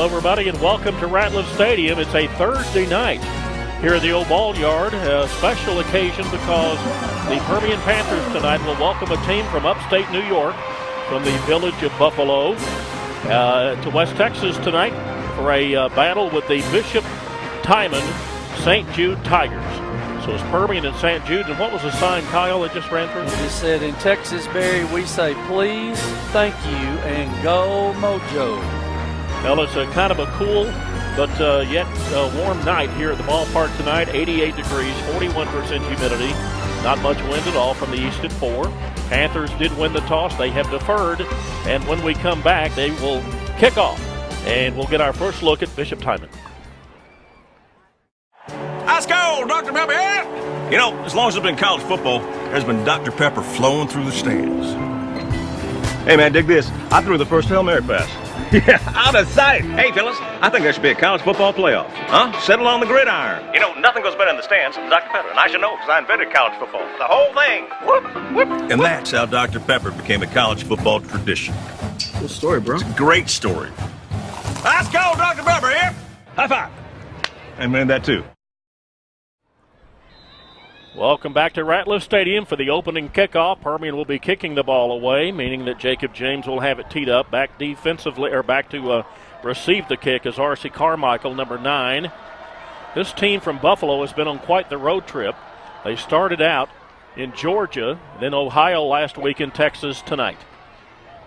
Hello, everybody, and welcome to Ratliff Stadium. It's a Thursday night here at the old ball yard, a special occasion because the Permian Panthers tonight will welcome a team from upstate New York, from the village of Buffalo, to West Texas tonight for a battle with the Bishop Timon St. Jude Tigers. So it's Permian and St. Jude. And what was the sign, Kyle, that just ran through? It said, in Texas, Barry, we say please, thank you, and go Mojo. Well, it's a kind of a cool but yet warm night here at the ballpark tonight. 88 degrees, 41% humidity. Not much wind at all from the east at 4. Panthers did win the toss. They have deferred. And when we come back, they will kick off. And we'll get our first look at Bishop Timon. Let's go, Dr. Pepper here! You know, as long as it's been college football, there's been Dr. Pepper flowing through the stands. Hey, man, dig this. I threw the first Hail Mary pass. Yeah, out of sight. Hey, fellas, I think there should be a college football playoff. Huh? Settle on the gridiron. You know, nothing goes better in the stands than Dr. Pepper, and I should know because I invented college football. The whole thing. Whoop, whoop. And that's how Dr. Pepper became a college football tradition. Cool story, bro. It's a great story. Let's go, Dr. Pepper here! High five. I invented that, too. Welcome back to Ratliff Stadium for the opening kickoff. Permian will be kicking the ball away, meaning that Jacob James will have it teed up back defensively, or back to receive the kick as R.C. Carmichael, number 9. This team from Buffalo has been on quite the road trip. They started out in Georgia, then Ohio last week, in Texas tonight.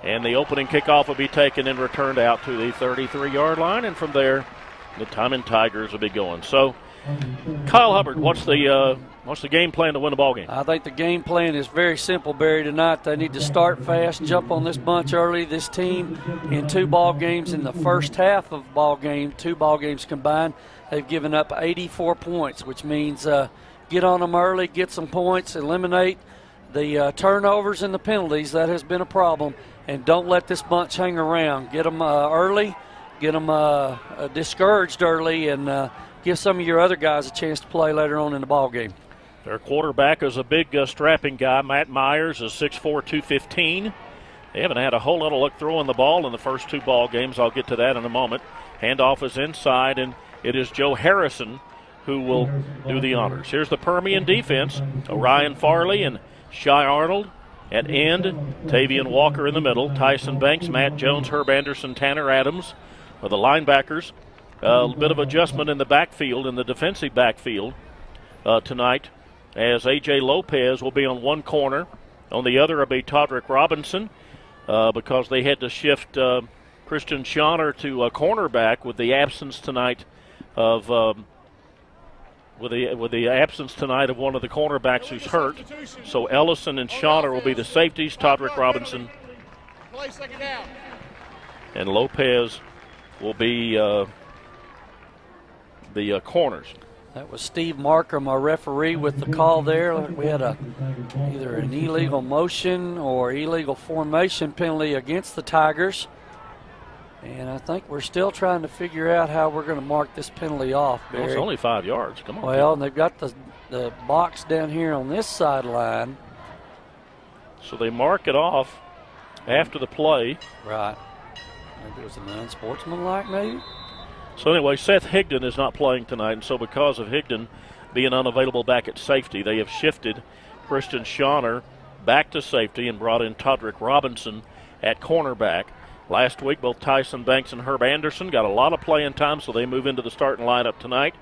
And the opening kickoff will be taken and returned out to the 33-yard line, and from there, the Timon Tigers will be going. So, Kyle Hubbard, what's the game plan to win the ball game? I think the game plan is very simple, Barry, tonight. They need to start fast, jump on this bunch early. This team in 2 ball games in the first half of ball game, 2 ball games combined, they've given up 84 points, which means get on them early, get some points, eliminate the turnovers and the penalties. That has been a problem, and don't let this bunch hang around. Get them early, get them discouraged early, and give some of your other guys a chance to play later on in the ball game. Their quarterback is a big strapping guy. Matt Myers is 6'4", 215. They haven't had a whole lot of luck throwing the ball in the first 2 ball games. I'll get to that in a moment. Handoff is inside, and it is Joe Harrison who will do the honors. Here's the Permian defense. Orion Farley and Shy Arnold at end. Tavian Walker in the middle. Tyson Banks, Matt Jones, Herb Anderson, Tanner Adams are the linebackers. A bit of adjustment in the backfield, in the defensive backfield tonight, as A.J. Lopez will be on one corner. On the other will be Todrick Robinson because they had to shift Christian Schauner to a cornerback with the absence tonight of with the absence tonight of one of the cornerbacks who's hurt. So Ellison and Schauner will be the safeties. Todrick Robinson and Lopez will be the corners. That was Steve Markham, our referee, with the call there. We had either an illegal motion or illegal formation penalty against the Tigers. And I think we're still trying to figure out how we're going to mark this penalty off, Barry. Well, it's only 5 yards. Come on. Well, and they've got the box down here on this sideline. So they mark it off after the play. Right. Maybe it was an unsportsmanlike, maybe? So anyway, Seth Higdon is not playing tonight, and so because of Higdon being unavailable back at safety, they have shifted Christian Schauner back to safety and brought in Todrick Robinson at cornerback. Last week, both Tyson Banks and Herb Anderson got a lot of playing time, so they move into the starting lineup tonight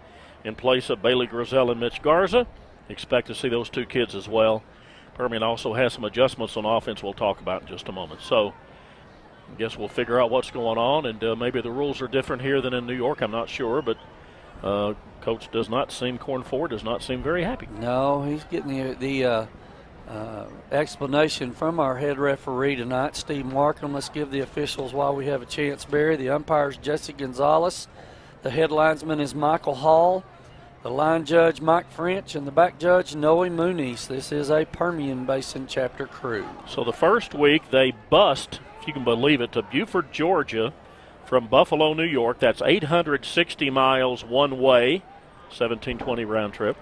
in place of Bailey Grizel and Mitch Garza. Expect to see those 2 kids as well. Permian also has some adjustments on offense we'll talk about in just a moment. So I guess we'll figure out what's going on, and maybe the rules are different here than in New York. I'm not sure, but Coach does not seem very happy. No, he's getting the explanation from our head referee tonight, Steve Markham. Let's give the officials while we have a chance, Barry. The umpire is Jesse Gonzalez. The head linesman is Michael Hall. The line judge, Mike French, and the back judge, Noe Muniz. This is a Permian Basin chapter crew. So the first week they bust, if you can believe it, to Buford, Georgia from Buffalo, New York. That's 860 miles one way, 1720 round trip.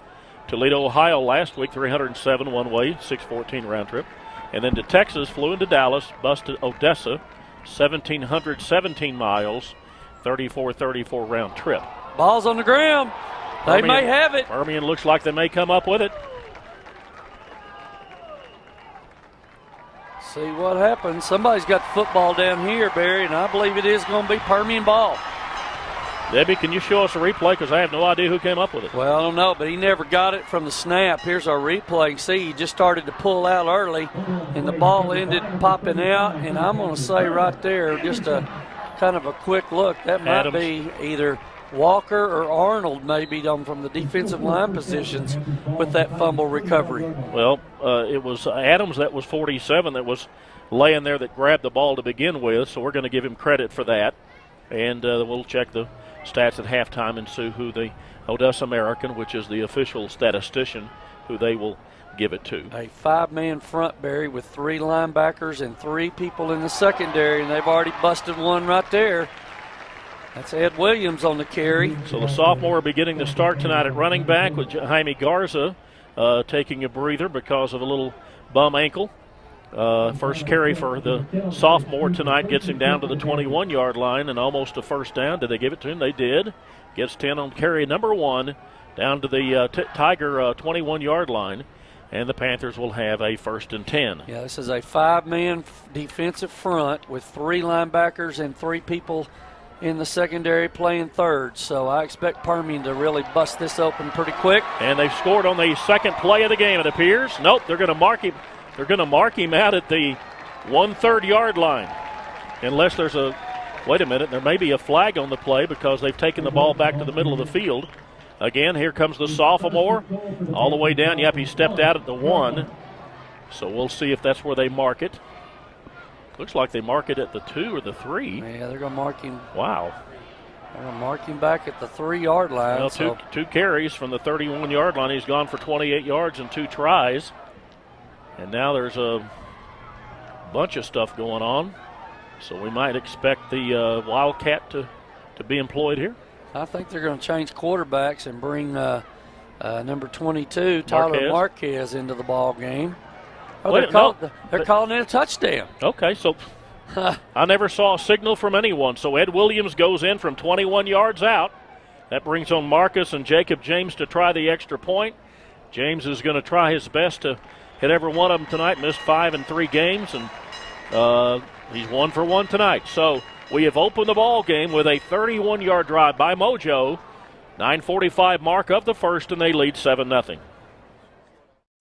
Toledo, Ohio last week, 307 one way, 614 round trip. And then to Texas, flew into Dallas, busted Odessa, 1,717 miles, 34-34 round trip. Ball's on the ground. They may have it. Permian looks like they may come up with it. See what happens. Somebody's got the football down here, Barry, and I believe it is going to be Permian ball. Debbie, can you show us a replay? Because I have no idea who came up with it. Well, I don't know, but he never got it from the snap. Here's our replay. See, he just started to pull out early, and the ball ended popping out. And I'm going to say right there, just a kind of a quick look, that might be either Walker or Arnold maybe from the defensive line positions with that fumble recovery. Well, it was Adams that was 47 that was laying there that grabbed the ball to begin with, so we're going to give him credit for that. And we'll check the stats at halftime and see who the Odessa American, which is the official statistician, who they will give it to. A 5-man front, Barry, with 3 linebackers and 3 people in the secondary, and they've already busted one right there. That's Ed Williams on the carry. So the sophomore beginning to start tonight at running back with Jaime Garza taking a breather because of a little bum ankle. First carry for the sophomore tonight gets him down to the 21-yard line and almost a first down. Did they give it to him? They did. Gets 10 on carry number 1 down to the Tiger 21-yard line, and the Panthers will have a 1st and 10. Yeah, this is a 5-man defensive front with 3 linebackers and 3 people in the secondary playing third. So I expect Permian to really bust this open pretty quick. And they've scored on the second play of the game, it appears. Nope, they're going to mark him. They're going to mark him out at the 1/3 yard line. Unless there's a, wait a minute, there may be a flag on the play because they've taken the ball back to the middle of the field. Again, here comes the sophomore all the way down. Yep, he stepped out at the 1. So we'll see if that's where they mark it. Looks like they mark it at the 2 or the 3. Yeah, they're going to mark him. Wow. They're going to mark him back at the 3-yard line. Well, two carries from the 31-yard line. He's gone for 28 yards and 2 tries. And now there's a bunch of stuff going on. So we might expect the Wildcat to be employed here. I think they're going to change quarterbacks and bring number 22, Tyler Marquez, into the ball game. Oh, they're calling it a touchdown. Okay, so I never saw a signal from anyone. So Ed Williams goes in from 21 yards out. That brings on Marcus and Jacob James to try the extra point. James is going to try his best to hit every one of them tonight. Missed 5 in 3 games, and he's 1 for 1 tonight. So we have opened the ball game with a 31-yard drive by Mojo. 9:45 mark of the first, and they lead 7-0.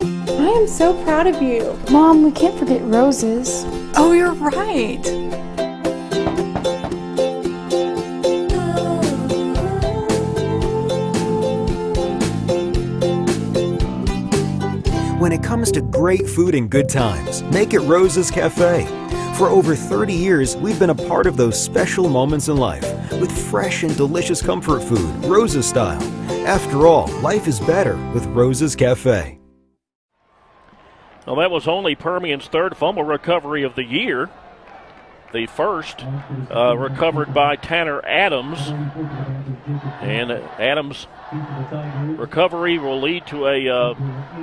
I am so proud of you. Mom, we can't forget roses. Oh, you're right. When it comes to great food and good times, make it Rose's Cafe. For over 30 years, we've been a part of those special moments in life with fresh and delicious comfort food, Rose's style. After all, life is better with Rose's Cafe. Well, that was only Permian's 3rd fumble recovery of the year. The first recovered by Tanner Adams. And Adams' recovery will lead to a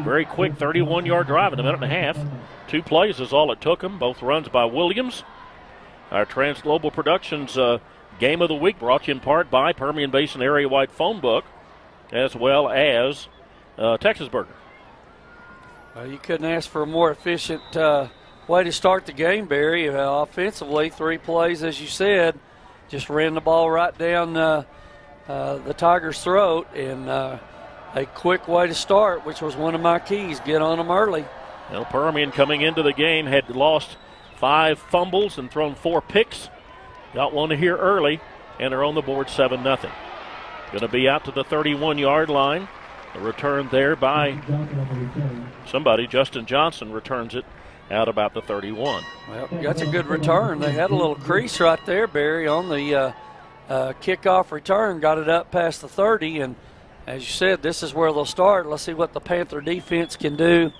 very quick 31-yard drive in a minute and a half. 2 plays is all it took him, both runs by Williams. Our Trans Global Productions Game of the Week brought to you in part by Permian Basin Area Wide Phone Book, as well as Texas Burger. Well, you couldn't ask for a more efficient way to start the game, Barry. Offensively, 3 plays, as you said, just ran the ball right down the Tigers' throat, and a quick way to start, which was one of my keys, get on them early. Well, Permian coming into the game had lost 5 fumbles and thrown 4 picks. Got one here early, and they're on the board 7-0. Going to be out to the 31-yard line. A return there by somebody. Justin Johnson returns it out about the 31. Well, that's a good return. They had a little crease right there, Barry, on the kickoff return. Got it up past the 30, and as you said, this is where they'll start. Let's see what the Panther defense can do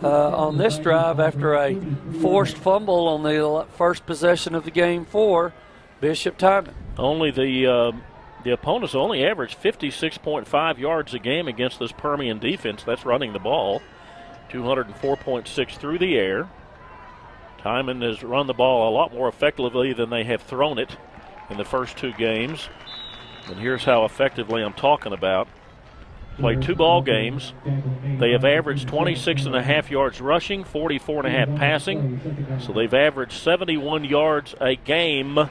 on this drive after a forced fumble on the first possession of the game for Bishop Timon. Only the opponents only average 56.5 yards a game against this Permian defense. That's running the ball. 204.6 through the air. Timon has run the ball a lot more effectively than they have thrown it in the first 2 games. And here's how effectively I'm talking about. Played 2 ball games. They have averaged 26.5 yards rushing, 44.5 passing. So they've averaged 71 yards a game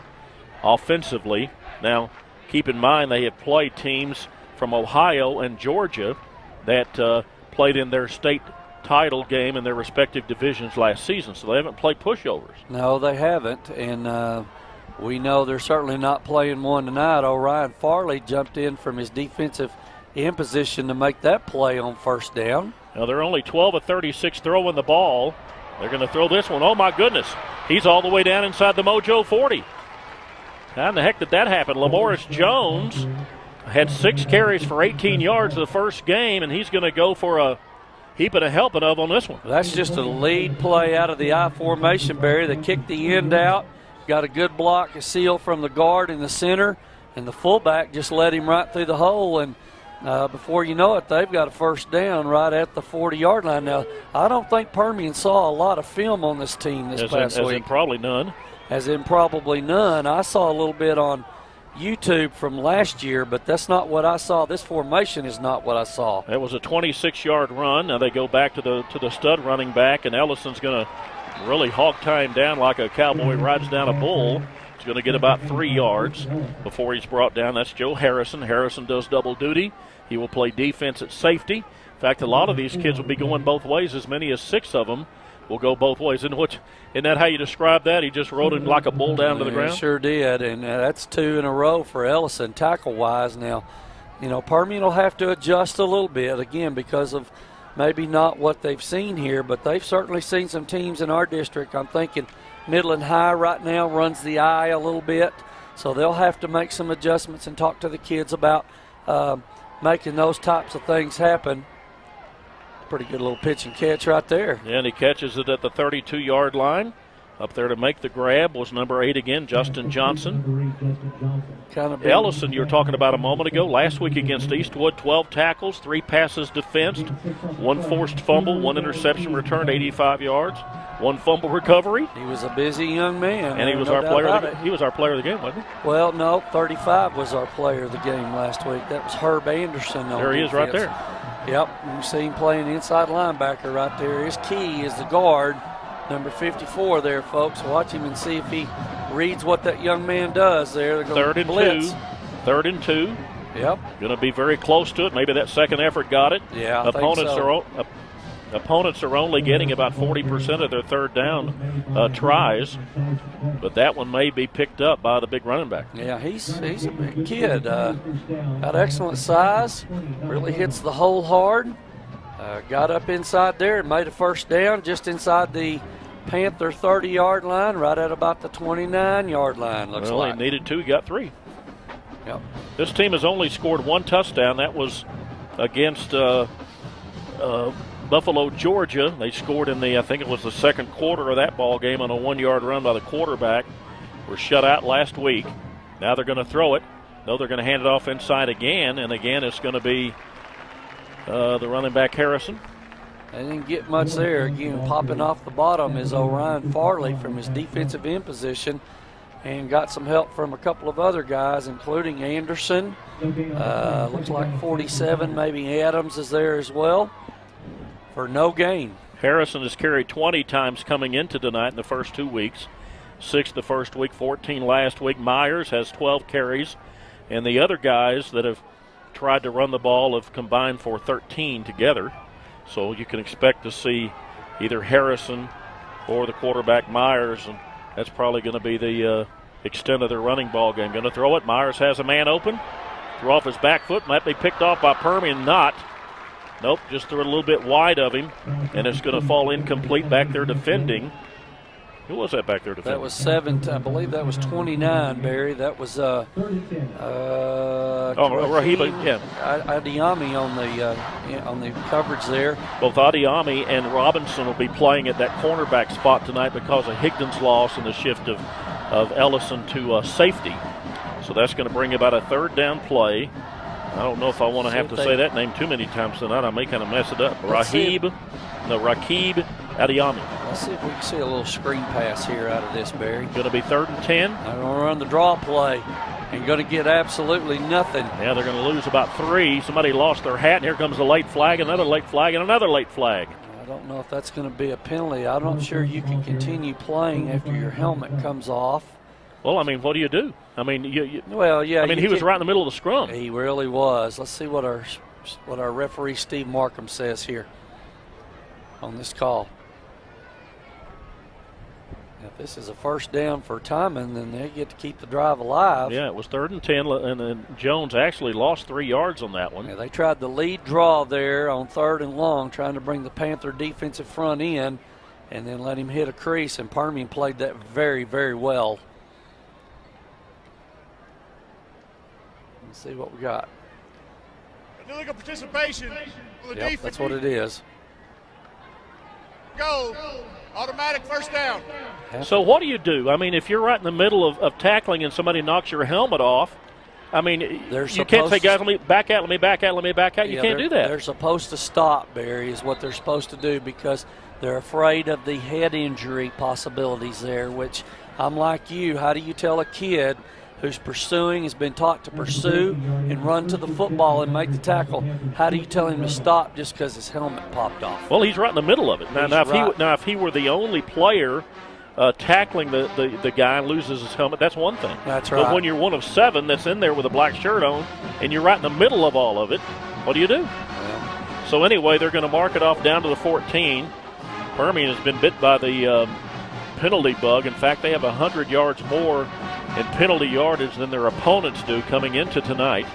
offensively. Now, keep in mind they have played teams from Ohio and Georgia that played in their state title game in their respective divisions last season. So they haven't played pushovers. No, they haven't. And we know they're certainly not playing one tonight. Orion Farley jumped in from his defensive in position to make that play on first down. Now they're only 12 of 36 throwing the ball. They're going to throw this one. Oh, my goodness. He's all the way down inside the Mojo 40. How in the heck did that happen? Lamoris Jones had 6 carries for 18 yards the first game, and he's going to go for a heap and a helping of on this one. That's just a lead play out of the I formation, Barry. They kicked the end out, got a good block, a seal from the guard in the center, and the fullback just led him right through the hole. And before you know it, they've got a first down right at the 40-yard line. Now, I don't think Permian saw a lot of film on this team this past week. As in probably none. As in probably none. I saw a little bit on YouTube from last year, but that's not what I saw. This formation is not what I saw. That was a 26-yard run. Now they go back to the stud running back, and Ellison's going to really hog tie him down like a cowboy rides down a bull. He's going to get about 3 yards before he's brought down. That's Joe Harrison. Harrison does double duty. He will play defense at safety. In fact, a lot of these kids will be going both ways. As many as 6 of them will go both ways. Isn't that how you describe that? He just rode him like a bull down to the ground? He sure did, and that's 2 in a row for Ellison tackle-wise. Now, Permian will have to adjust a little bit, again, because of maybe not what they've seen here, but they've certainly seen some teams in our district. I'm thinking Midland High right now runs the eye a little bit, so they'll have to make some adjustments and talk to the kids about making those types of things happen. Pretty good little pitch and catch right there. Yeah, and he catches it at the 32-yard line. Up there to make the grab was number 8 again, Justin Johnson. Ellison, you were talking about a moment ago, last week against Eastwood, 12 tackles, 3 passes defensed, 1 forced fumble, 1 interception returned, 85 yards, 1 fumble recovery. He was a busy young man. And he was our player. He was our player of the game, wasn't he? Well, no, 35 was our player of the game last week. That was Herb Anderson. There he is right there. Yep, you see him playing inside linebacker right there. His key is the guard, number 54 there, folks. Watch him and see if he reads what that young man does there. They're going to blitz. 3rd and 2. Yep. Going to be very close to it. Maybe that second effort got it. Yeah, I think so. Opponents are only getting about 40% of their third down tries, but that one may be picked up by the big running back. Yeah, he's a big kid. Got excellent size, really hits the hole hard. Got up inside there and made a first down just inside the Panther 30-yard line, right at about the 29-yard line, looks like. He needed 2, he got 3. Yep. This team has only scored 1 touchdown. That was against Buffalo, Georgia. They scored in I think it was the second quarter of that ball game on a 1-yard run by the quarterback. Were shut out last week. Now they're going to throw it. No, they're going to hand it off inside again, and again it's going to be the running back Harrison. They didn't get much there. Again, popping off the bottom is Orion Farley from his defensive end position, and got some help from a couple of other guys, including Anderson. Looks like 47, maybe Adams is there as well, for no gain. Harrison has carried 20 times coming into tonight in the first 2 weeks. 6 the first week, 14 last week. Myers has 12 carries, and the other guys that have tried to run the ball have combined for 13 together. So you can expect to see either Harrison or the quarterback Myers, and that's probably going to be the extent of their running ball game. Going to throw it. Myers has a man open. Threw off his back foot. Might be picked off by Permian. Not. Nope, just threw it a little bit wide of him, and it's going to fall incomplete back there defending. Who was that back there defending? That was 7. I believe that was 29, Barry. That was Rahiba, yeah. Adiami on the coverage there. Both Adiami and Robinson will be playing at that cornerback spot tonight because of Higdon's loss and the shift of Ellison to safety. So that's going to bring about a 3rd down play. I don't know if I want to have to say that name too many times tonight. I may kind of mess it up. Rakib Adiami. Let's see if we can see a little screen pass here out of this, Barry. Going to be 3rd and 10. They're going to run the draw play and going to get absolutely nothing. Yeah, they're going to lose about 3. Somebody lost their hat, and here comes a late flag, another late flag, and another late flag. I don't know if that's going to be a penalty. I'm not sure you can continue playing after your helmet comes off. Well, I mean, what do you do? I mean, well, yeah. I mean, he was right in the middle of the scrum. He really was. Let's see what our referee Steve Markham says here on this call. If this is a first down for Timon, then they get to keep the drive alive. Yeah, it was 3rd and 10, and then Jones actually lost 3 yards on that one. Yeah, they tried the lead draw there on 3rd and long, trying to bring the Panther defensive front in and then let him hit a crease, and Permian played that very, very well. Let's see what we got. Illegal participation for the defense. That's what it is. Go. Automatic first down. So what do you do? I mean, if you're right in the middle of tackling and somebody knocks your helmet off, I mean, you can't say, guys, let me back out, let me back out, let me back out. You can't do that. They're supposed to stop, Barry, is what they're supposed to do, because they're afraid of the head injury possibilities there, which I'm like you. How do you tell a kid who's pursuing, has been taught to pursue and run to the football and make the tackle, how do you tell him to stop just because his helmet popped off? Well, he's right in the middle of it. Now, if he were the only player tackling the guy and loses his helmet, that's one thing. That's right. But when you're one of 7 that's in there with a black shirt on and you're right in the middle of all of it, what do you do? Yeah. So anyway, they're going to mark it off down to the 14. Permian has been bit by the penalty bug. In fact, they have 100 yards more in penalty yardage than their opponents do coming into tonight.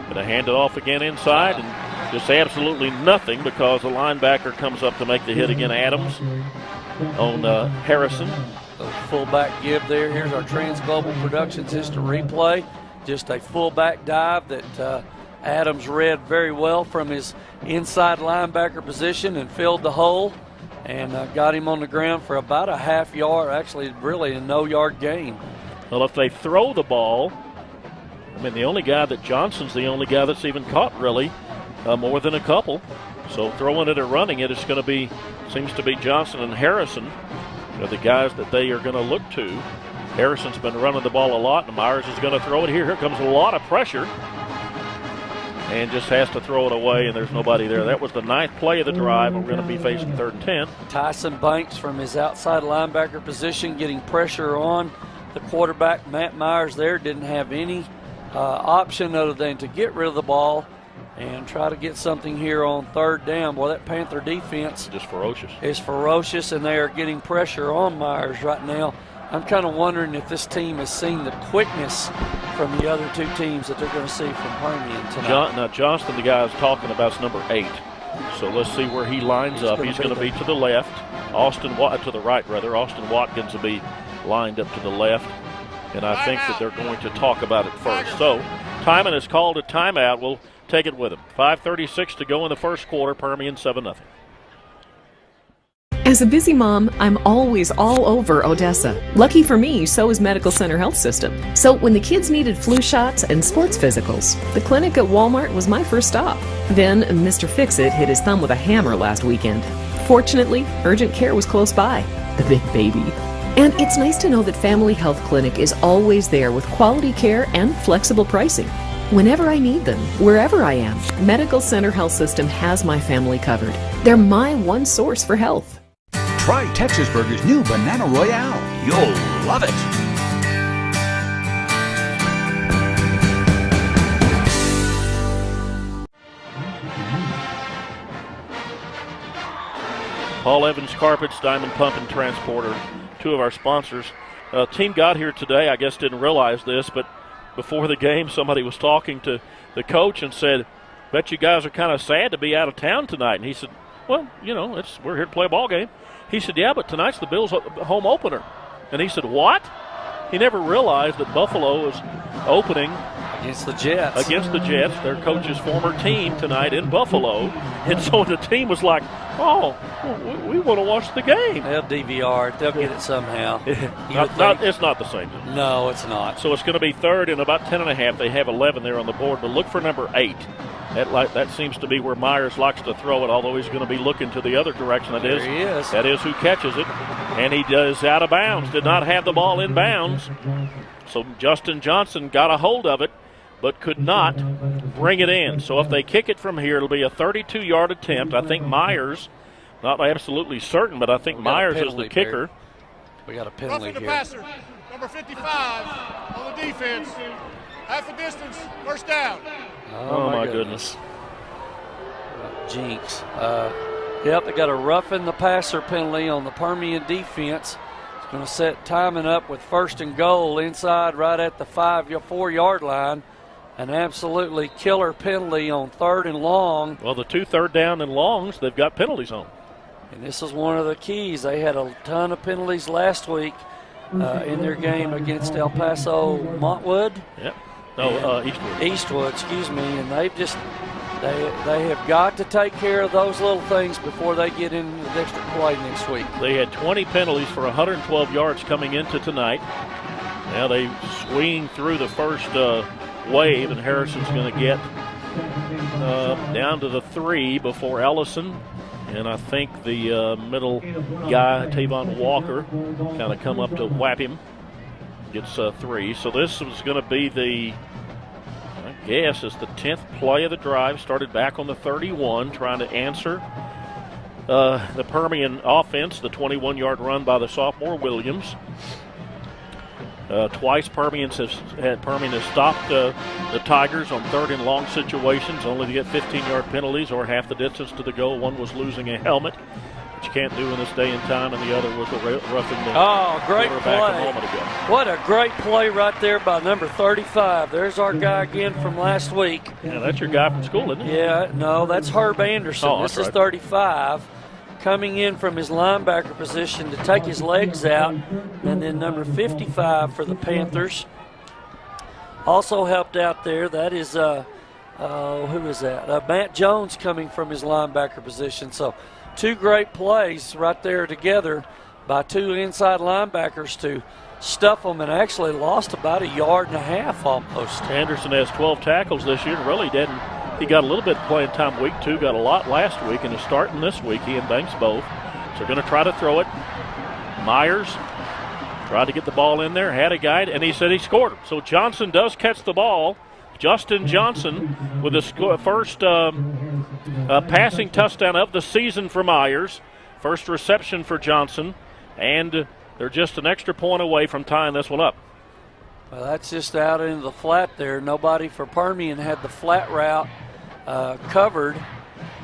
Going to hand it off again inside, and just absolutely nothing because the linebacker comes up to make the hit again. Adams on Harrison. The fullback give there. Here's our Trans Global Productions history replay. Just a fullback dive that Adams read very well from his inside linebacker position and filled the hole and got him on the ground for about a half yard, actually really a no-yard gain. Well, if they throw the ball, I mean, Johnson's the only guy that's even caught really more than a couple. So throwing it or running it, it's going to be, seems to be Johnson and Harrison are the guys that they are going to look to. Harrison's been running the ball a lot, and Myers is going to throw it here. Here comes a lot of pressure. And just has to throw it away, and there's nobody there. That was the 9th play of the drive. We're going to be facing 3rd and 10. Tyson Banks from his outside linebacker position getting pressure on the quarterback. Matt Myers there didn't have any option other than to get rid of the ball and try to get something here on 3rd down. Boy, that Panther defense just ferocious. Is ferocious, and they are getting pressure on Myers right now. I'm kind of wondering if this team has seen the quickness from the other 2 teams that they're going to see from Permian tonight. Now, Johnston, the guy I was talking about, is number 8. So let's see where he lines up. He's going to be to the left. To the right, rather. Austin Watkins will be lined up to the left. And I think that they're going to talk about it first. So Timon has called a timeout. We'll take it with him. 5:36 to go in the first quarter. Permian 7-0. As a busy mom, I'm always all over Odessa. Lucky for me, so is Medical Center Health System. So when the kids needed flu shots and sports physicals, the clinic at Walmart was my first stop. Then Mr. Fix-It hit his thumb with a hammer last weekend. Fortunately, urgent care was close by. The big baby. And it's nice to know that Family Health Clinic is always there with quality care and flexible pricing. Whenever I need them, wherever I am, Medical Center Health System has my family covered. They're my one source for health. Try Texas Burger's new Banana Royale. You'll love it. Paul Evans Carpets, Diamond Pump and Transporter, 2 of our sponsors. Team got here today. I guess didn't realize this, but before the game, somebody was talking to the coach and said, "Bet you guys are kind of sad to be out of town tonight." And he said, "Well, you know, we're here to play a ball game." He said, "Yeah, but tonight's the Bills' home opener." And he said, "What?" He never realized that Buffalo is opening against the Jets. Their coach's former team tonight in Buffalo. And so the team was like, Oh, we want to watch the game. They'll DVR it. They'll get it somehow. It's not the same. No, it's not. So it's going to be third and about 10.5. They have 11 there on the board, but look for number 8. That seems to be where Myers likes to throw it, although he's going to be looking to the other direction. That is who catches it, and he does out of bounds. Did not have the ball in bounds. So Justin Johnson got a hold of it, but could not bring it in. So if they kick it from here, it'll be a 32-yard attempt. I think Myers, not absolutely certain, but I think Myers is the kicker. We got a penalty Roughing the here. passer, number 55 on the defense. Half a distance, first down. Oh my goodness. Jinx. Yep, they got a roughing the passer penalty on the Permian defense. It's going to set Timon up with first and goal inside right at the 4-yard line. An absolutely killer penalty on third and long. Well, the 2 third down and longs, they've got penalties on. And this is one of the keys. They had a ton of penalties last week in their game against El Paso Montwood. Yep. No, Eastwood. Eastwood, excuse me. And they've just they have got to take care of those little things before they get into the district play next week. They had 20 penalties for 112 yards coming into tonight. Now they swing through the first wave, and Harrison's going to get down to the 3 before Ellison. And I think the middle guy, Tavon Walker, kind of come up to whap him. Gets 3. So this was going to be I guess it's the 10th play of the drive. Started back on the 31, trying to answer the Permian offense, the 21-yard run by the sophomore Williams. Twice Permian has stopped the Tigers on third and long situations, only to get 15-yard penalties or half the distance to the goal. One was losing a helmet, which you can't do in this day and time, and the other was roughing the great quarterback play. a moment ago. What a great play right there by number 35. There's our guy again from last week. Yeah, that's your guy from school, isn't it? Yeah, no, that's Herb Anderson. Oh, this that's is right. 35. Coming in from his linebacker position to take his legs out. And then number 55 for the Panthers. Also helped out there, that is, who is that? Matt Jones coming from his linebacker position. So 2 great plays right there together by 2 inside linebackers to stuff them, and actually lost about 1.5 yards almost. Anderson has 12 tackles this year and really didn't. He got a little bit of playing time week 2, got a lot last week, and is starting this week. He and Banks both. So they're going to try to throw it. Myers tried to get the ball in there, had a guy, and he said he scored him. So Johnson does catch the ball. Justin Johnson with his first passing touchdown of the season for Myers. First reception for Johnson, and they're just an extra point away from tying this one up. Well, that's just out into the flat there. Nobody for Permian had the flat route covered,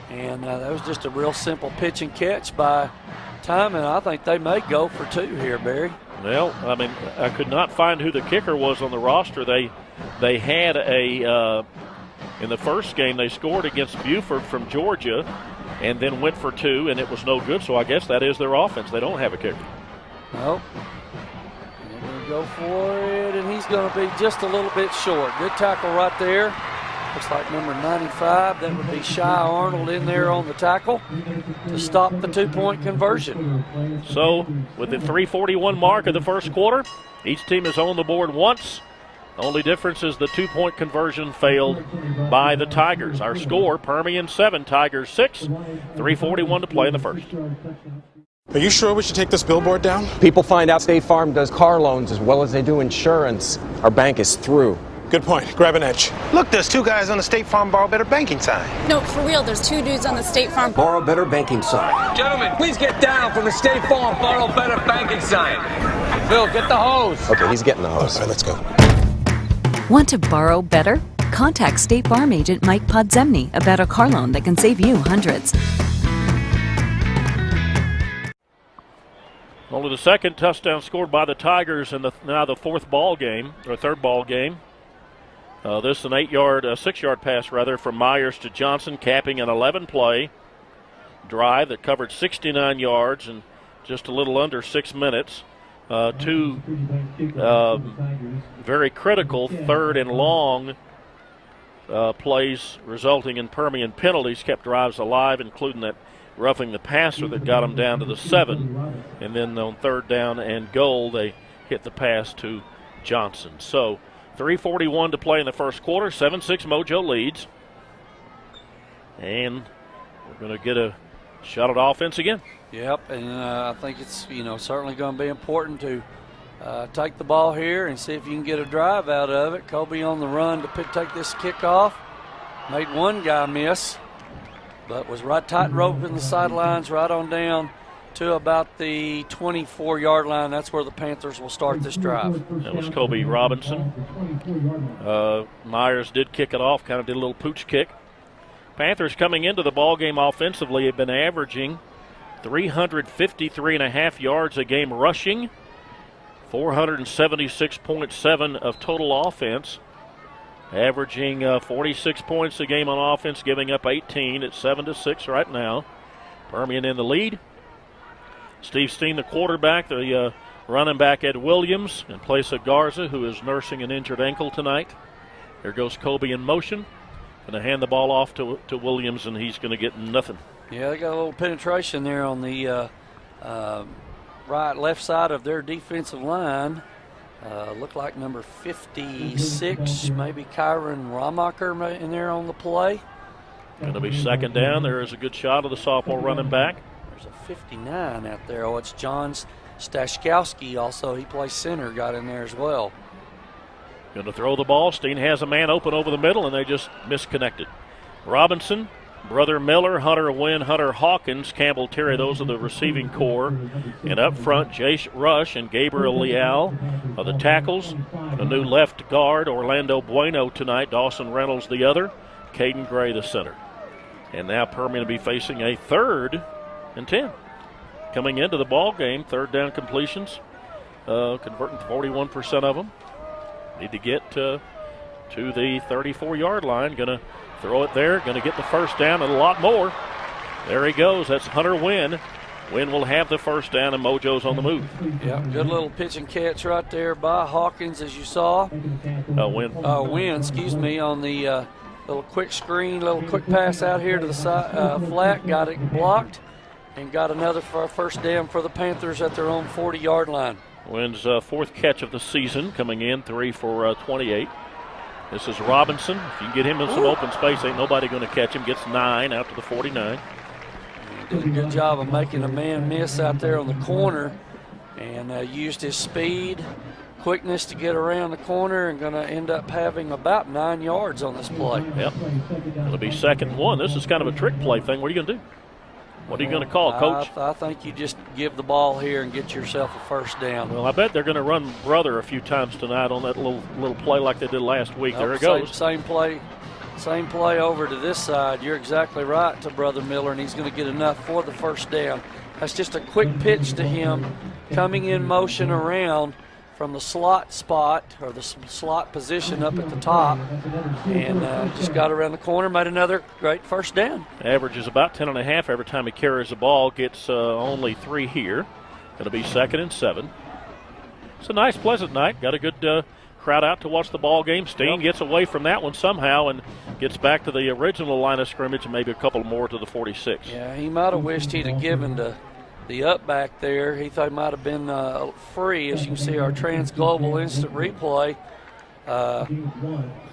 and that was just a real simple pitch and catch by Timon. I think they may go for 2 here, Barry. Well, I mean, I could not find who the kicker was on the roster. They had in the first game they scored against Buford from Georgia and then went for 2, and it was no good, so I guess that is their offense. They don't have a kicker. Nope. They're going to go for it, and he's going to be just a little bit short. Good tackle right there. Looks like number 95, that would be Shy Arnold in there on the tackle to stop the 2-point conversion. So with the 3:41 mark of the first quarter, each team is on the board once. The only difference is the 2-point conversion failed by the Tigers. Our score, Permian 7, Tigers 6, 3:41 to play in the first. Are you sure we should take this billboard down? People find out State Farm does car loans as well as they do insurance. Our bank is through. Good point. Grab an edge. Look, there's 2 guys on the State Farm Borrow Better banking sign. No, for real, there's 2 dudes on the State Farm Borrow Better banking sign. Gentlemen, please get down from the State Farm Borrow Better banking sign. Phil, get the hose. Okay, he's getting the hose. All right, let's go. Want to borrow better? Contact State Farm agent Mike Podzemny about a car loan that can save you hundreds. Only the second touchdown scored by the Tigers in now the third ball game. This is an 6-yard pass rather from Myers to Johnson, capping an 11-play drive that covered 69 yards in just a little under 6 minutes. 2 very critical third and long plays resulting in Permian penalties kept drives alive, including that roughing the passer that got them down to the 7. And then on 3rd down and goal, they hit the pass to Johnson. So 3:41 to play in the first quarter. 7-6 Mojo leads. And we're going to get a shot at offense again. Yep, and I think it's certainly going to be important to take the ball here and see if you can get a drive out of it. Kobe on the run to take this kickoff. Made one guy miss, but was right tight rope in the sidelines right on down to about the 24-yard line. That's where the Panthers will start this drive. That was Kobe Robinson. Myers did kick it off, kind of did a little pooch kick. Panthers coming into the ball game offensively have been averaging 353.5 yards a game rushing, 476.7 of total offense, averaging 46 points a game on offense, giving up 18 at 7-6 right now. Permian in the lead. Steve Steen, the quarterback, the running back Ed Williams in place of Garza, who is nursing an injured ankle tonight. There goes Kobe in motion. Going to hand the ball off to Williams, and he's going to get nothing. Yeah, they got a little penetration there on the left side of their defensive line. Looked like number 56, maybe Kyron Ramacher in there on the play. Going to be 2nd down. There is a good shot of the sophomore running back. There's a 59 out there. Oh, it's John Stashkowski also. He plays center, got in there as well. Going to throw the ball. Steen has a man open over the middle, and they just misconnected. Robinson, Brother Miller, Hunter Wynn, Hunter Hawkins, Campbell Terry, those are the receiving core. And up front, Jace Rush and Gabriel Leal are the tackles. The new left guard, Orlando Bueno tonight, Dawson Reynolds the other, Caden Gray the center. And now Permian will be facing a 3rd and 10. Coming into the ball game, 3rd down completions, converting 41% of them. Need to get to the 34-yard line. Going to throw it there. Going to get the first down and a lot more. There he goes. That's Hunter Wynn. Wynn will have the first down, and Mojo's on the move. Yeah, good little pitch and catch right there by Hawkins, as you saw. Wynn, on the little quick screen, little quick pass out here to the side, flat. Got it blocked and got another first down for the Panthers at their own 40-yard line. Wynn's 4th catch of the season, coming in 3 for 28. This is Robinson. If you can get him in some open space, ain't nobody going to catch him. Gets 9 out to the 49. He did a good job of making a man miss out there on the corner, and used his speed, quickness to get around the corner, and going to end up having about 9 yards on this play. Yep. It'll be 2nd and 1. This is kind of a trick play thing. What are you going to do? What are you going to call, Coach? I think you just give the ball here and get yourself a first down. Well, I bet they're going to run Brother a few times tonight on that little play like they did last week. There it goes. Same play over to this side. You're exactly right to Brother Miller, and he's going to get enough for the first down. That's just a quick pitch to him, coming in motion around from the slot spot or the slot position up at the top, and just got around the corner, made another great first down. Averages about 10.5 every time he carries the ball, gets only 3 here. Going to be 2nd and 7. It's a nice, pleasant night. Got a good crowd out to watch the ball game. Steen gets away from that one somehow and gets back to the original line of scrimmage and maybe a couple more to the 46. Yeah, he might have wished he'd have given the up back there. He thought it might have been free. As you can see, our Trans Global Instant Replay.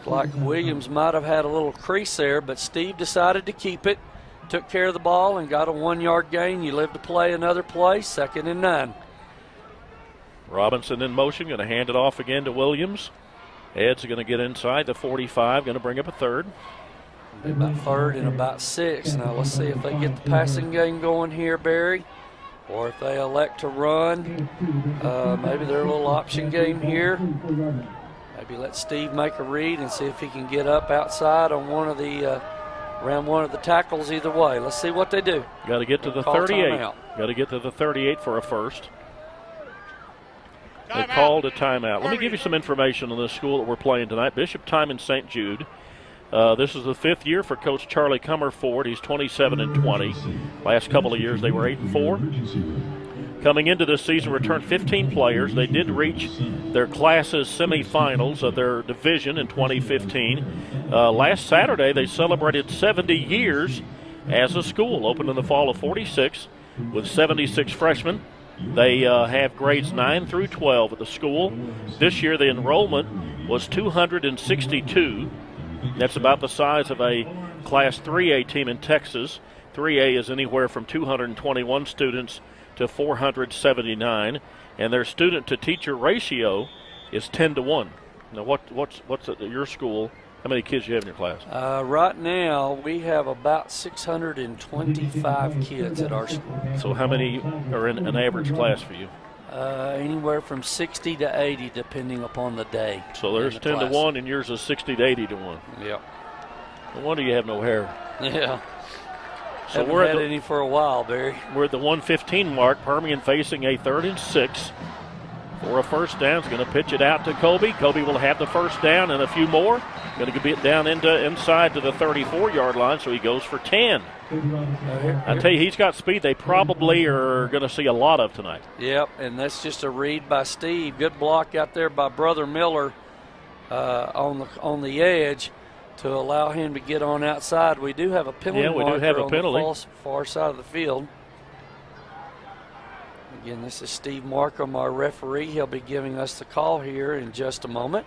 Like Williams might have had a little crease there, but Steve decided to keep it, took care of the ball, and got a 1-yard gain. You live to play another play, 2nd and 9. Robinson in motion, going to hand it off again to Williams. Ed's going to get inside the 45, going to bring up a 3rd. About 3rd and about 6. Now let's see if they get the passing game going here, Barry. Or if they elect to run, maybe they're a little option game here. Maybe let Steve make a read and see if he can get up outside on around one of the tackles either way. Let's see what they do. Got to get to the 38. Got to get to the 38 for a first. They called a timeout. Let me give you some information on this school that we're playing tonight. Bishop Timon St. Jude. This is the 5th year for Coach Charlie Comerford. He's 27-20. Last couple of years they were 8-4. Coming into this season, returned 15 players. They did reach their class's semifinals of their division in 2015. Last Saturday, they celebrated 70 years as a school. Opened in the fall of 46 with 76 freshmen. They have grades 9 through 12 at the school. This year the enrollment was 262. That's about the size of a Class 3A team in Texas. 3A is anywhere from 221 students to 479, and their student-to-teacher ratio is 10-1. Now, what's at your school? How many kids do you have in your class? Right now, we have about 625 kids at our school. So how many are in an average class for you? Anywhere from 60 to 80, depending upon the day. So there's 10-1, and yours is 60 to 80-1. Yep. No wonder you have no hair. Yeah. So Haven't had any for a while, Barry. We're at the 1:15 mark. Permian facing a 3rd and 6 for a first down. He's going to pitch it out to Kobe. Kobe will have the first down and a few more. Going to get down inside to the 34-yard line, so he goes for 10. I tell you, he's got speed they probably are going to see a lot of tonight. Yep, and that's just a read by Steve. Good block out there by Brother Miller on the edge to allow him to get on outside. We do have a penalty. Yeah, we do have a penalty. On the far side of the field. Again, this is Steve Markham, our referee. He'll be giving us the call here in just a moment.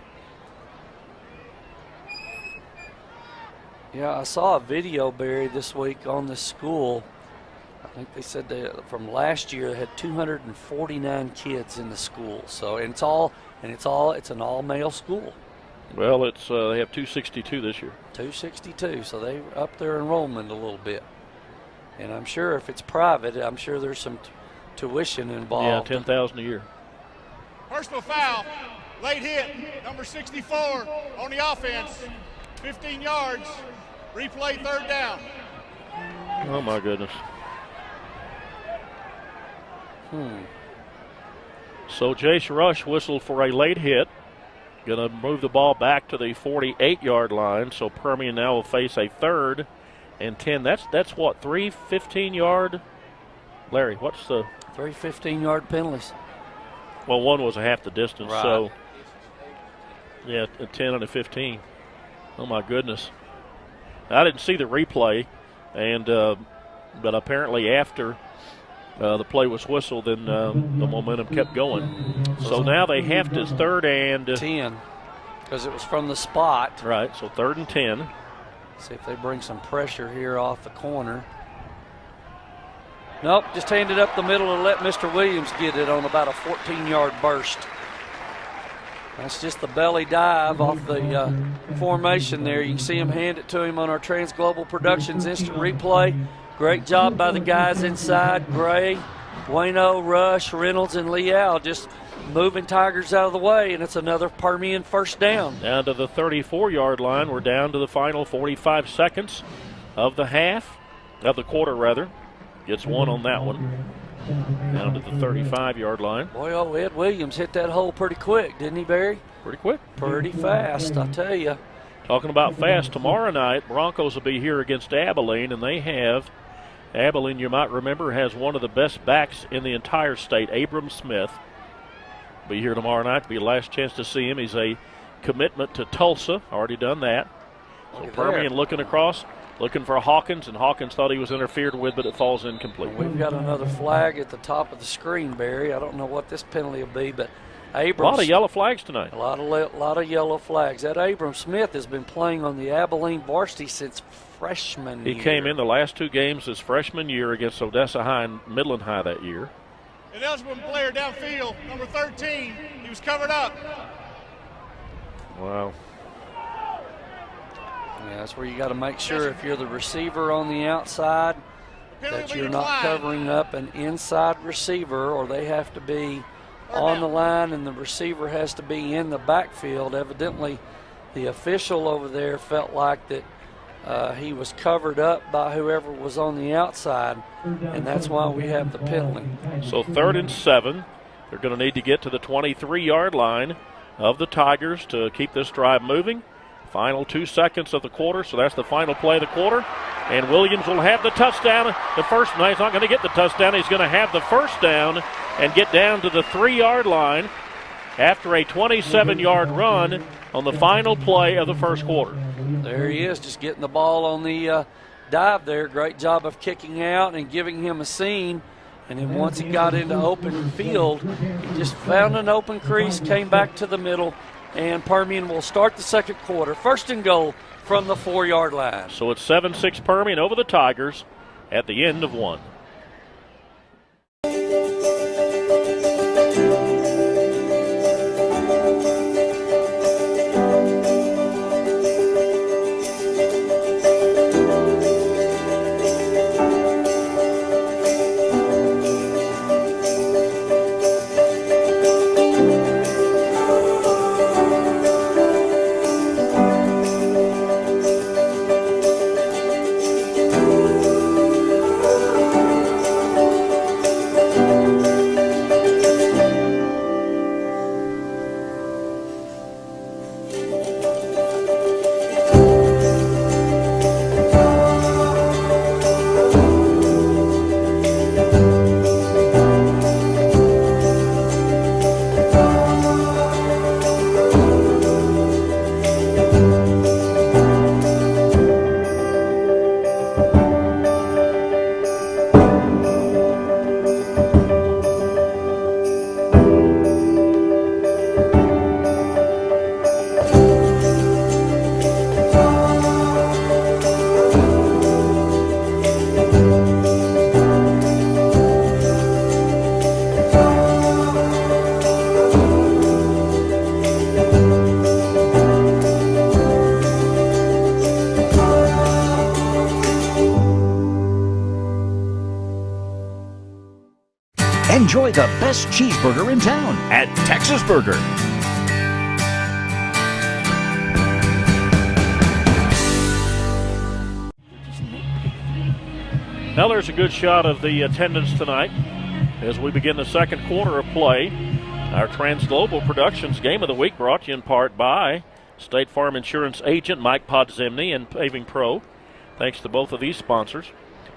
Yeah, I saw a video, Barry, this week on the school. I think they said from last year they had 249 kids in the school. So it's an all-male school. Well, they have 262 this year. 262, so they upped their enrollment a little bit. And I'm sure if it's private, I'm sure there's some tuition involved. Yeah, $10,000 a year. Personal foul, late hit, number 64 on the offense, 15 yards, replay 3rd down. Oh, my goodness. So Jace Rush whistled for a late hit. Going to move the ball back to the 48-yard line, so Permian now will face a 3rd and 10. That's what, 3 15-yard? Larry, what's the... 3 15-yard penalties. Well, one was a half the distance, right. So, yeah, a 10 and a 15. Oh, my goodness. I didn't see the replay, and but apparently after the play was whistled, then the momentum kept going. So now they have to 3rd and 10, because it was from the spot. Right, so 3rd and 10. See if they bring some pressure here off the corner. Nope, just handed up the middle and let Mr. Williams get it on about a 14-yard burst. That's just the belly dive off the formation there. You can see him hand it to him on our Trans Global Productions instant replay. Great job by the guys inside. Gray, Bueno, Rush, Reynolds, and Leal just moving Tigers out of the way, and it's another Permian first down. Down to the 34-yard line. We're down to the final 45 seconds of the quarter rather. Gets one on that one. Down to the 35-yard line. Boy, Ed Williams hit that hole pretty quick, didn't he, Barry? Pretty quick. Pretty fast, I tell you. Talking about fast, tomorrow night, Broncos will be here against Abilene, and they have, Abilene, you might remember, has one of the best backs in the entire state, Abram Smith. Be here tomorrow night. Be the last chance to see him. He's a commitment to Tulsa. Already done that. So Permian looking across, looking for Hawkins, and Hawkins thought he was interfered with, but it falls incomplete. We've got another flag at the top of the screen, Barry. I don't know what this penalty will be, but Abrams. A lot of yellow flags tonight. A lot of yellow flags. That Abram Smith has been playing on the Abilene varsity since freshman year. He came in the last 2 games his freshman year against Odessa High and Midland High that year. An eligible player downfield, number 13. He was covered up. Wow. Yeah, that's where you got to make sure if you're the receiver on the outside that you're not covering up an inside receiver, or they have to be on the line and the receiver has to be in the backfield. Evidently, the official over there felt like that he was covered up by whoever was on the outside, and that's why we have the penalty. So 3rd and 7. They're going to need to get to the 23-yard line of the Tigers to keep this drive moving. Final 2 seconds of the quarter, so that's the final play of the quarter. And Williams will have the touchdown. He's not going to get the touchdown. He's going to have the first down and get down to the 3-yard line after a 27-yard run on the final play of the first quarter. There he is, just getting the ball on the dive there. Great job of kicking out and giving him a seam. And then once he got into open field, he just found an open crease, came back to the middle, and Permian will start the second quarter. First and goal from the 4-yard line. So it's 7-6 Permian over the Tigers at the end of one. Enjoy the best cheeseburger in town at Texas Burger. Now there's a good shot of the attendance tonight as we begin the second quarter of play. Our Transglobal Productions Game of the Week brought to you in part by State Farm Insurance Agent Mike Podzimny and Paving Pro. Thanks to both of these sponsors.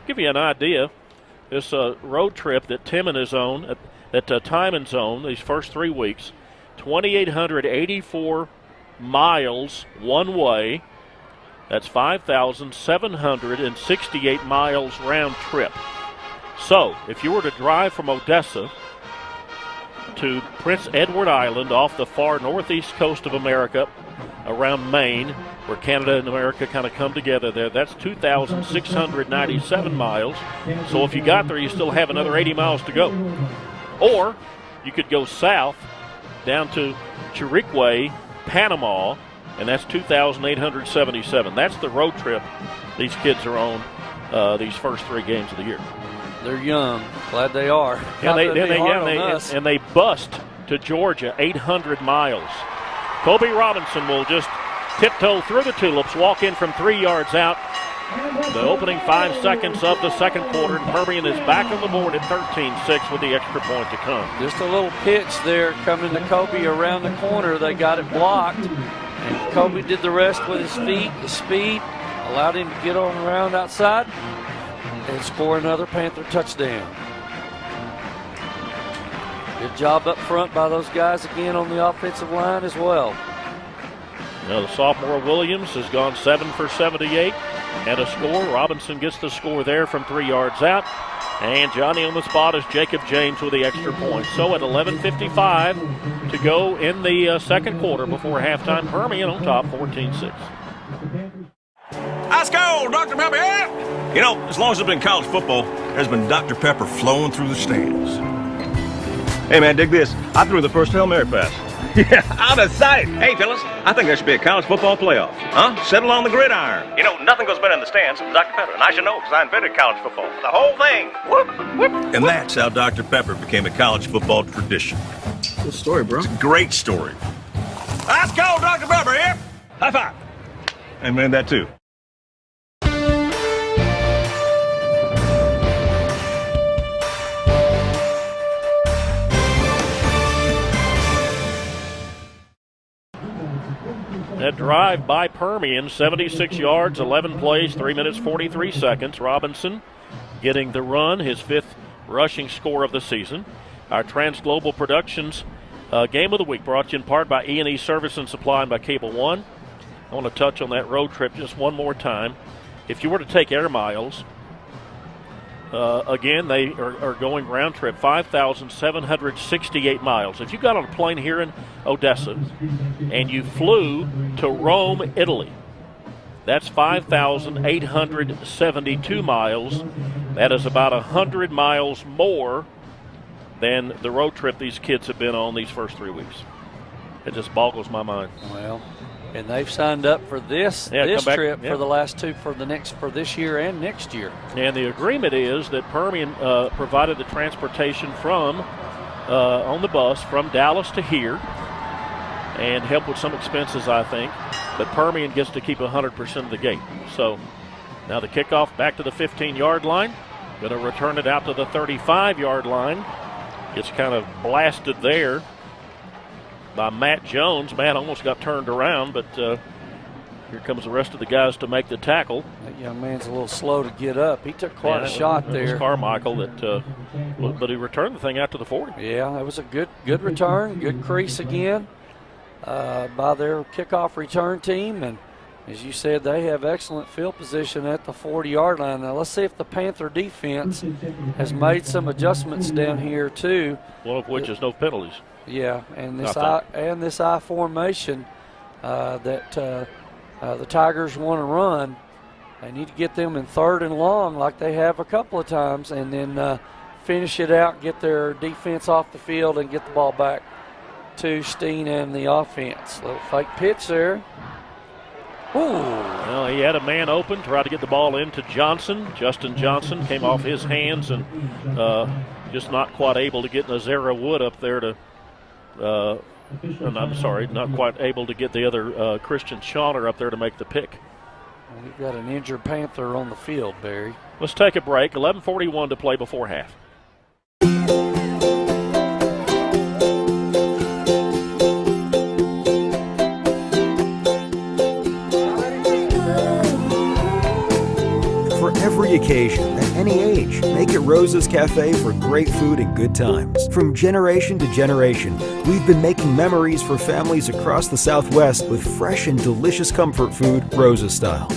Give you an idea, this road trip that Timon is on, that Timon's on these first 3 weeks, 2,884 miles one way. That's 5,768 miles round trip. So, if you were to drive from Odessa to Prince Edward Island off the far northeast coast of America around Maine, where Canada and America kind of come together there, that's 2,697 miles. So if you got there, you still have another 80 miles to go. Or you could go south down to Chiriquí, Panama, and that's 2,877. That's the road trip these kids are on these first 3 games of the year. They're young. Glad they are. And they bust to Georgia 800 miles. Kobe Robinson will just tiptoe through the tulips, walk in from 3 yards out. The opening 5 seconds of the second quarter, and Permian is back on the board at 13-6 with the extra point to come. Just a little pitch there coming to Kobe around the corner. They got it blocked, and Kobe did the rest with his feet, his speed, allowed him to get on around outside and score another Panther touchdown. Good job up front by those guys again on the offensive line as well. Now the sophomore Williams has gone 7 for 78 and a score. Robinson gets the score there from 3 yards out. And Johnny on the spot is Jacob James with the extra point. So at 11:55 to go in the second quarter before halftime, Permian on top 14-6. Let's go, Dr. Pepper. You know, as long as it's been college football, there's been Dr. Pepper flowing through the stands. Hey, man, dig this. I threw the first Hail Mary pass. Yeah, out of sight. Hey, fellas, I think there should be a college football playoff. Huh? Settle on the gridiron. You know, nothing goes better in the stands than Dr. Pepper. And I should know because I invented college football. The whole thing. Whoop, whoop. And that's how Dr. Pepper became a college football tradition. Good story, bro. It's a great story. Let's go, Dr. Pepper, here. High five. I invented that, too. That drive by Permian, 76 yards, 11 plays, 3 minutes, 43 seconds. Robinson getting the run, his 5th rushing score of the season. Our Transglobal Productions Game of the Week brought to you in part by E&E Service and Supply and by Cable One. I want to touch on that road trip just one more time. if you were to take air miles, again, they are going round trip 5,768 miles. If you got on a plane here in Odessa and you flew to Rome, Italy, that's 5,872 miles. That is about 100 miles more than the road trip these kids have been on these first 3 weeks. It just boggles my mind. Well, and they've signed up for this trip for the last two for this year and next year. And the agreement is that Permian provided the transportation from on the bus from Dallas to here, and help with some expenses, I think. But Permian gets to keep 100% of the gate. So now the kickoff back to the 15-yard line. Going to return it out to the 35-yard line. Gets kind of blasted there by Matt Jones. Matt almost got turned around, but here comes the rest of the guys to make the tackle. That young man's a little slow to get up. He took quite a shot there. It was Carmichael but he returned the thing out to the 40. Yeah, that was a good return, good crease again by their kickoff return team. And as you said, they have excellent field position at the 40-yard line. Now let's see if the Panther defense has made some adjustments down here too. One of which is no penalties. Yeah, and this I formation that the Tigers want to run, they need to get them in 3rd and long like they have a couple of times, and then finish it out, get their defense off the field, and get the ball back to Steen and the offense. Little fake pitch there. Ooh. Well, he had a man open, tried to get the ball into Johnson. Justin Johnson came off his hands and just not quite able to get Nazera Wood up there to I'm sorry, not quite able to get the other Christian Schauner up there to make the pick. Well, we've got an injured Panther on the field, Barry. Let's take a break. 11:41 to play before half. Every occasion, at any age, make it Rose's Cafe for great food and good times. From generation to generation, we've been making memories for families across the Southwest with fresh and delicious comfort food, Rose's style.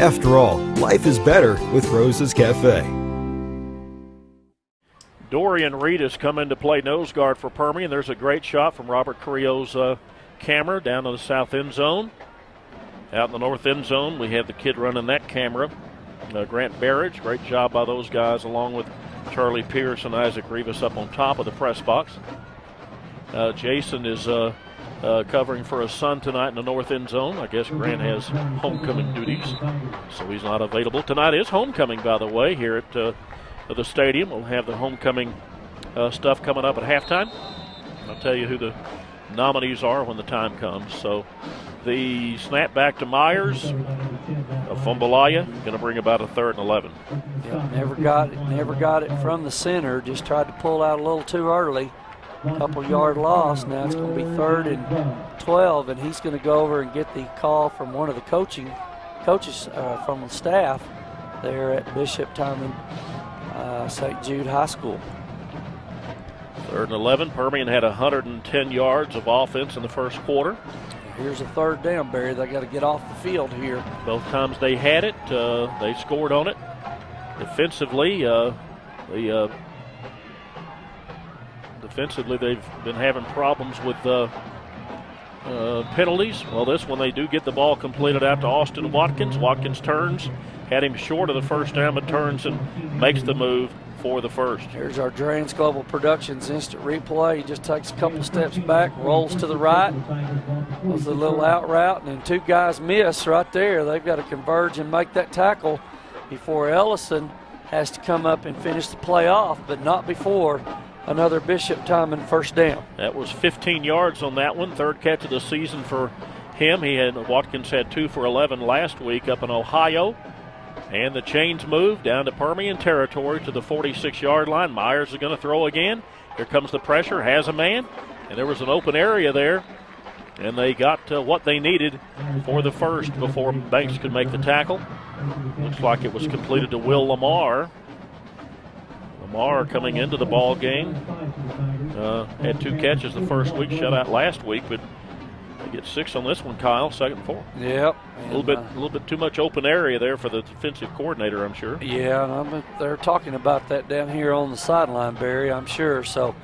After all, life is better with Rose's Cafe. Dorian Reed has come in to play nose guard for Permian. There's a great shot from Robert Carrillo's camera down to the south end zone. Out in the north end zone, we have the kid running that camera. Grant Barrage, great job by those guys, along with Charlie Pierce and Isaac Rivas up on top of the press box. Jason is covering for his son tonight in the north end zone. I guess Grant has homecoming duties, so he's not available. Tonight is homecoming, by the way, here at the stadium. We'll have the homecoming stuff coming up at halftime. I'll tell you who the nominees are when the time comes. So the snap back to Myers. Fumbalaya going to bring about a 3rd and 11. Yeah, never got it from the center. Just tried to pull out a little too early. Couple yard loss. Now it's going to be 3rd and 12, and he's going to go over and get the call from one of the coaches from the staff there at Bishop Timon St. Jude High School. 3rd and 11. Permian had 110 yards of offense in the first quarter. Here's a 3rd down, Barry. They got to get off the field here. Both times they had it, they scored on it. Defensively, defensively they've been having problems with penalties. Well, this one they do get the ball completed out to Austin Watkins. Watkins turns, had him short of the first down, but turns and makes the move for the first. Here's our Drans Global Productions instant replay. He just takes a couple steps back, rolls to the right, goes a little out route, and then 2 guys miss right there. They've got to converge and make that tackle before Ellison has to come up and finish the play off, but not before another Bishop Timon first down. That was 15 yards on that one. 3rd catch of the season for him. Watkins had 2 for 11 last week up in Ohio. And the chains move down to Permian territory to the 46-yard line. Myers is going to throw again. Here comes the pressure, has a man, and there was an open area there. And they got what they needed for the first before Banks could make the tackle. Looks like it was completed to Will Lamar. Lamar coming into the ball game. Had 2 catches the first week, shut out last week, but They get 6 on this one, Kyle. 2nd and 4. Yep. A little bit too much open area there for the defensive coordinator, I'm sure. Yeah, and they're talking about that down here on the sideline, Barry, I'm sure. So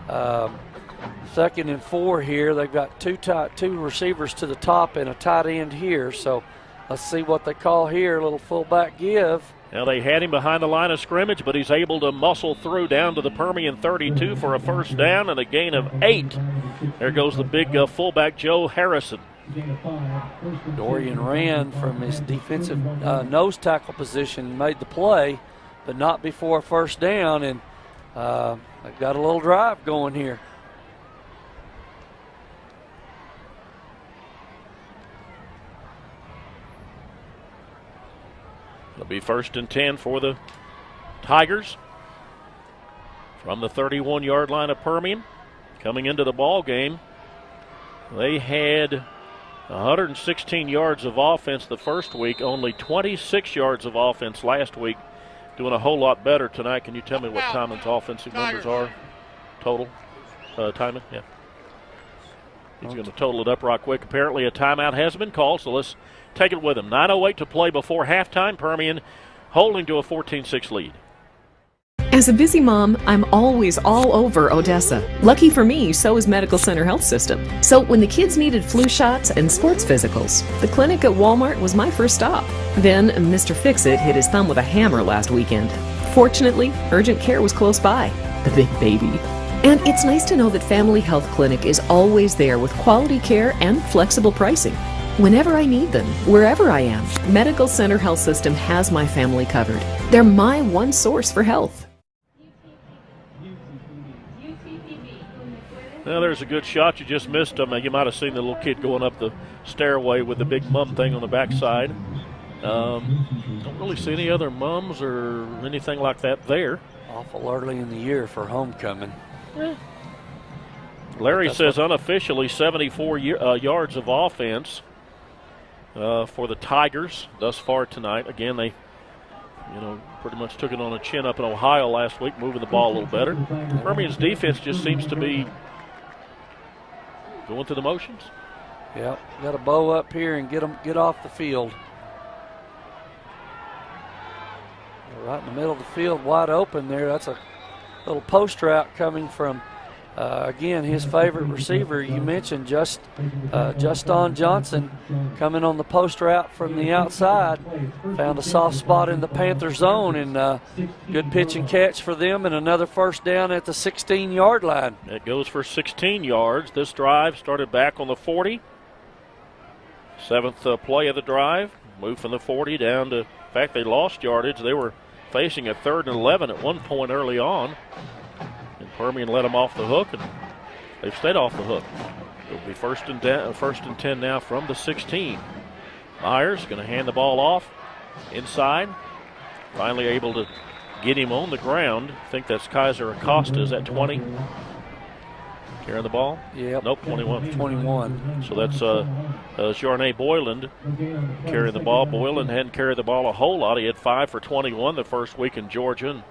2nd and 4 here. They've got two receivers to the top and a tight end here. So let's see what they call here. A little fullback give. Now they had him behind the line of scrimmage, but he's able to muscle through down to the Permian 32 for a first down and a gain of 8. There goes the big fullback, Joe Harrison. Dorian ran from his defensive nose tackle position, made the play, but not before a first down, and they've got a little drive going here. It'll be 1st and 10 for the Tigers from the 31-yard line of Permian. Coming into the ball game, they had 116 yards of offense the first week, only 26 yards of offense last week. Doing a whole lot better tonight. Can you tell me what Timon's offensive numbers are total? Timon, yeah. He's going to total it up right quick. Apparently a timeout has been called, so let's take it with him. 9:08 to play before halftime. Permian holding to a 14-6 lead. As a busy mom, I'm always all over Odessa. Lucky for me, so is Medical Center Health System. So when the kids needed flu shots and sports physicals, the clinic at Walmart was my first stop. Then Mr. Fix-It hit his thumb with a hammer last weekend. Fortunately, urgent care was close by. The big baby. And it's nice to know that Family Health Clinic is always there with quality care and flexible pricing. Whenever I need them, wherever I am, Medical Center Health System has my family covered. They're my one source for health. Now there's a good shot. You just missed him. You might have seen the little kid going up the stairway with the big mum thing on the backside. Don't really see any other mums or anything like that there. Awful early in the year for homecoming. Larry says unofficially 74 yards of offense for the Tigers thus far tonight. Again, they pretty much took it on a chin up in Ohio last week, moving the ball a little better. Permian's defense just seems to be going through the motions. Yep, got to bow up here and get off the field. Right in the middle of the field, wide open there. That's a little post route coming from, again, his favorite receiver. You mentioned Justin Johnson coming on the post route from the outside. Found a soft spot in the Panther zone, and good pitch and catch for them, and another first down at the 16-yard line. It goes for 16 yards. This drive started back on the 40. 7th play of the drive. Moved from the 40 down to, in fact, they lost yardage. They were facing a 3rd and 11 at one point early on. And Permian let them off the hook, and they've stayed off the hook. It'll be first and 10 now from the 16. Myers going to hand the ball off inside. Finally able to get him on the ground. I think that's Kaiser Acosta's at 20. Carrying the ball? Yep. Nope, 21. 21. So that's Jarnay Boyland carrying the ball. Boyland hadn't carried the ball a whole lot. He had 5 for 21 the first week in Georgia and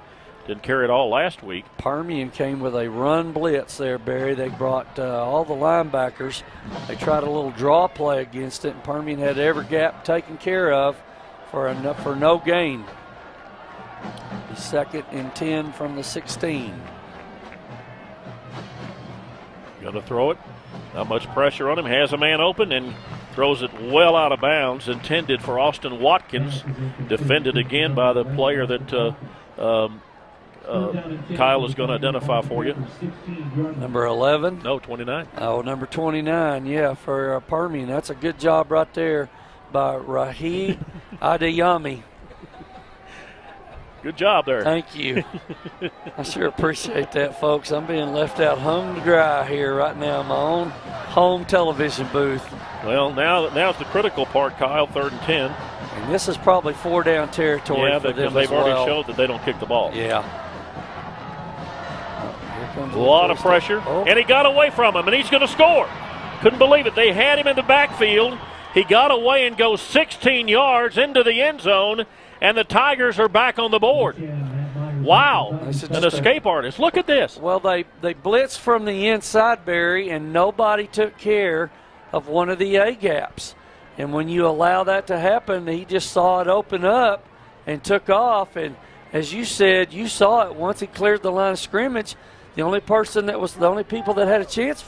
didn't carry it all last week. Permian came with a run blitz there, Barry. They brought all the linebackers. They tried a little draw play against it, and Permian had every gap taken care of for no gain. The 2nd and 10 from the 16. Going to throw it. Not much pressure on him. Has a man open and throws it well out of bounds. Intended for Austin Watkins. Defended again by the player that Kyle is going to identify for you. Number 11? No, 29. Oh, number 29, yeah, for Permian. That's a good job right there by Raheem Adeyemi. Good job there. Thank you. I sure appreciate that, folks. I'm being left out hung to dry here right now in my own home television booth. Well, now's the critical part, Kyle, 3rd and 10. And this is probably 4-down territory for them as well. Yeah, because they've already showed that they don't kick the ball. Yeah. A lot of pressure, and he got away from him, and he's going to score. Couldn't believe it. They had him in the backfield. He got away and goes 16 yards into the end zone, and the Tigers are back on the board. Wow, an escape artist. Look at this. Well, they blitzed from the inside, Barry, and nobody took care of one of the A-gaps. And when you allow that to happen, he just saw it open up and took off. And as you said, you saw it once he cleared the line of scrimmage. The only people that had a chance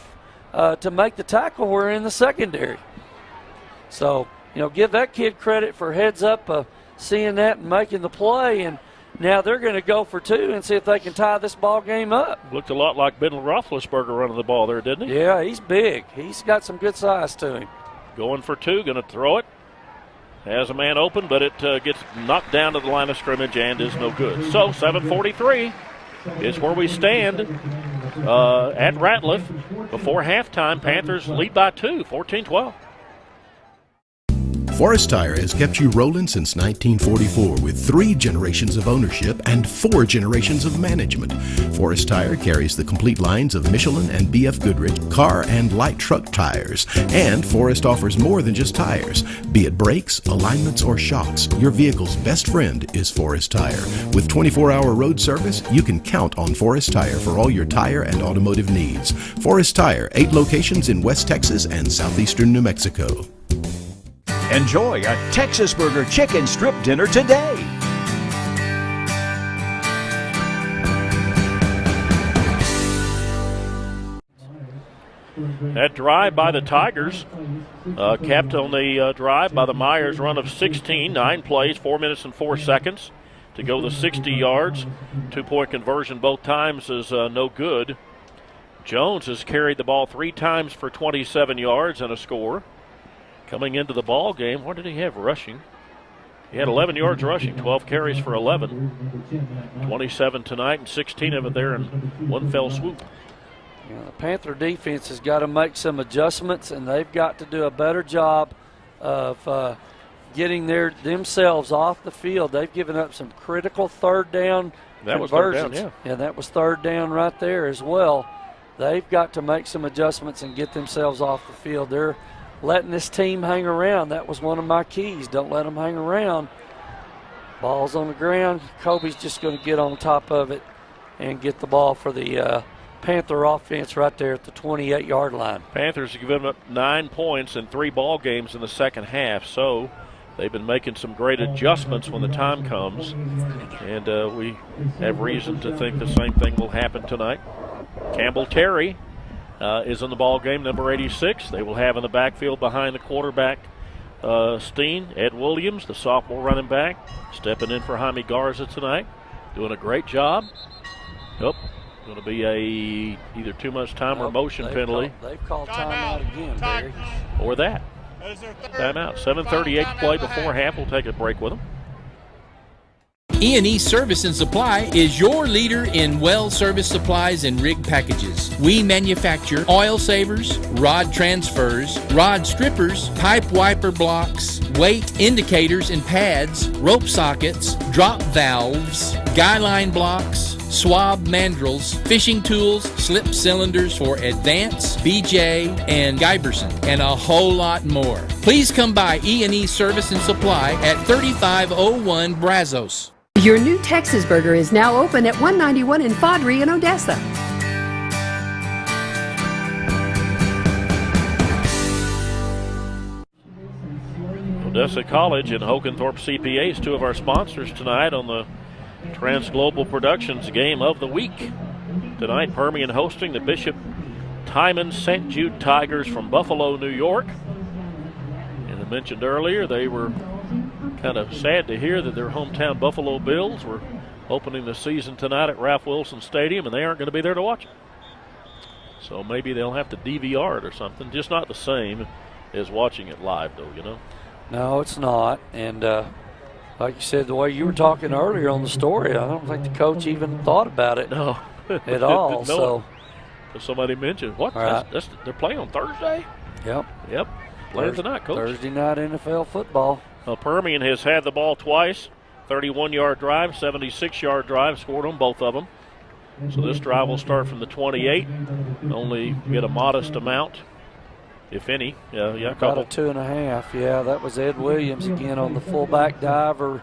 to make the tackle were in the secondary. So, give that kid credit for heads up, seeing that and making the play. And now they're going to go for two and see if they can tie this ball game up. Looked a lot like Ben Roethlisberger running the ball there, didn't he? Yeah, he's big. He's got some good size to him. Going for two, going to throw it. Has a man open, but it gets knocked down to the line of scrimmage and is no good. So 7:43 is where we stand at Ratliff. Before halftime, Panthers lead by 2, 14-12. Forest Tire has kept you rolling since 1944 with 3 generations of ownership and 4 generations of management. Forest Tire carries the complete lines of Michelin and BF Goodrich car and light truck tires. And Forest offers more than just tires. Be it brakes, alignments, or shocks, your vehicle's best friend is Forest Tire. With 24-hour road service, you can count on Forest Tire for all your tire and automotive needs. Forest Tire, 8 locations in West Texas and southeastern New Mexico. Enjoy a Texas Burger chicken strip dinner today. That drive by the Tigers, capped on the drive by the Myers run of 16, 9 plays, 4 minutes and 4 seconds to go the 60 yards. 2-point conversion both times is no good. Jones has carried the ball 3 times for 27 yards and a score. Coming into the ball game, what did he have rushing? He had 11 yards rushing, 12 carries for 11. 27 tonight and 16 of it there in one fell swoop. The Panther defense has got to make some adjustments, and they've got to do a better job of getting themselves off the field. They've given up some critical third down conversions. Was third down, yeah. Yeah, that was third down right there as well. They've got to make some adjustments and get themselves off the field. They're letting this team hang around. That was one of my keys. Don't let them hang around. Ball's on the ground. Kobe's just going to get on top of it and get the ball for the Panther offense right there at the 28-yard line. Panthers have given up 9 points in 3 ball games in the second half, so they've been making some great adjustments when the time comes, and we have reason to think the same thing will happen tonight. Campbell Terry is in the ball game, number 86. They will have in the backfield behind the quarterback, Steen, Ed Williams, the sophomore running back, stepping in for Jaime Garza tonight, doing a great job. Nope, going to be either too much time or motion penalty. They've called timeout again, Barry. Or that. Timeout. 7:38 to play before half. We'll take a break with them. E&E Service and Supply is your leader in well service supplies and rig packages. We manufacture oil savers, rod transfers, rod strippers, pipe wiper blocks, weight indicators and pads, rope sockets, drop valves, guy line blocks, swab mandrels, fishing tools, slip cylinders for Advance, BJ, and Giberson, and a whole lot more. Please come by E&E Service and Supply at 3501 Brazos. Your new Texas Burger is now open at 191 in Fodry in Odessa. Odessa College and Hokenthorpe CPAs, 2 of our sponsors tonight on the Transglobal Productions Game of the Week. Tonight, Permian hosting the Bishop Timon St. Jude Tigers from Buffalo, New York. And I mentioned earlier they were kind of sad to hear that their hometown Buffalo Bills were opening the season tonight at Ralph Wilson Stadium, and they aren't going to be there to watch it. So maybe they'll have to DVR it or something. Just not the same as watching it live, though, you know? No, it's not. And like you said, the way you were talking earlier on the story, I don't think the coach even thought about it at all. No. So somebody mentioned, what? Right. They're playing on Thursday? Yep. Playing tonight, Coach. Thursday night NFL football. Well, Permian has had the ball twice, 31-yard drive, 76-yard drive, scored on both of them. So this drive will start from the 28, only get a modest amount, if any. About a 2.5. Yeah, that was Ed Williams again on the fullback diver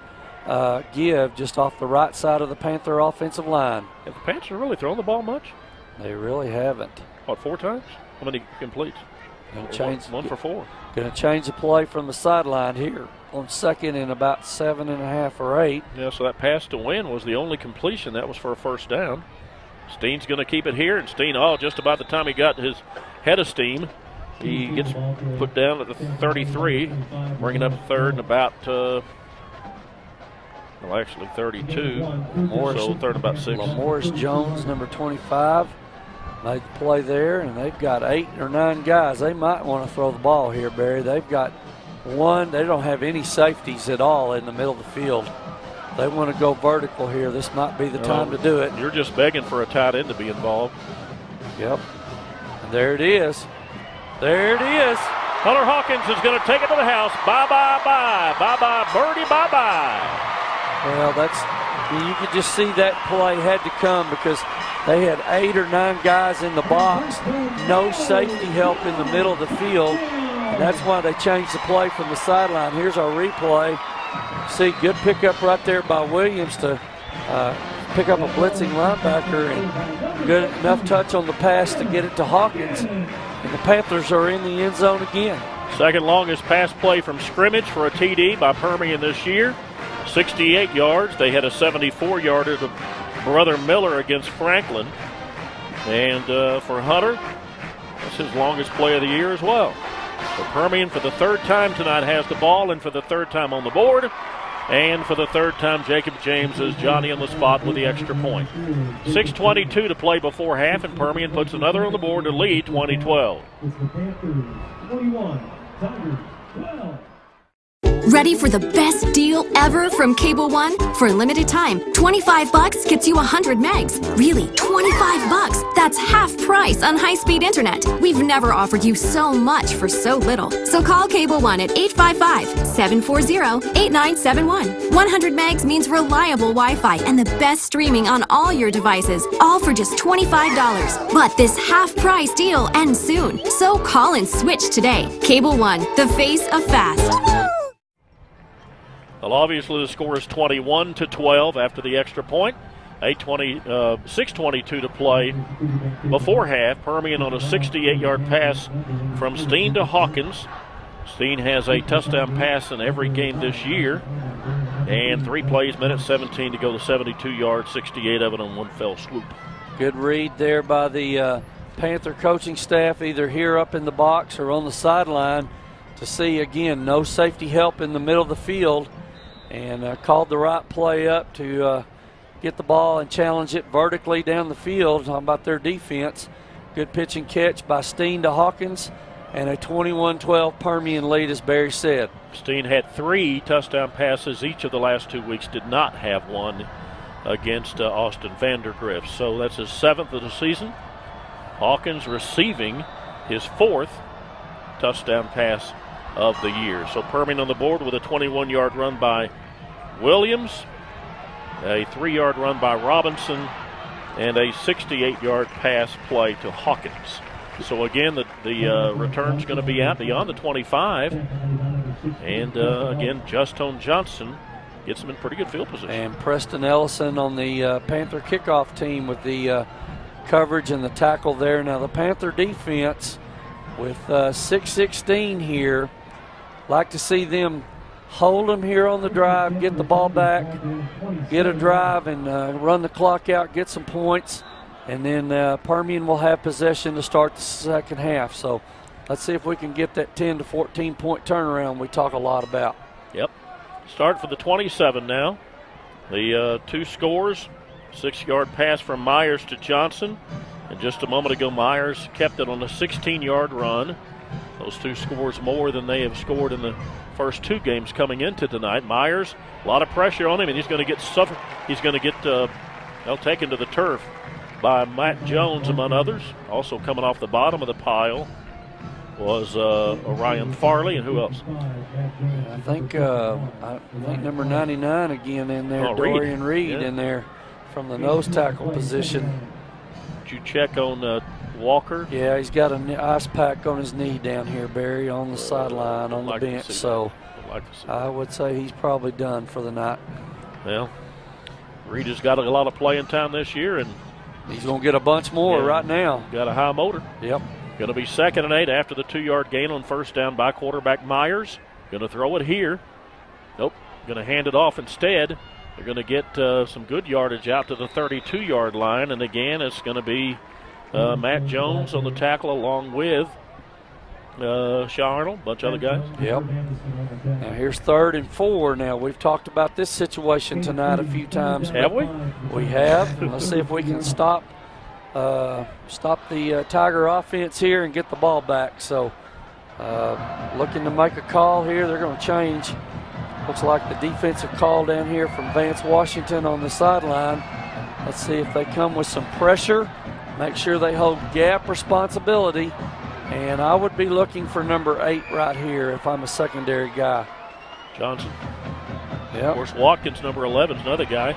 give just off the right side of the Panther offensive line. Have the Panthers really thrown the ball much? They really haven't. What, 4 times? How many completes? One for 4. Going to change the play from the sideline here on second and about 7.5 or 8. Yeah, so that pass to Wynn was the only completion. That was for a first down. Steen's going to keep it here, and Steen, just about the time he got his head of steam, he gets put down at the 33, bringing up third and about, actually 32. So third and about 6. Morris Jones, number 25, made the play there, and they've got 8 or 9 guys. They might want to throw the ball here, Barry. They've got one. They don't have any safeties at all in the middle of the field. They want to go vertical here. This might be the time to do it. You're just begging for a tight end to be involved. Yep. And there it is. There it is. Hunter Hawkins is going to take it to the house. Bye-bye-bye. Bye-bye, birdie, bye-bye. Well, you could just see that play had to come because they had 8 or 9 guys in the box. No safety help in the middle of the field. And that's why they changed the play from the sideline. Here's our replay. See, good pickup right there by Williams to pick up a blitzing linebacker, and good enough touch on the pass to get it to Hawkins. And the Panthers are in the end zone again. Second longest pass play from scrimmage for a TD by Permian this year. 68 yards. They had a 74-yarder to Brother Miller against Franklin. And for Hunter, that's his longest play of the year as well. So Permian for the third time tonight has the ball, and for the third time on the board. And for the third time, Jacob James is Johnny on the spot with the extra point. 6:22 to play before half, and Permian puts another on the board to lead 2012. Ready for the best deal ever from Cable One? For a limited time, $25 gets you 100 megs. Really, $25? That's half price on high-speed internet. We've never offered you so much for so little. So call Cable One at 855-740-8971. 100 megs means reliable Wi-Fi and the best streaming on all your devices, all for just $25. But this half-price deal ends soon. So call and switch today. Cable One, the face of fast. Well, obviously the score is 21-12 after the extra point. 6:22 to play before half. Permian on a 68-yard pass from Steen to Hawkins. Steen has a touchdown pass in every game this year. And 3 plays, minute 17 to go to 72 yards, 68 of it on one fell swoop. Good read there by the Panther coaching staff, either here up in the box or on the sideline, to see, again, no safety help in the middle of the field. And called the right play up to get the ball and challenge it vertically down the field. Talking about their defense. Good pitch and catch by Steen to Hawkins, and a 21-12 Permian lead, as Barry said. Steen had 3 touchdown passes each of the last 2 weeks, did not have one against Austin Vandergrift. So that's his 7th of the season. Hawkins receiving his 4th touchdown pass of the year. So Permian on the board with a 21-yard run by Williams, a 3-yard run by Robinson, and a 68-yard pass play to Hawkins. So again, the return's going to be out beyond the 25. And again, Justone Johnson gets him in pretty good field position. And Preston Ellison on the Panther kickoff team with the coverage and the tackle there. Now the Panther defense with 6:16 here. Like to see them hold them here on the drive, get the ball back, get a drive, and run the clock out, get some points, and then Permian will have possession to start the second half. So let's see if we can get that 10 to 14 point turnaround we talk a lot about. Yep. Start for the 27 now. The 2 scores, 6-yard pass from Myers to Johnson. And just a moment ago, Myers kept it on a 16-yard run. Those 2 scores more than they have scored in the first 2 games coming into tonight. Myers, a lot of pressure on him, and he's going to get taken to the turf by Matt Jones, among others. Also coming off the bottom of the pile was Orion Farley, and who else? I think number 99 again in there, Dorian Reed in there from the nose tackle position. Did you check on Walker? Yeah, he's got an ice pack on his knee down here, Barry, on the sideline, on the bench. So I would say he's probably done for the night. Well, Reed has got a lot of playing time this year, and he's going to get a bunch more right now. Got a high motor. Yep. Going to be 2nd and 8 after the 2-yard gain on first down by quarterback Myers. Going to throw it here. Nope. Going to hand it off instead. They're going to get some good yardage out to the 32-yard line. And again, it's going to be Matt Jones on the tackle along with Sean Arnold, a bunch of other guys. Yep. Now here's 3rd and 4. Now we've talked about this situation tonight a few times. Have we? We have. Let's see if we can stop the Tiger offense here and get the ball back. So looking to make a call here. They're going to change. Looks like the defensive call down here from Vance Washington on the sideline. Let's see if they come with some pressure. Make sure they hold gap responsibility. And I would be looking for number 8 right here if I'm a secondary guy. Johnson. Yep. Of course, Watkins, number 11, is another guy.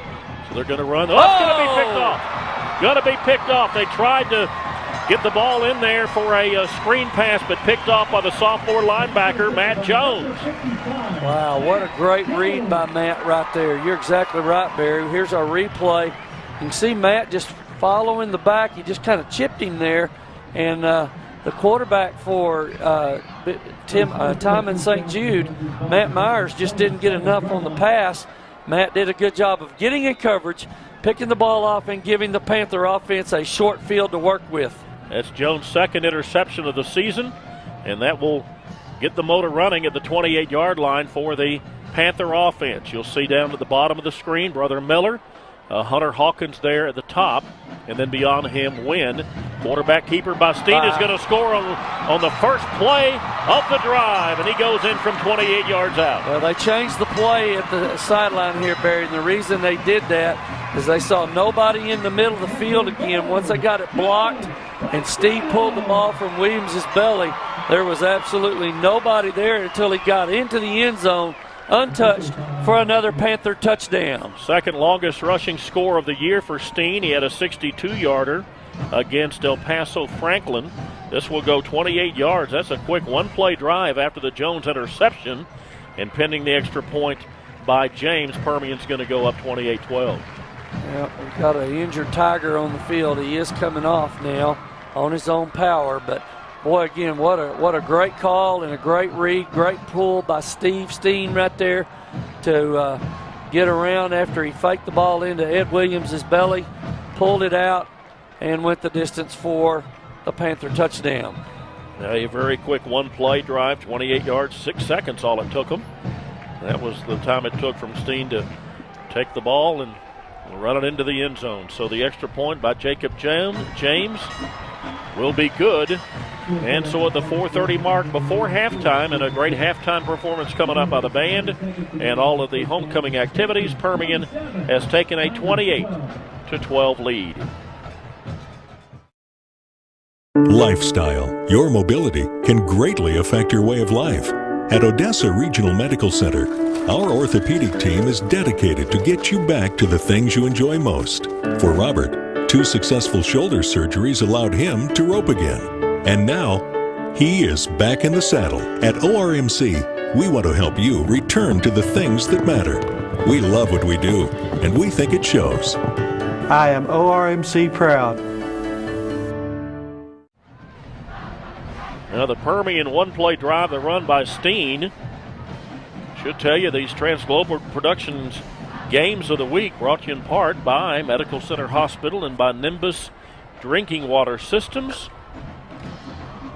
So they're going to run. Oh, it's going to be picked off. Going to be picked off. They tried to get the ball in there for a screen pass, but picked off by the sophomore linebacker, Matt Jones. Wow, what a great read by Matt right there. You're exactly right, Barry. Here's our replay. You can see Matt just following the back. He just kind of chipped him there. And the quarterback for Timon St. Jude, Matt Myers, just didn't get enough on the pass. Matt did a good job of getting in coverage, picking the ball off, and giving the Panther offense a short field to work with. That's Jones' 2nd interception of the season, and that will get the motor running at the 28-yard line for the Panther offense. You'll see down at the bottom of the screen, Brother Miller, Hunter Hawkins there at the top, and then beyond him, Wynn. Quarterback keeper by Steen is going to score on the first play of the drive, and he goes in from 28 yards out. Well, they changed the play at the sideline here, Barry, and the reason they did that is they saw nobody in the middle of the field again. Once they got it blocked and Steve pulled the ball from Williams' belly, there was absolutely nobody there until he got into the end zone untouched for another Panther touchdown. 2nd longest rushing score of the year for Steen. He had a 62-yarder against El Paso Franklin. This will go 28 yards. That's a quick one-play drive after the Jones interception. And pending the extra point by James, Permian's going to go up 28-12. Yeah, we've got an injured Tiger on the field. He is coming off now on his own power, but boy, again, what a great call and a great read, great pull by Steve Steen right there to get around after he faked the ball into Ed Williams' belly, pulled it out, and went the distance for the Panther touchdown. Now a very quick one-play drive, 28 yards, 6 seconds all it took him. That was the time it took from Steen to take the ball and run it into the end zone. So the extra point by Jacob James will be good. And so at the 4:30 mark before halftime, and a great halftime performance coming up by the band and all of the homecoming activities, Permian has taken a 28-12 lead. Lifestyle. Your mobility can greatly affect your way of life. At Odessa Regional Medical Center, our orthopedic team is dedicated to get you back to the things you enjoy most. For Robert, 2 successful shoulder surgeries allowed him to rope again. And now, he is back in the saddle. At ORMC, we want to help you return to the things that matter. We love what we do, and we think it shows. I am ORMC proud. Now the Permian one-play drive, the run by Steen. Should tell you these Transglobal Productions games of the week brought to you in part by Medical Center Hospital and by Nimbus Drinking Water Systems.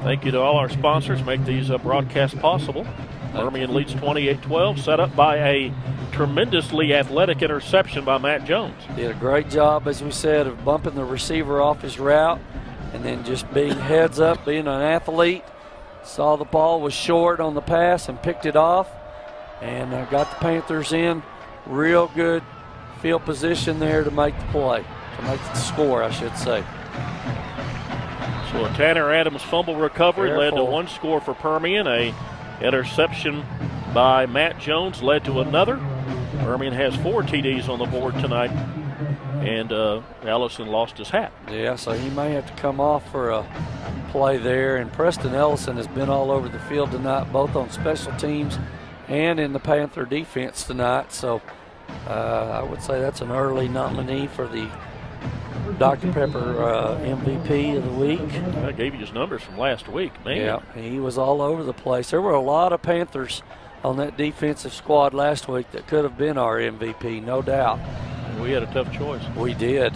Thank you to all our sponsors make these broadcasts possible. Permian leads 28-12, set up by a tremendously athletic interception by Matt Jones. Did a great job, as we said, of bumping the receiver off his route and then just being heads up, being an athlete. Saw the ball was short on the pass and picked it off and got the Panthers in real good field position there to make the play, to make the score, I should say. So a Tanner Adams fumble recovery led to one score for Permian. A interception by Matt Jones led to another. Permian has 4 TDs on the board tonight, and Ellison lost his hat. Yeah, so he may have to come off for a play there. And Preston Ellison has been all over the field tonight, both on special teams and in the Panther defense tonight. So I would say that's an early nominee for the Dr. Pepper MVP of the week. I gave you his numbers from last week, man. Yeah, he was all over the place. There were a lot of Panthers on that defensive squad last week that could have been our MVP, no doubt. We had a tough choice. We did.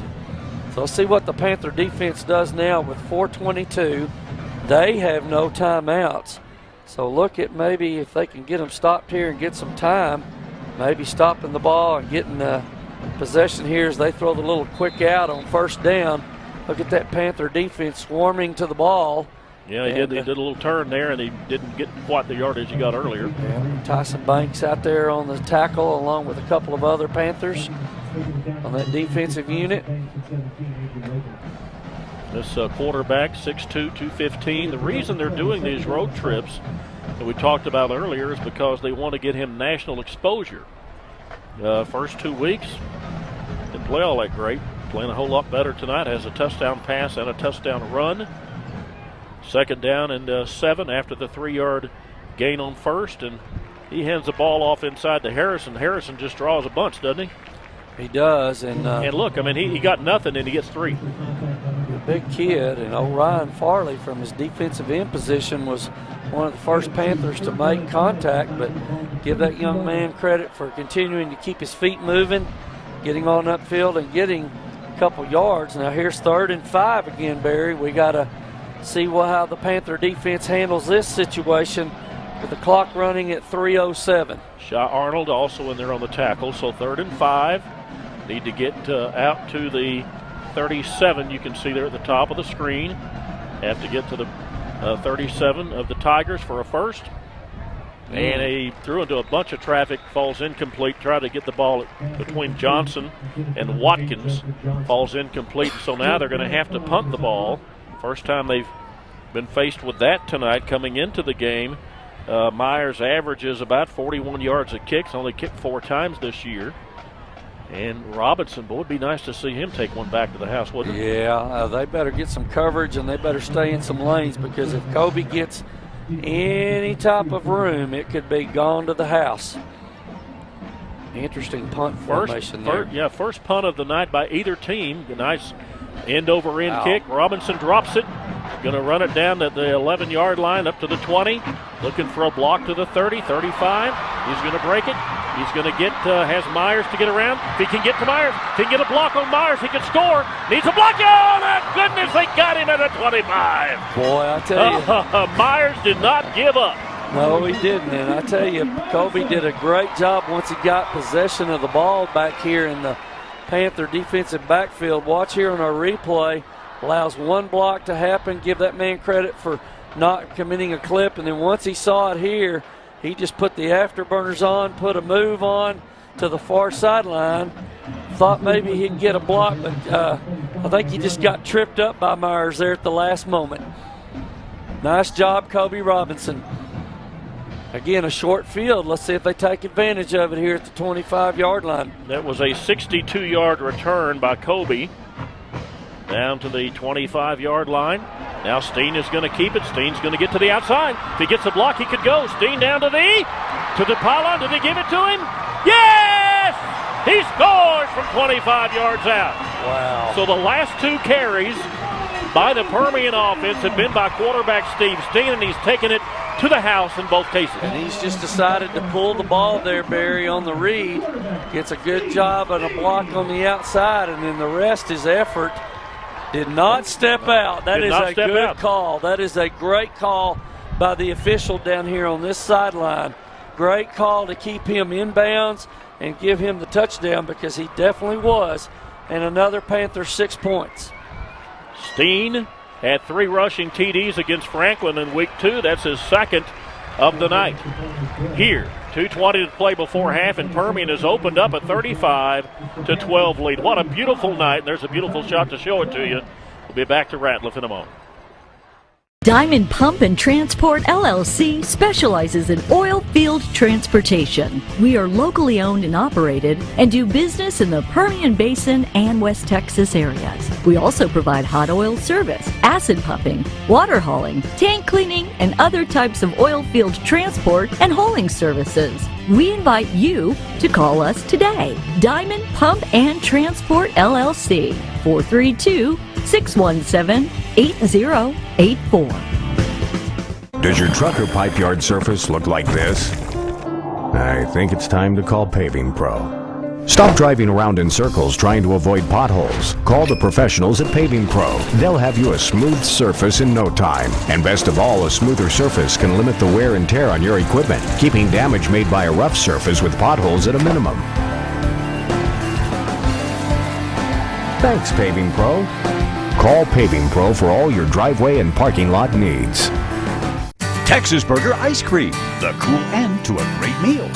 So let's see what the Panther defense does now with 4:22. They have no timeouts. So look at maybe if they can get them stopped here and get some time, maybe stopping the ball and getting possession here as they throw the little quick out on first down. Look at that Panther defense swarming to the ball. Yeah, he did a little turn there, and he didn't get quite the yardage he got earlier. Yeah, Tyson Banks out there on the tackle along with a couple of other Panthers on that defensive unit. This quarterback, 6'2", 215. The reason they're doing these road trips that we talked about earlier is because they want to get him national exposure. First 2 weeks, didn't play all that great. Playing a whole lot better tonight. Has a touchdown pass and a touchdown run. Second down and 7 after the 3-yard gain on first, and he hands the ball off inside to Harrison. Harrison just draws a bunch, doesn't he? He does, and look, I mean, he got nothing and he gets 3. A big kid, and Orion Farley from his defensive end position was one of the first Panthers to make contact, but give that young man credit for continuing to keep his feet moving, getting on upfield and getting a couple yards. Now here's 3rd and 5 again, Barry. We got to see how the Panther defense handles this situation with the clock running at 3:07. Shaw Arnold also in there on the tackle, so 3rd and 5. Need to get out to the 37. You can see there at the top of the screen. Have to get to the 37 of the Tigers for a first. And he threw into a bunch of traffic, falls incomplete. Tried to get the ball between Johnson and Watkins, falls incomplete. So now they're going to have to punt the ball. First time they've been faced with that tonight coming into the game. Myers averages about 41 yards a kick. Only kicked 4 times this year. And Robinson, boy, it'd be nice to see him take one back to the house, wouldn't it? Yeah, they better get some coverage and they better stay in some lanes, because if Kobe gets any type of room, it could be gone to the house. Interesting punt formation there. First punt of the night by either team. A nice end-over-end kick. Robinson drops it. Going to run it down at the 11-yard line up to the 20. Looking for a block to the 30, 35. He's going to break it. He's going to has Myers to get around. If he can get to Myers, if he can get a block on Myers, he can score. Needs a block. Oh, my goodness, they got him at the 25. Boy, I tell you. Myers did not give up. No, he didn't. And I tell you, Kobe did a great job once he got possession of the ball back here in the Panther defensive backfield. Watch here on our replay. Allows one block to happen. Give that man credit for not committing a clip. And then once he saw it here, he just put the afterburners on, put a move on to the far sideline. Thought maybe he'd get a block, but I think he just got tripped up by Myers there at the last moment. Nice job, Kobe Robinson. Again, a short field. Let's see if they take advantage of it here at the 25-yard line. That was a 62-yard return by Kobe down to the 25-yard line. Now Steen is going to keep it. Steen's going to get to the outside. If he gets a block, he could go. Steen down to the pylon. Did they give it to him? Yes! He scores from 25 yards out. Wow. So the last 2 carries by the Permian offense have been by quarterback Steve Steen, and he's taken it to the house in both cases. And he's just decided to pull the ball there, Barry, on the read. Gets a good job and a block on the outside, and then the rest is effort. Did not step out. That is a good call. That is a great call by the official down here on this sideline. Great call to keep him inbounds and give him the touchdown, because he definitely was. And another Panther 6 points. Steen had 3 rushing TDs against Franklin in week 2. That's his 2nd of the night. Here, 2:20 to play before half, and Permian has opened up a 35-12 lead. What a beautiful night, and there's a beautiful shot to show it to you. We'll be back to Ratliff in a moment. Diamond Pump and Transport LLC specializes in oil field transportation. We are locally owned and operated and do business in the Permian Basin and West Texas areas. We also provide hot oil service, acid pumping, water hauling, tank cleaning, and other types of oil field transport and hauling services. We invite you to call us today. Diamond Pump and Transport LLC, 432-617-8084. Does your truck or pipe yard surface look like this? I think it's time to call Paving Pro. Stop driving around in circles trying to avoid potholes. Call the professionals at Paving Pro. They'll have you a smooth surface in no time. And best of all, a smoother surface can limit the wear and tear on your equipment, keeping damage made by a rough surface with potholes at a minimum. Thanks, Paving Pro. Call Paving Pro for all your driveway and parking lot needs. Texas Burger Ice Cream, the cool end to a great meal.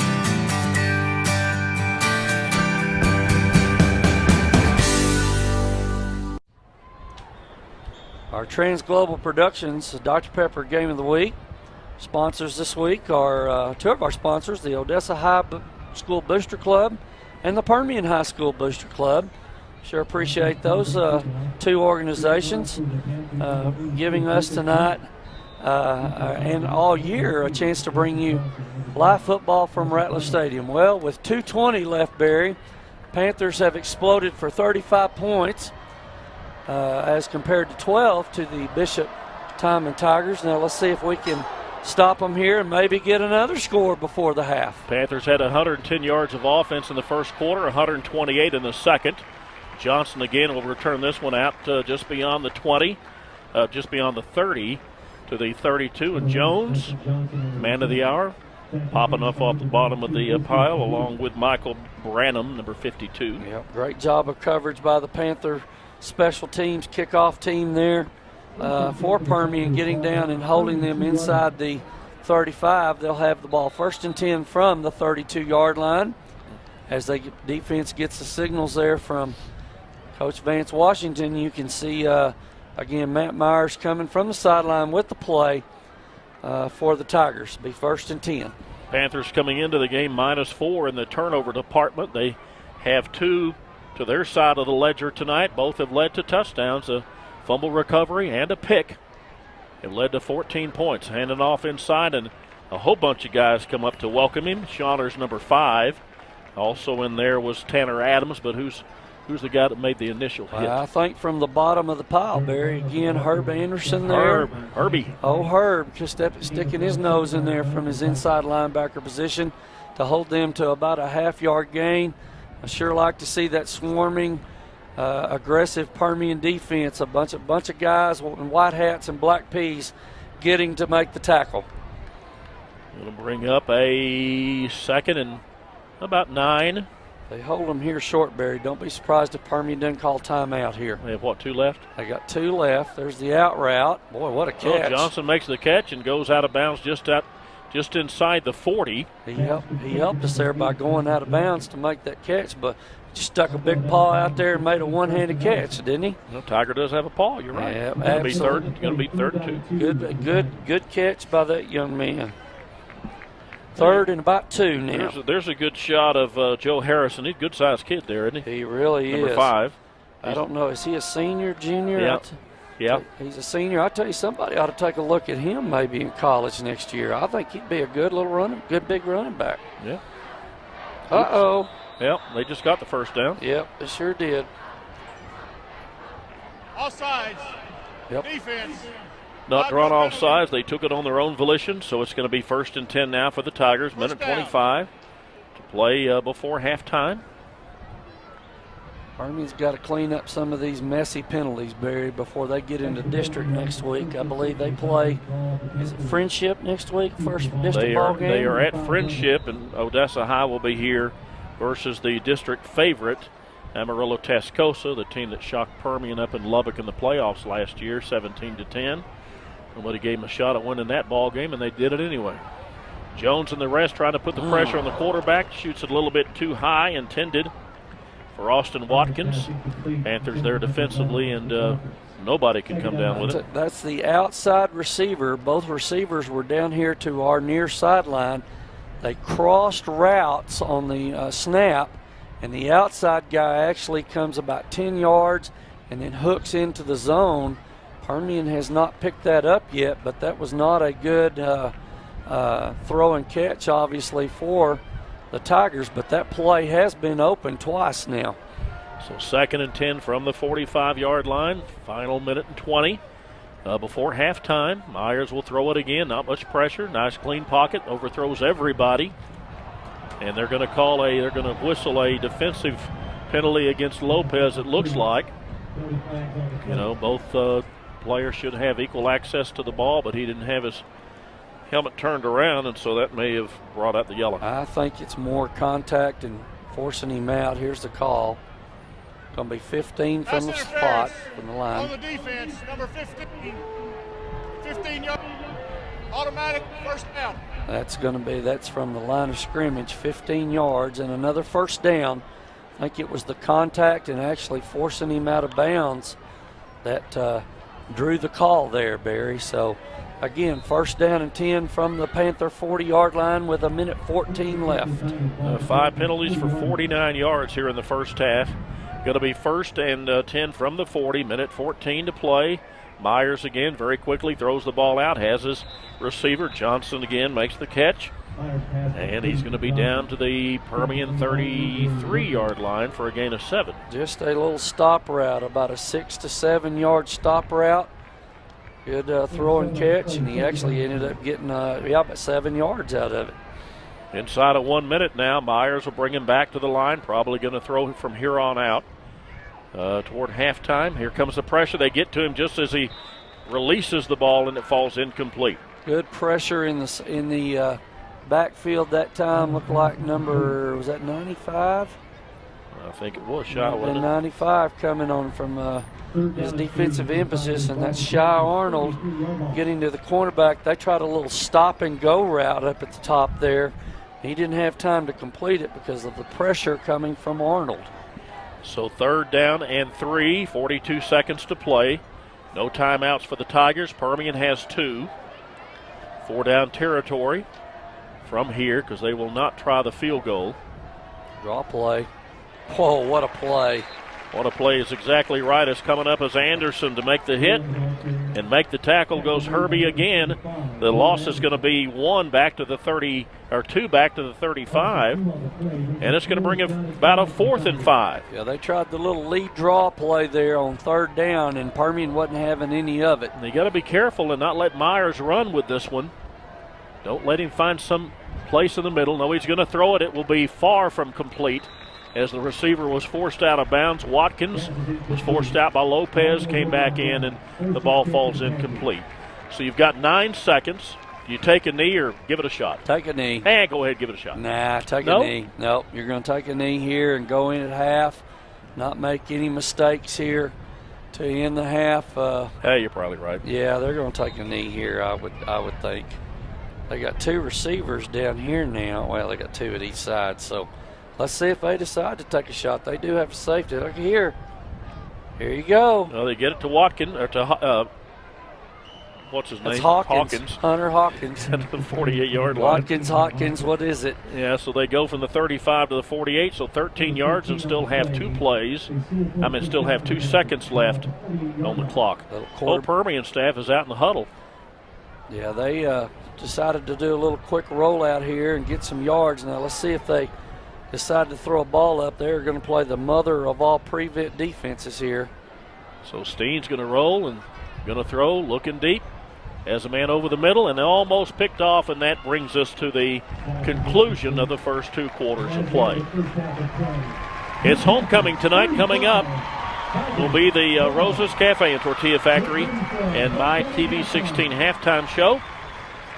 Our Transglobal Productions Dr. Pepper Game of the Week sponsors this week are two of our sponsors, the Odessa High School Booster Club and the Permian High School Booster Club. Sure appreciate those two organizations giving us tonight and all year a chance to bring you live football from Rattler Stadium. Well, with 2:20 left, Barry, Panthers have exploded for 35 points as compared to 12 to the Bishop Timon Tigers. Now let's see if we can stop them here and maybe get another score before the half. Panthers had 110 yards of offense in the first quarter, 128 in the second. Johnson again will return this one out just beyond the 20, just beyond the 30 to the 32. And Jones, man of the hour, popping up off the bottom of the pile along with Michael Branham, number 52. Yep, great job of coverage by the Panther special teams kickoff team there for Permian, getting down and holding them inside the 35. They'll have the ball 1st and 10 from the 32-yard line as the defense gets the signals there from Coach Vance Washington. You can see, again, Matt Myers coming from the sideline with the play for the Tigers. Be 1st and 10. Panthers coming into the game -4 in the turnover department. They have 2 to their side of the ledger tonight. Both have led to touchdowns, a fumble recovery and a pick. It led to 14 points. Handing off inside, and a whole bunch of guys come up to welcome him. Shauner's number 5. Also in there was Tanner Adams, but who's the guy that made the initial hit? I think from the bottom of the pile, Barry. Again, Herb Anderson there. Herbie. Oh, Herb, just sticking his nose in there from his inside linebacker position to hold them to about a half-yard gain. I sure like to see that swarming, aggressive Permian defense. A bunch of guys in white hats and black peas getting to make the tackle. It'll bring up a 2nd and about 9. They hold them here short, Barry. Don't be surprised if Permian doesn't call timeout here. They have, what, 2 left? They got 2 left. There's the out route. Boy, what a catch. Oh, Johnson makes the catch and goes out of bounds just inside the 40. He helped us there by going out of bounds to make that catch, but just stuck a big paw out there and made a one-handed catch, didn't he? No, Tiger does have a paw. You're right. Yeah, Going to be third and 2. Good catch by that young man. 3rd and about 2 now. There's a good shot of Joe Harrison. He's a good-sized kid there, isn't he? He really Number is. 5. I don't know. Is he a senior, junior? Yeah. He's a senior. I tell you, somebody ought to take a look at him maybe in college next year. I think he'd be a good big running back. Yeah. Uh-oh. Yep, they just got the first down. Yep, they sure did. Offsides. Yep. Defense. Not drawn off sides. They took it on their own volition, so it's going to be 1st and 10 now for the Tigers. Minute 25 to play before halftime. Permian's got to clean up some of these messy penalties, Barry, before they get into district next week. I believe they play, is it Friendship next week, first district ball game? They are at Friendship, and Odessa High will be here versus the district favorite, Amarillo Tascosa, the team that shocked Permian up in Lubbock in the playoffs last year, 17-10. Nobody gave them a shot at winning that ball game, and they did it anyway. Jones and the rest trying to put the pressure on the quarterback. Shoots it a little bit too high, intended for Austin Watkins. Panthers there defensively and Nobody can come down with it. That's the outside receiver. Both receivers were down here to our near sideline. They crossed routes on the snap, and the outside guy actually comes about 10 yards and then hooks into the zone. Permian has not picked that up yet, but that was not a good throw and catch, obviously, for the Tigers, but that play has been open twice now. So 2nd and 10 from the 45-yard line. Final minute and 20 before halftime. Myers will throw it again. Not much pressure. Nice clean pocket. Overthrows everybody. And they're going to whistle a defensive penalty against Lopez, it looks like. You know, both players should have equal access to the ball, but he didn't have his helmet turned around, and so that may have brought out the yellow. I think it's more contact and forcing him out. Here's the call. Going to be 15 from the spot, from the line. On the defense, number 15. 15 yards. Automatic first down. That's from the line of scrimmage, 15 yards, and another first down. I think it was the contact and actually forcing him out of bounds that drew the call there, Barry. So, again, first down and 10 from the Panther 40-yard line with 1:14 left. 5 penalties for 49 yards here in the first half. Going to be 1st and 10 from the 40, 1:14 to play. Myers again very quickly throws the ball out, has his receiver. Johnson again makes the catch. And he's going to be down to the Permian 33-yard line for a gain of 7. Just a little stop route, about a 6 to 7 yard stop route. Good throw and catch, and he actually ended up getting about 7 yards out of it. Inside of 1 minute now, Myers will bring him back to the line. Probably going to throw from here on out toward halftime. Here comes the pressure. They get to him just as he releases the ball, and it falls incomplete. Good pressure in the backfield that time. Looked like was that 95? I think it was Shy, wasn't it? 95 coming on from his defensive emphasis, and that's Shy Arnold getting to the cornerback. They tried a little stop and go route up at the top there. He didn't have time to complete it because of the pressure coming from Arnold. So 3rd down and 3, 42 seconds to play. No timeouts for the Tigers. Permian has 2. 4-down territory from here because they will not try the field goal. Draw play. Whoa, what a play. What a play is exactly right. It's coming up as Anderson to make the hit and make the tackle. Goes Herbie again. The loss is going to be 1 back to the 30, or 2 back to the 35, and it's going to bring about a 4th and 5. Yeah, they tried the little lead draw play there on 3rd down, and Permian wasn't having any of it. And you got to be careful and not let Myers run with this one. Don't let him find some place in the middle. No, he's going to throw it. It will be far from complete, as the receiver was forced out of bounds. Watkins was forced out by Lopez, came back in, and the ball falls incomplete. So you've got 9 seconds. Do you take a knee or give it a shot? Take a knee. And go ahead, give it a shot. Nah, take a knee. Nope, you're going to take a knee here and go in at half, not make any mistakes here to end the half. Hey, you're probably right. Yeah, they're going to take a knee here, I would think. They got 2 receivers down here now. Well, they got 2 at each side, so let's see if they decide to take a shot. They do have a safety. Look here. Here you go. Well, they get it to Watkins, or to, what's his name? Hawkins. Hunter Hawkins. At the 48-yard line. Hawkins, what is it? Yeah, so they go from the 35 to the 48, so 13 yards and still have 2 plays. Still have 2 seconds left on the clock. The Permian staff is out in the huddle. Yeah, they decided to do a little quick rollout here and get some yards. Now let's see if they decide to throw a ball up. They're going to play the mother of all prevent defenses here. So Steen's going to roll and going to throw, looking deep. Has a man over the middle and almost picked off, and that brings us to the conclusion of the first 2 quarters of play. It's homecoming tonight. Coming up will be the Rosa's Cafe and Tortilla Factory and My TV 16 halftime show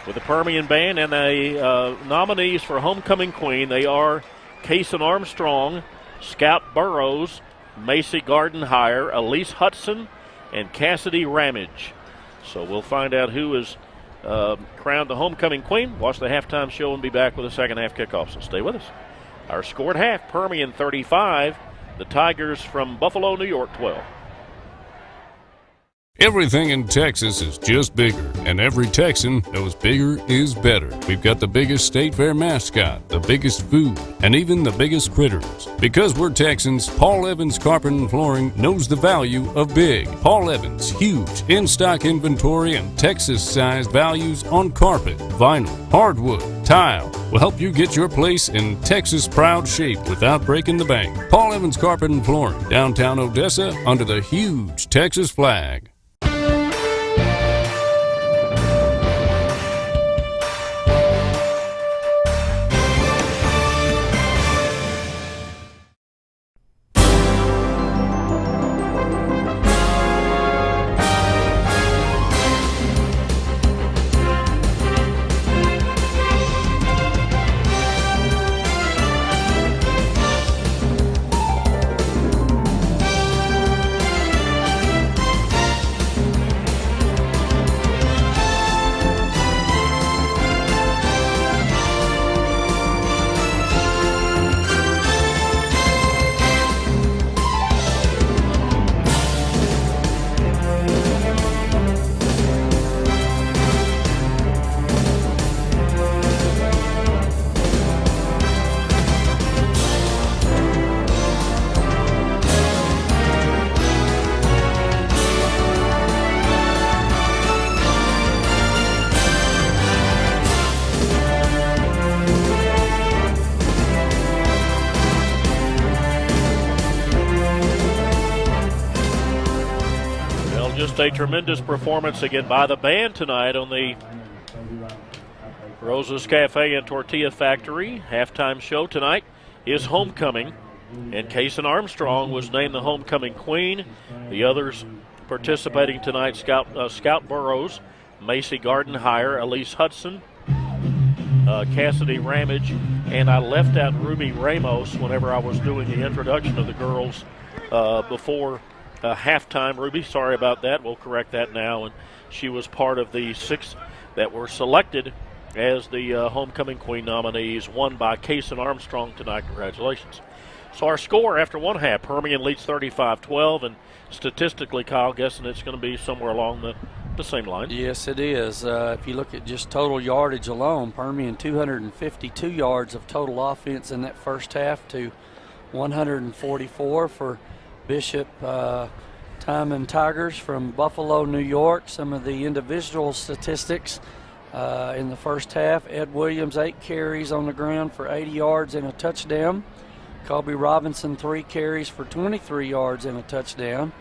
with the Permian Band, and the nominees for Homecoming Queen. They are Kaysen Armstrong, Scout Burrows, Macy Gardenhire, Elise Hudson, and Cassidy Ramage. So we'll find out who is crowned the Homecoming Queen. Watch the halftime show and be back with a second half kickoff, so stay with us. Our score at half, Permian 35, the Tigers from Buffalo, New York 12. Everything in Texas is just bigger, and every Texan knows bigger is better. We've got the biggest state fair mascot, the biggest food, and even the biggest critters. Because we're Texans, Paul Evans Carpet and Flooring knows the value of big. Paul Evans, huge in-stock inventory and Texas-sized values on carpet, vinyl, hardwood, tile will help you get your place in Texas proud shape without breaking the bank. Paul Evans Carpet and Flooring, downtown Odessa, under the huge Texas flag. A tremendous performance again by the band tonight on the Rosa's Cafe and Tortilla Factory. Halftime show tonight is Homecoming, and Kaysen Armstrong was named the Homecoming Queen. The others participating tonight, Scout Burrows, Macy Gardenhire, Elise Hudson, Cassidy Ramage, and I left out Ruby Ramos whenever I was doing the introduction of the girls before halftime. Ruby, sorry about that. We'll correct that now. And she was part of the 6 that were selected as the Homecoming Queen nominees, won by Kaysen Armstrong tonight. Congratulations. So our score after one half, Permian leads 35-12, and statistically, Kyle, guessing it's going to be somewhere along the same line. Yes, it is. If you look at just total yardage alone, Permian 252 yards of total offense in that first half to 144 for Bishop Timon Tigers from Buffalo, New York. Some of the individual statistics in the first half. Ed Williams, 8 carries on the ground for 80 yards and a touchdown. Colby Robinson, 3 carries for 23 yards and a touchdown.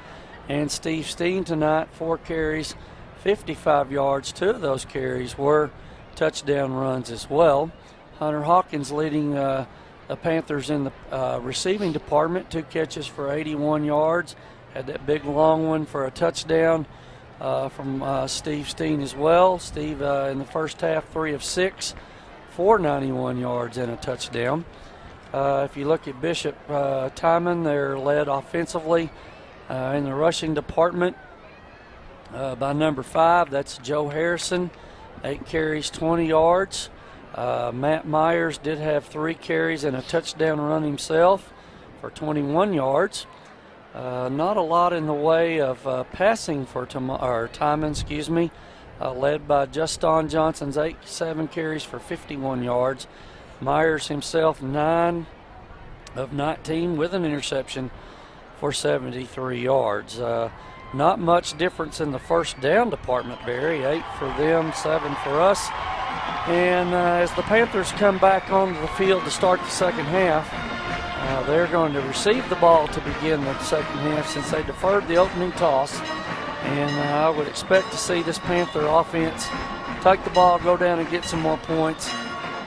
And Steve Steen tonight, 4 carries, 55 yards. 2 of those carries were touchdown runs as well. Hunter Hawkins leading the Panthers in the receiving department, 2 catches for 81 yards. Had that big long one for a touchdown from Steve Steen as well. Steve in the first half, 3 of 6 for 91 yards and a touchdown. If you look at Bishop Timon, they're led offensively in the rushing department by number 5. That's Joe Harrison, 8 carries, 20 yards. Matt Myers did have 3 carries and a touchdown run himself for 21 yards. Not a lot in the way of passing for Timon, led by Justin Johnson's 7 carries for 51 yards. Myers himself 9 of 19 with an interception for 73 yards. Not much difference in the first down department, Barry. 8 for them, 7 for us. And as the Panthers come back onto the field to start the second half, they're going to receive the ball to begin the second half since they deferred the opening toss. And I would expect to see this Panther offense take the ball, go down and get some more points,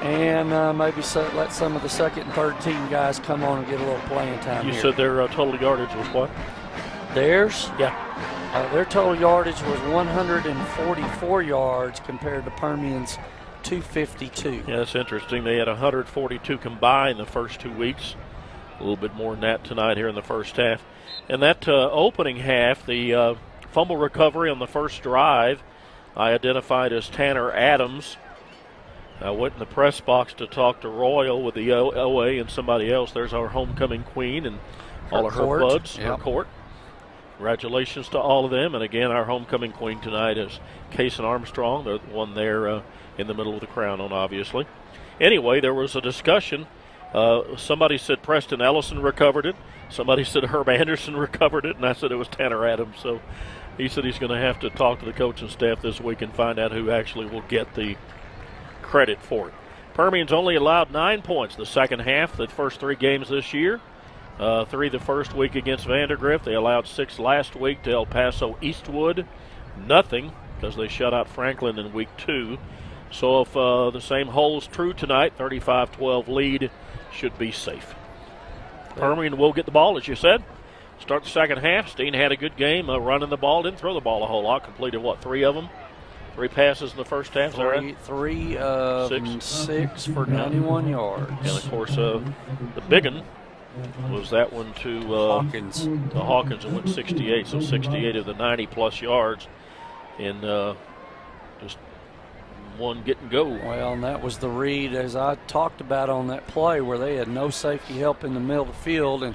and maybe let some of the second and third team guys come on and get a little playing time. You said their total yardage was what? Theirs? Yeah. Their total yardage was 144 yards compared to Permian's 252. Yeah, that's interesting. They had 142 combined the first 2 weeks. A little bit more than that tonight here in the first half. And that opening half, the fumble recovery on the first drive, I identified as Tanner Adams. I went in the press box to talk to Royal with the OA and somebody else. There's our homecoming queen and all of her buds, her court. Congratulations to all of them. And again, our homecoming queen tonight is Kaysen Armstrong, the one there in the middle of the crown on, obviously. Anyway, there was a discussion. Somebody said Preston Ellison recovered it. Somebody said Herb Anderson recovered it, and I said it was Tanner Adams. So he said he's going to have to talk to the coaching staff this week and find out who actually will get the credit for it. Permian's only allowed 9 points the second half, the first 3 games this year. 3 the first week against Vandergrift. They allowed 6 last week to El Paso Eastwood. Nothing, because they shut out Franklin in week 2. So if the same holds true tonight, 35-12 lead should be safe. Permian will get the ball, as you said. Start the second half. Steen had a good game running the ball. Didn't throw the ball a whole lot. Completed, 3 of them? 3 passes in the first half, is that right? 3 of 6 for 91 yards. And, of course, the big one was that one to Hawkins. To Hawkins, and went 68, so 68 of the 90-plus yards in just one get and go. Well, and that was the read, as I talked about on that play, where they had no safety help in the middle of the field, and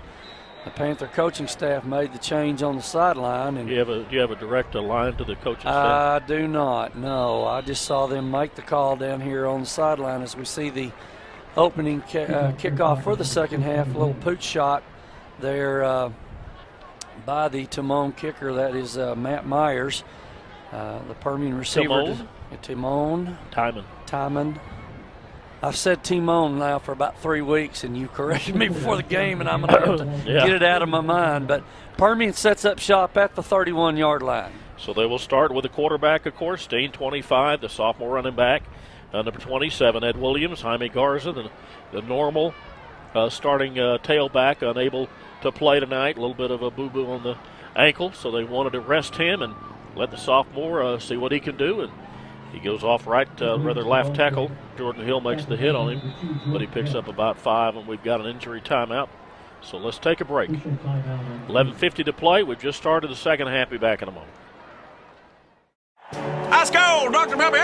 the Panther coaching staff made the change on the sideline. And do you have a direct line to the coaching staff? I do not, no. I just saw them make the call down here on the sideline as we see the opening kickoff for the second half. A little pooch shot there by the Timon kicker. That is Matt Myers, the Permian receiver. Timon. I've said Timon now for about 3 weeks, and you corrected me before the game, and I'm going to have to get it out of my mind. But Permian sets up shop at the 31-yard line. So they will start with the quarterback, of course, Steen, 25, the sophomore running back. Number 27, Ed Williams, Jaime Garza, the normal starting tailback, unable to play tonight. A little bit of a boo-boo on the ankle, so they wanted to rest him and let the sophomore see what he can do. And he goes off right, left tackle. Jordan Hill makes the hit on him, but he picks up about 5, and we've got an injury timeout. So let's take a break. 11:50 to play. We've just started the second half. Be back in a moment. Let's go, Dr. Pepper.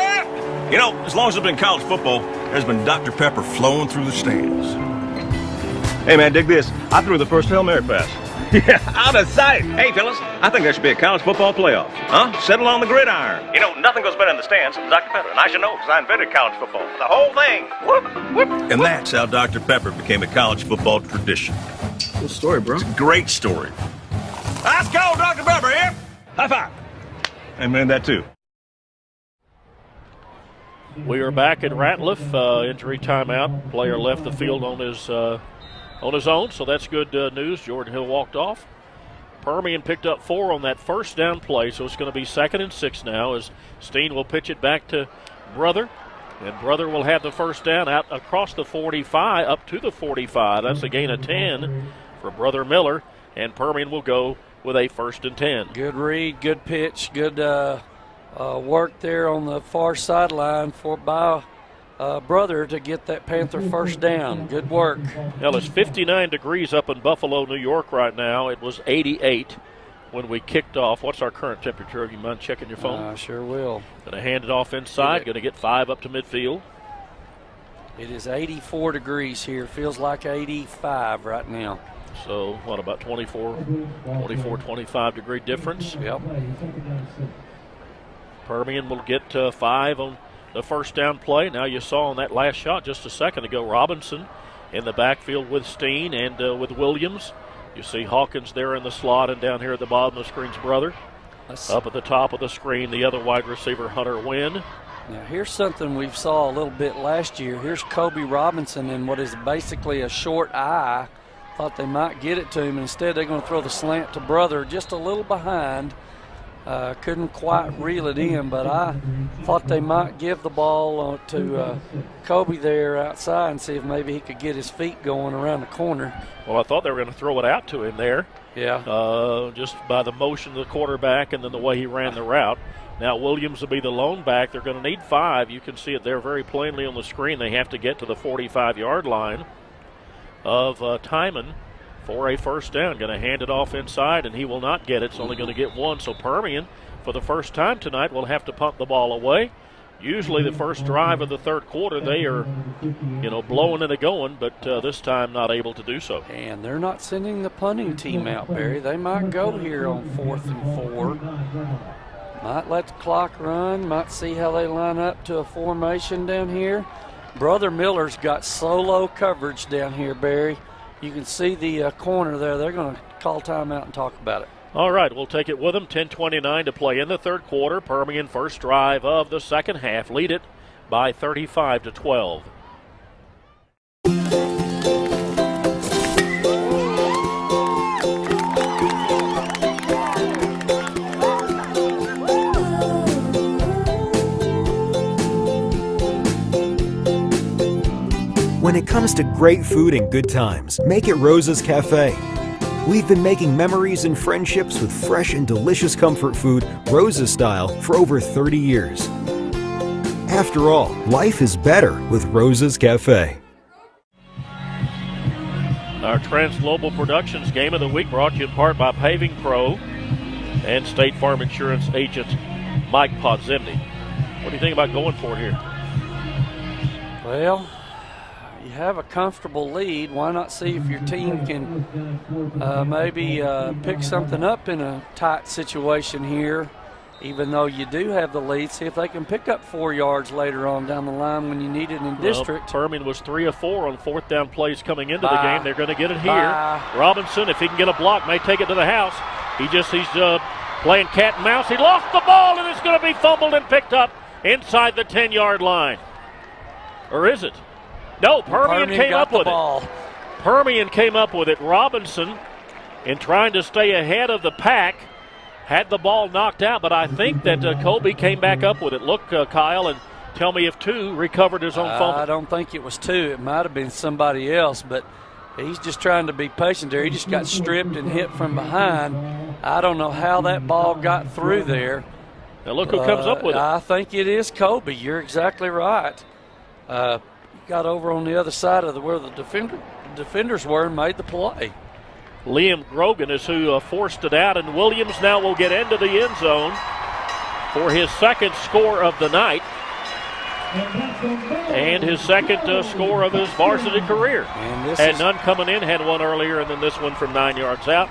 You know, as long as it's been college football, there's been Dr. Pepper flowing through the stands. Hey, man, dig this. I threw the first Hail Mary pass. Yeah, out of sight. Hey, fellas, I think there should be a college football playoff. Huh? Settle on the gridiron. You know, nothing goes better in the stands than Dr. Pepper, and I should know because I invented college football. The whole thing. Whoop, whoop. And that's how Dr. Pepper became a college football tradition. Cool story, bro. It's a great story. Let's go, Dr. Pepper, here. High five. I meant that, too. We are back at Ratliff. Injury timeout. Player left the field on his own, so that's good news. Jordan Hill walked off. Permian picked up 4 on that first down play, so it's going to be 2nd and 6 now as Steen will pitch it back to Brother. And Brother will have the first down out across the 45, up to the 45. That's a gain of 10 for Brother Miller, and Permian will go with a 1st and 10. Good read, good pitch, good work there on the far sideline by Brother to get that Panther first down. Good work. Well, it's 59 degrees up in Buffalo, New York right now. It was 88 when we kicked off. What's our current temperature? You mind checking your phone? I sure will. Going to hand it off inside. Going to get 5 up to midfield. It is 84 degrees here. Feels like 85 right now. So, what, about 24, 25 degree difference? Yep. Permian will get 5 on the first down play. Now you saw on that last shot just a second ago, Robinson in the backfield with Steen and with Williams. You see Hawkins there in the slot, and down here at the bottom of the screen's Brother. Up at the top of the screen, the other wide receiver, Hunter Wynn. Now here's something we saw a little bit last year. Here's Kobe Robinson in what is basically a short I. Thought they might get it to him. Instead, they're going to throw the slant to Brother just a little behind. Couldn't quite reel it in, but I thought they might give the ball to Kobe there outside and see if maybe he could get his feet going around the corner. Well, I thought they were going to throw it out to him there. Yeah. Just by the motion of the quarterback and then the way he ran the route. Now Williams will be the lone back. They're going to need 5. You can see it there very plainly on the screen. They have to get to the 45-yard line of Timon for a first down. Going to hand it off inside, and he will not get it. It's only going to get 1. So Permian, for the first time tonight, will have to punt the ball away. Usually the first drive of the third quarter, they are, blowing and going, but this time not able to do so. And they're not sending the punting team out, Barry. They might go here on 4th and 4. Might let the clock run, might see how they line up to a formation down here. Brother Miller's got solo coverage down here, Barry. You can see the corner there. They're going to call timeout and talk about it. All right, we'll take it with them. 10:29 to play in the third quarter. Permian first drive of the second half. Lead it by 35-12. When it comes to great food and good times, make it Rosa's Cafe. We've been making memories and friendships with fresh and delicious comfort food, Rosa style, for over 30 years. After all, life is better with Rosa's Cafe. Our Trans Global Productions Game of the Week brought to you in part by Paving Pro and State Farm Insurance agent Mike Podzemny. What do you think about going for it here? Well, you have a comfortable lead. Why not see if your team can maybe pick something up in a tight situation here, even though you do have the lead. See if they can pick up 4 yards later on down the line when you need it in district. Permian was 3 of 4 on fourth down plays coming into the game. They're going to get it here. Robinson, if he can get a block, may take it to the house. He's playing cat and mouse. He lost the ball, and it's going to be fumbled and picked up inside the 10-yard line. Or is it? No, Permian came up with it. Permian came up with it. Robinson, in trying to stay ahead of the pack, had the ball knocked out, but I think that Colby came back up with it. Look, Kyle, and tell me if 2 recovered his own fumble. I don't think it was 2. It might have been somebody else, but he's just trying to be patient there. He just got stripped and hit from behind. I don't know how that ball got through there. Now look who comes up with it. I think it is Colby. You're exactly right. Got over on the other side of where the defenders were and made the play. Liam Grogan is who forced it out, and Williams now will get into the end zone for his second score of the night and his second score of his varsity career. And none coming in, had one earlier, and then this one from 9 yards out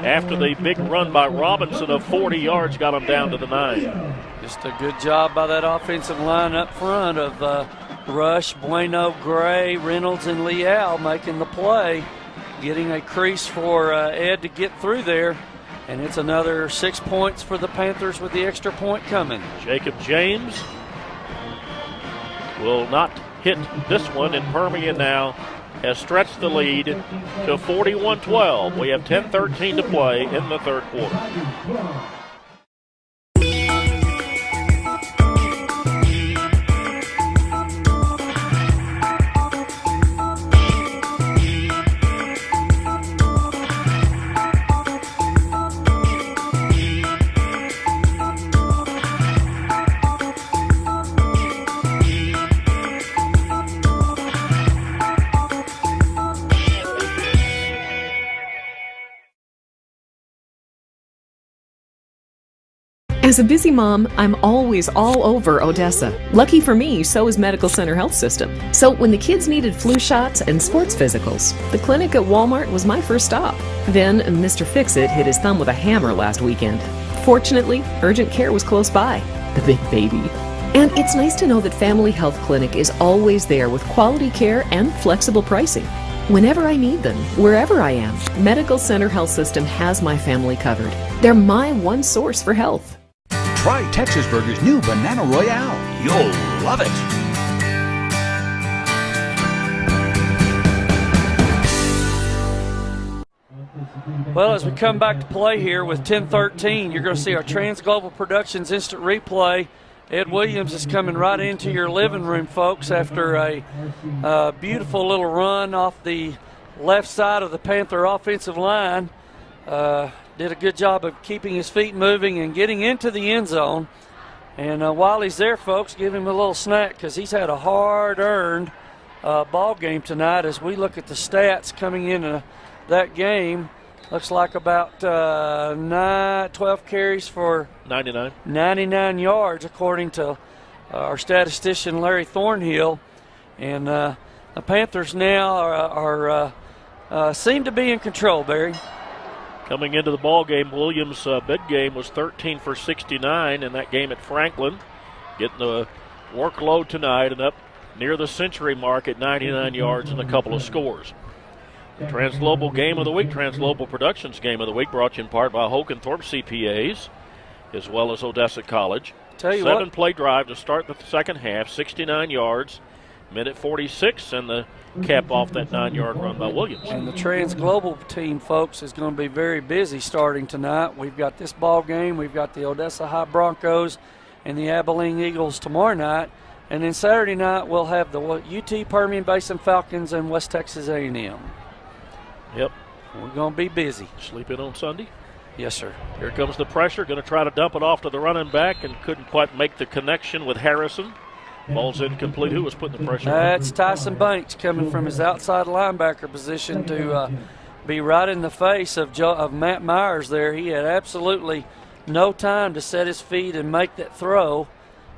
after the big run by Robinson of 40 yards got him down to the 9. Just a good job by that offensive line up front of Rush, Bueno, Gray, Reynolds, and Leal making the play, getting a crease for Ed to get through there, and it's another 6 points for the Panthers with the extra point coming. Jacob James will not hit this one, and Permian now has stretched the lead to 41-12. We have 10:13 to play in the third quarter. As a busy mom, I'm always all over Odessa. Lucky for me, so is Medical Center Health System. So when the kids needed flu shots and sports physicals, the clinic at Walmart was my first stop. Then Mr. Fix-It hit his thumb with a hammer last weekend. Fortunately, urgent care was close by. The big baby. And it's nice to know that Family Health Clinic is always there with quality care and flexible pricing. Whenever I need them, wherever I am, Medical Center Health System has my family covered. They're my one source for health. Try Texas Burger's new Banana Royale. You'll love it. Well, as we come back to play here with 10:13, you're going to see our Trans Global Productions instant replay. Ed Williams is coming right into your living room, folks, after a beautiful little run off the left side of the Panther offensive line. Did a good job of keeping his feet moving and getting into the end zone. And while he's there, folks, give him a little snack because he's had a hard-earned ball game tonight. As we look at the stats coming into that game, looks like about 12 carries for 99 yards, according to our statistician Larry Thornhill. And the Panthers now seem to be in control, Barry. Coming into the ball game, Williams' big game was 13 for 69 in that game at Franklin. Getting the workload tonight and up near the century mark at 99 yards and a couple of scores. The Transglobal Game of the Week, Transglobal Productions Game of the Week, brought to you in part by Hokenthorpe CPAs, as well as Odessa College. Tell you Seven-play drive to start the second half, 69 yards, minute 46, and the cap off that 9-yard run by Williams. And the Transglobal team, folks, is going to be very busy starting tonight. We've got this ball game. We've got the Odessa High Broncos and the Abilene Eagles tomorrow night. And then Saturday night we'll have the UT Permian Basin Falcons and West Texas A&M. Yep. We're going to be busy. Sleep in on Sunday? Yes, sir. Here comes the pressure. Going to try to dump it off to the running back and couldn't quite make the connection with Harrison. Ball's incomplete. Who was putting the pressure on? That's Tyson Banks coming from his outside linebacker position to be right in the face of Matt Myers there. He had absolutely no time to set his feet and make that throw.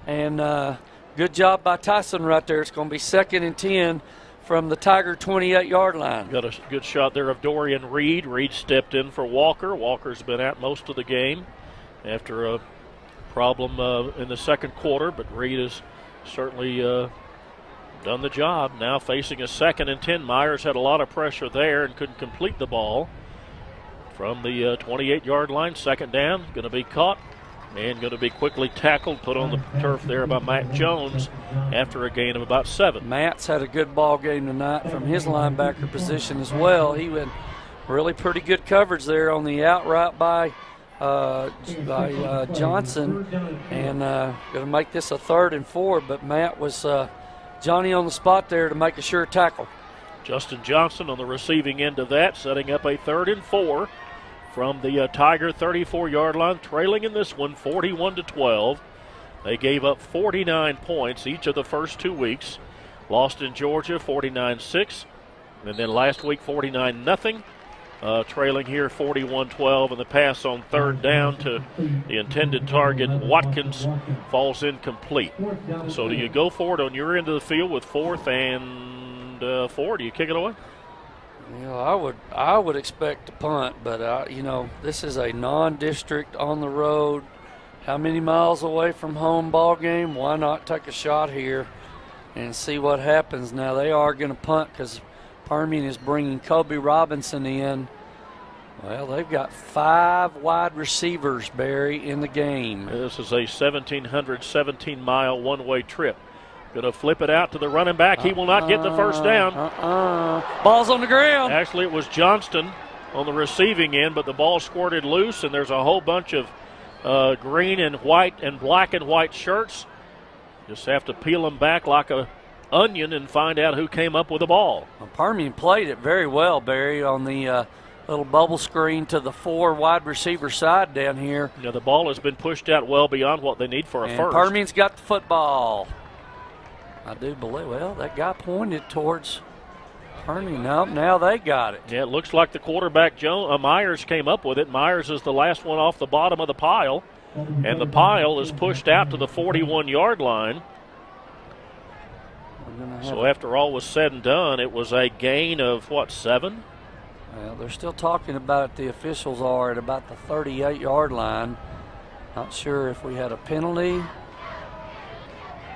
And good job by Tyson right there. It's going to be 2nd and 10 from the Tiger 28-yard line. Got a good shot there of Dorian Reed. Reed stepped in for Walker. Walker's been out most of the game after a problem in the second quarter, but Reed has certainly done the job. Now facing a 2nd and 10. Myers had a lot of pressure there and couldn't complete the ball. From the 28-yard line, 2nd down, going to be caught and going to be quickly tackled, put on the turf there by Matt Jones after a gain of about 7. Matt's had a good ball game tonight from his linebacker position as well. He had really pretty good coverage there on the out route by Johnson, and going to make this a 3rd and 4, but Matt was Johnny on the spot there to make a sure tackle. Justin Johnson on the receiving end of that, setting up a 3rd and 4 from the Tiger 34-yard line, trailing in this one 41-12. They gave up 49 points each of the first 2 weeks. Lost in Georgia 49-6, and then last week 49-0. Trailing here 41-12, and the pass on 3rd down to the intended target, Watkins, falls incomplete. So do you go for it on your end of the field with 4th and 4? Do you kick it away? You know, I would expect to punt, but you know, this is a non-district on the road. How many miles away from home ball game? Why not take a shot here and see what happens? Now they are going to punt because Permian is bringing Kobe Robinson in. Well, they've got 5 wide receivers, Barry, in the game. This is a 1,717-mile one-way trip. Going to flip it out to the running back. He will not get the first down. Ball's on the ground. Actually, it was Johnston on the receiving end, but the ball squirted loose, and there's a whole bunch of green and white and black and white shirts. Just have to peel them back like a onion and find out who came up with the ball. Well, Permian played it very well, Barry, on the little bubble screen to the 4 wide receiver side down here. You know, the ball has been pushed out well beyond what they need for a first. Permian's got the football. I do believe, well, that guy pointed towards Permian. Now they got it. Yeah, it looks like the quarterback, Myers, came up with it. Myers is the last one off the bottom of the pile, and the pile is pushed out to the 41-yard line. So after all was said and done, it was a gain of, 7? Well, they're still talking about it. The officials are at about the 38-yard line. Not sure if we had a penalty.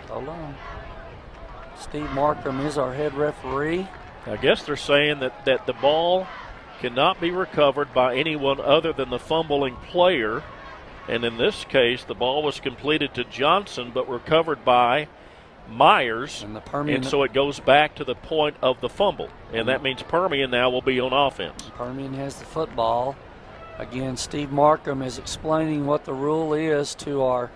Hold on. Steve Markham is our head referee. I guess they're saying that the ball cannot be recovered by anyone other than the fumbling player. And in this case, the ball was completed to Johnson but recovered by Myers, and so it goes back to the point of the fumble, and that means Permian now will be on offense. Permian has the football. Again, Steve Markham is explaining what the rule is to our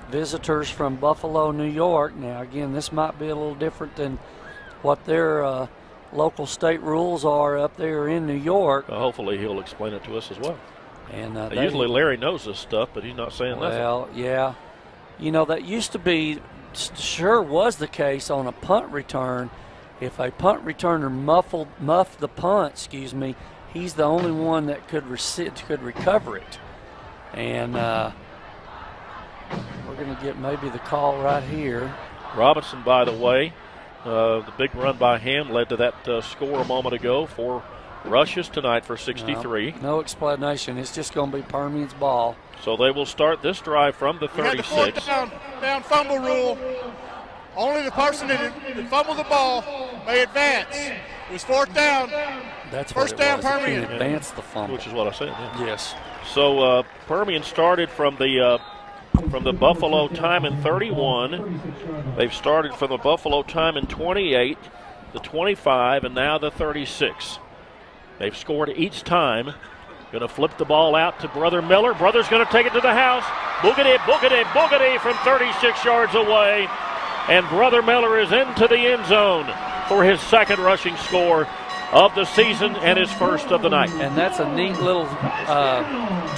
visitors from Buffalo, New York. Now, again, this might be a little different than what their local state rules are up there in New York. Hopefully he'll explain it to us as well. And usually Larry knows this stuff, but he's not saying nothing. Well, yeah. You know, that used to be, sure was the case on a punt return. If a punt returner muffed the punt, he's the only one that could recover it. And we're going to get maybe the call right here. Robinson, by the way, the big run by him led to that score a moment ago. 4 rushes tonight for 63. No explanation. It's just going to be Permian's ball. So they will start this drive from the 36. We had the 4th down fumble rule. Only the person that fumbled the ball may advance. It was 4th down. That's first down Permian. Advance the fumble. Which is what I said. Yeah. Yes. So Permian started from the Buffalo Timon 31. They've started from the Buffalo Timon 28, the 25, and now the 36. They've scored each time. Going to flip the ball out to Brother Miller. Brother's going to take it to the house. Boogity, boogity, boogity from 36 yards away. And Brother Miller is into the end zone for his 2nd rushing score of the season and his 1st of the night. And that's a neat little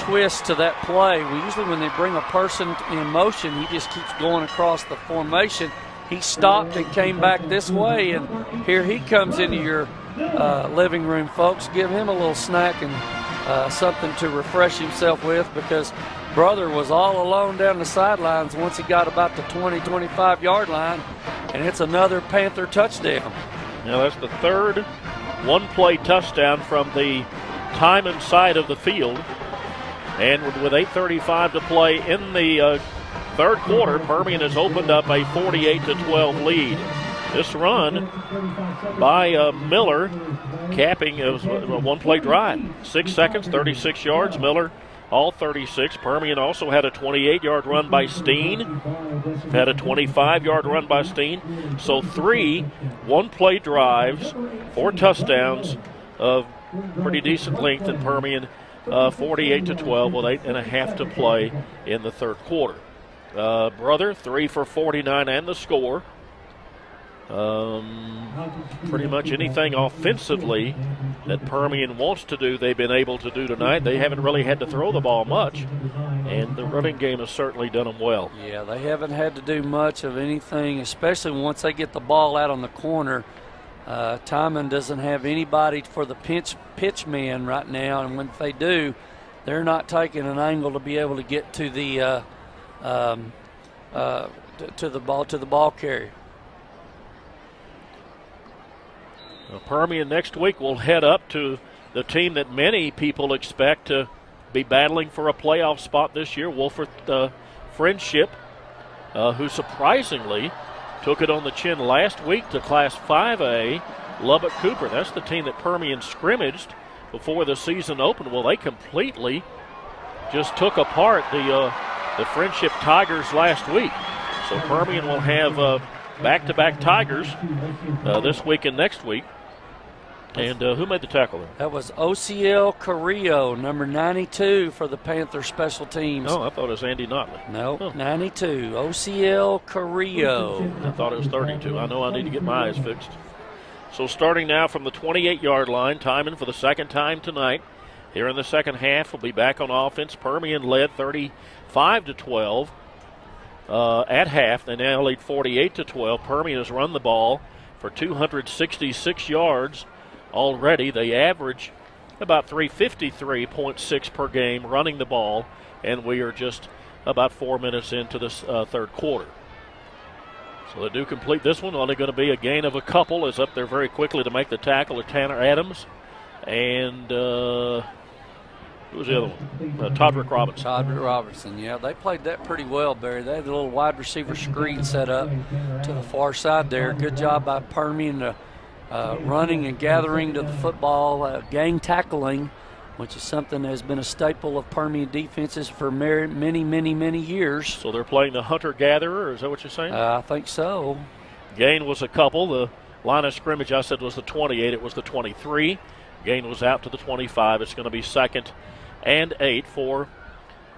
twist to that play. Usually when they bring a person in motion, he just keeps going across the formation. He stopped and came back this way, and here he comes into your living room, folks. Give him a little snack and something to refresh himself with, because Brother was all alone down the sidelines once he got about the 20-25 yard line, and it's another Panther touchdown. Now that's the 3rd one-play touchdown from the Timon side of the field. And with 8:35 to play in the 3rd quarter, Permian has opened up a 48-12 lead. This run by Miller capping, it was a one-play drive. 6 seconds, 36 yards. Miller all 36. Permian also had a 28-yard run by Steen, had a 25-yard run by Steen. So 3 one-play drives, 4 touchdowns of pretty decent length in Permian, 48-12 with 8.5 to play in the 3rd quarter. Brother, 3 for 49 and the score. Pretty much anything offensively that Permian wants to do, they've been able to do tonight. They haven't really had to throw the ball much, and the running game has certainly done them well. Yeah, they haven't had to do much of anything, especially once they get the ball out on the corner. Timon doesn't have anybody for the pitch man right now, and when they do, they're not taking an angle to be able to get to the ball carrier. Permian next week will head up to the team that many people expect to be battling for a playoff spot this year, Wolford Friendship, who surprisingly took it on the chin last week to Class 5A Lubbock Cooper. That's the team that Permian scrimmaged before the season opened. Well, they completely just took apart the Friendship Tigers last week. So Permian will have back-to-back Tigers this week and next week. And who made the tackle there? That was OCL Carrillo, number 92 for the Panther special teams. Oh, I thought it was Andy Notley. No, 92. OCL Carrillo. I thought it was 32. I know I need to get my eyes fixed. So starting now from the 28-yard line, Timon for the 2nd time tonight. Here in the 2nd half, will be back on offense. Permian led 35-12 at half. They now lead 48-12. Permian has run the ball for 266 yards already. They average about 353.6 per game running the ball, and we are just about 4 minutes into this 3rd quarter. So they do complete this one. Only going to be a gain of a couple. Is up there very quickly to make the tackle of Tanner Adams. And who was the other one? Todrick Robinson. Todrick Robinson, yeah. They played that pretty well, Barry. They had a little wide receiver screen set up to the far side there. Good job by Permian running and gathering to the football, gang tackling, which is something that has been a staple of Permian defenses for many, many, many years. So they're playing the hunter-gatherer, is that what you're saying? I think so. Gain was a couple. The line of scrimmage I said was the 28. It was the 23. Gain was out to the 25. It's going to be 2nd and 8 for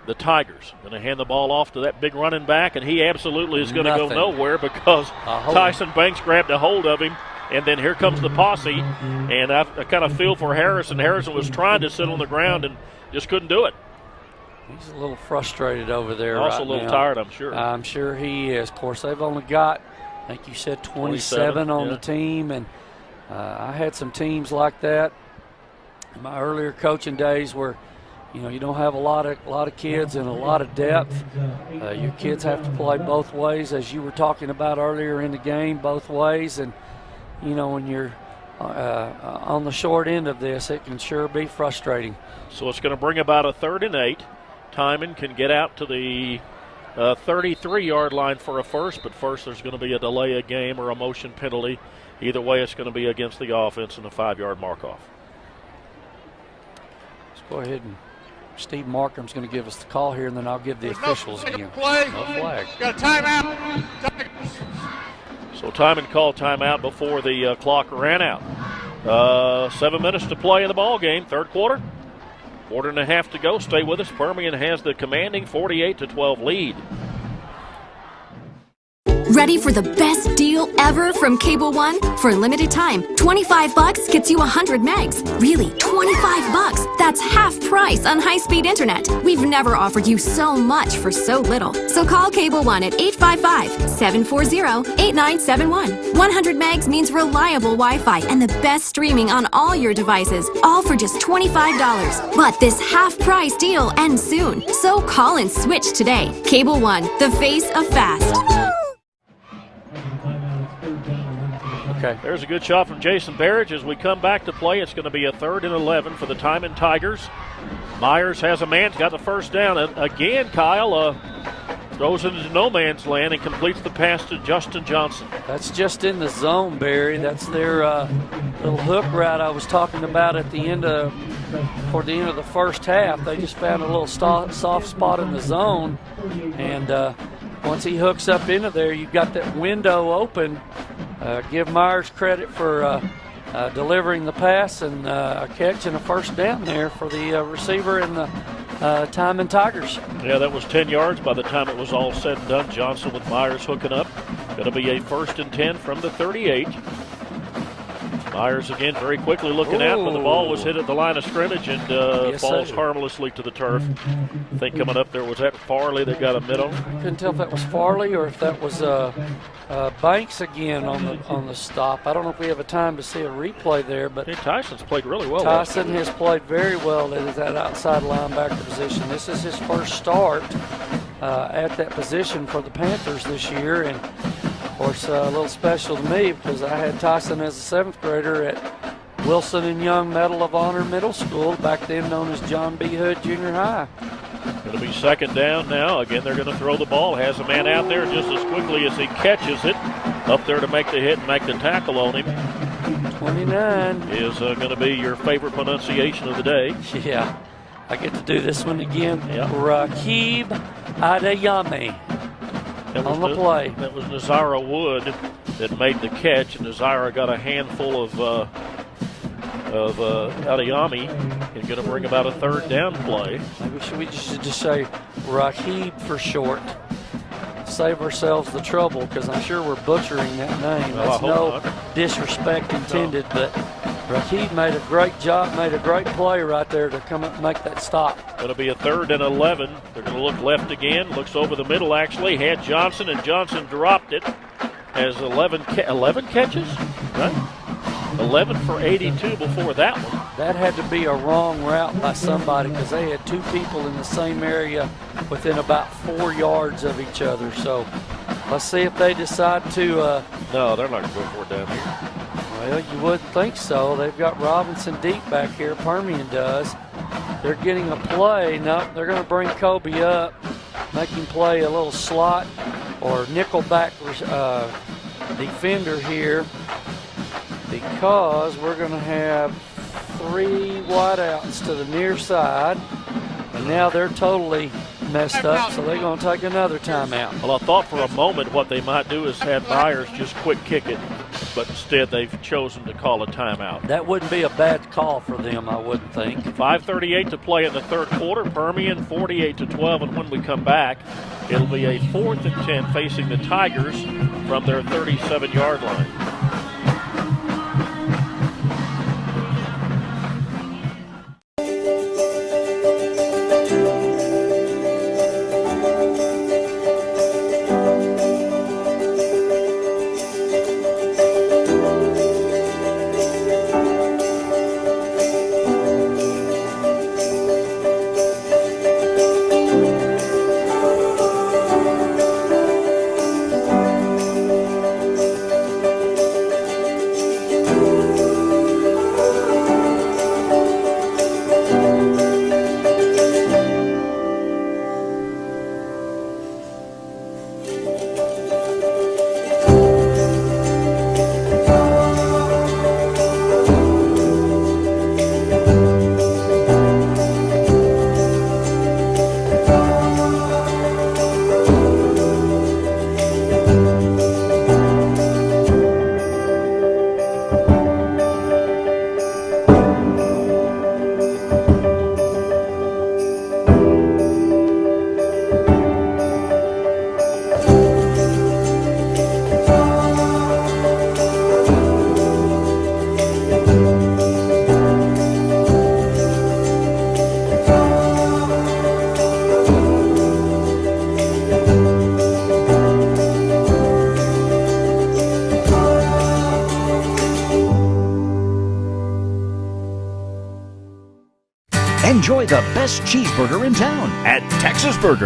the Tigers. Going to hand the ball off to that big running back, and he absolutely is going to go nowhere because Tyson Banks grabbed a hold of him. And then here comes the posse, and I kind of feel for Harrison. Harrison was trying to sit on the ground and just couldn't do it. He's a little frustrated over there also right a little now. tired, I'm sure. I'm sure he is. Of course, they've only got, I think you said 27 on the team, and I had some teams like that in my earlier coaching days where You don't have a lot of kids and a lot of depth. Your kids have to play both ways, as you were talking about earlier in the game, both ways. And, when you're on the short end of this, it can sure be frustrating. So it's going to bring about a 3rd and 8. Timon can get out to the 33-yard line for a first, but first there's going to be a delay of game or a motion penalty. Either way, it's going to be against the offense and a 5-yard mark-off. Let's go ahead and Steve Markham's going to give us the call here, and then I'll give the officials again. No flag. Got a timeout. So Timon called timeout before the clock ran out. 7 minutes to play in the ball game, 3rd quarter. 1.5 to go. Stay with us. Permian has the commanding 48-12 lead. Ready for the best deal ever from Cable One? For a limited time, $25 gets you 100 megs. Really, $25? That's half price on high-speed internet. We've never offered you so much for so little. So call Cable One at 855-740-8971. 100 megs means reliable Wi-Fi and the best streaming on all your devices, all for just $25. But this half-price deal ends soon. So call and switch today. Cable One, the face of fast. Okay. There's a good shot from Jason Barrage as we come back to play. It's going to be a 3rd and 11 for the Timon Tigers. Myers has a man, got the first down. And again, Kyle throws it into no man's land and completes the pass to Justin Johnson. That's just in the zone, Barry. That's their little hook route I was talking about at the end toward the end of the first half. They just found a little soft spot in the zone, and once he hooks up into there, you've got that window open. Give Myers credit for delivering the pass and a catch and a first down there for the receiver and the Timon Tigers. Yeah, that was 10 yards by the time it was all said and done. Johnson with Myers hooking up. Going to be a 1st and 10 from the 38. Myers again very quickly looking out when the ball was hit at the line of scrimmage and falls harmlessly to the turf. I think coming up there was that Farley that got a mid on. Couldn't tell if that was Farley or if that was Banks again on the stop. I don't know if we have a time to see a replay there, but Tyson's played really well. Tyson has played very well at that outside linebacker position. This is his first start at that position for the Panthers this year, and of course, a little special to me because I had Tyson as a 7th grader at Wilson and Young Medal of Honor Middle School, back then known as John B. Hood Junior High. Going to be 2nd down now. Again, they're going to throw the ball. Has a man out there just as quickly as he catches it. Up there to make the hit and make the tackle on him. 29 is going to be your favorite pronunciation of the day. Yeah, I get to do this one again. Yep. Rakib Adeyemi. On the play. That was Nazara Wood that made the catch, and Nazara got a handful of Adeyemi and going to bring about a 3rd down play. Maybe we should just say Rakib for short. Save ourselves the trouble because I'm sure we're butchering that name. Well, that's no disrespect intended, but Rakib made a great job, made a great play right there to come up and make that stop. Going to be a 3rd and 11. They're going to look left again. Looks over the middle, actually. Had Johnson, and Johnson dropped it. Has 11 catches, right? 11 for 82 before that one. That had to be a wrong route by somebody because they had 2 people in the same area within about 4 yards of each other. So let's see if they decide to. No, they're not going to go for it down here. Well, you wouldn't think so. They've got Robinson deep back here. Permian does. They're getting a play. No, they're going to bring Kobe up, make him play a little slot or nickelback defender here because we're going to have 3 wideouts to the near side. And now they're totally messed up, so they're going to take another timeout. Well, I thought for a moment what they might do is have Myers just quick kick it, but instead they've chosen to call a timeout. That wouldn't be a bad call for them, I wouldn't think. 5:38 to play in the 3rd quarter. Permian 48-12, and when we come back, it'll be a 4th and 10 facing the Tigers from their 37-yard line. Enjoy the best cheeseburger in town at Texas Burger.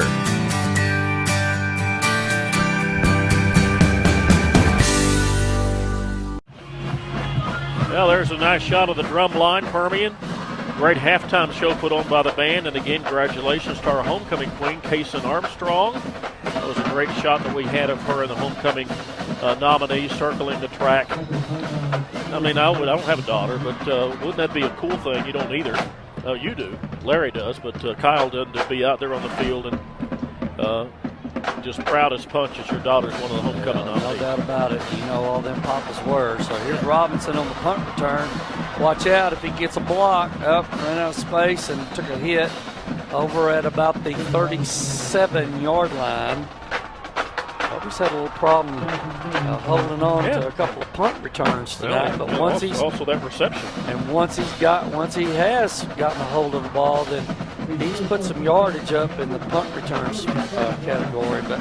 Well, there's a nice shot of the drum line, Permian. Great halftime show put on by the band. And again, congratulations to our homecoming queen, Kason Armstrong. That was a great shot that we had of her in the homecoming nominee circling the track. I mean, I don't have a daughter, but wouldn't that be a cool thing? You don't either. You do. Larry does, but Kyle doesn't, to be out there on the field and just proud as punch as your daughter's one of the homecoming nominees. No doubt about it. You know all them papas were. So here's Robinson on the punt return. Watch out if he gets a block. Up, ran out of space and took a hit over at about the 37-yard line. Always had a little problem holding on to a couple of punt returns tonight. But once he's also that reception, and once he has gotten a hold of the ball, then he's put some yardage up in the punt returns category. But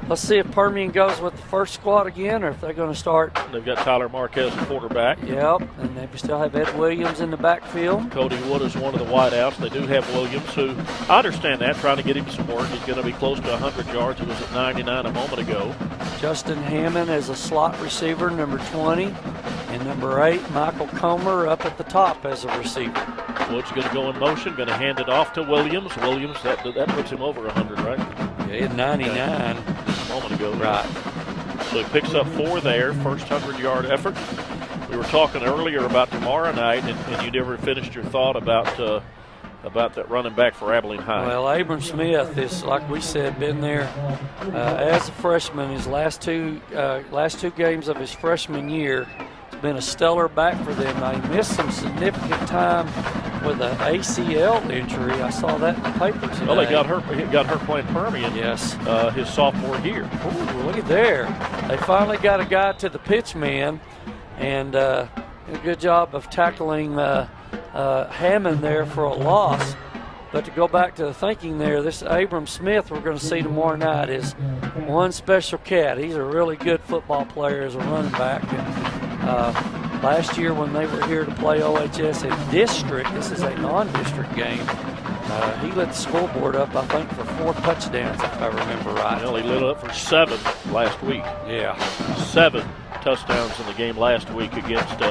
let's see if Permian goes with the first squad again, or if they're going to start. They've got Tyler Marquez, the quarterback. Yep, and they still have Ed Williams in the backfield. Cody Wood is one of the wideouts. They do have Williams, who, I understand that, trying to get him some work. He's going to be close to 100 yards. He was at 99 a moment ago. Justin Hammond as a slot receiver, number 20. And number 8, Michael Comer up at the top as a receiver. Wood's going to go in motion, going to hand it off to Williams. Williams, that puts him over 100, right? Yeah, he had 99. A moment ago. Right. So he picks up 4 there, first 100-yard effort. We were talking earlier about tomorrow night, and you never finished your thought about that running back for Abilene High. Well, Abram Smith is, like we said, been there as a freshman. His last two games of his freshman year, has been a stellar back for them. Now, he missed some significant time with an ACL injury. I saw that in the paper today. Well, he got hurt playing Permian. Yes. His sophomore year. Ooh, look at there. They finally got a guy to the pitch man, and a good job of tackling Hammond there for a loss. But to go back to the thinking there, this Abram Smith we're going to see tomorrow night is one special cat. He's a really good football player as a running back. And, last year when they were here to play OHS in district, this is a non-district game, he lit the scoreboard up, I think, for 4 touchdowns, if I remember right. Well, he lit it up for 7 last week. Yeah. 7 touchdowns in the game last week against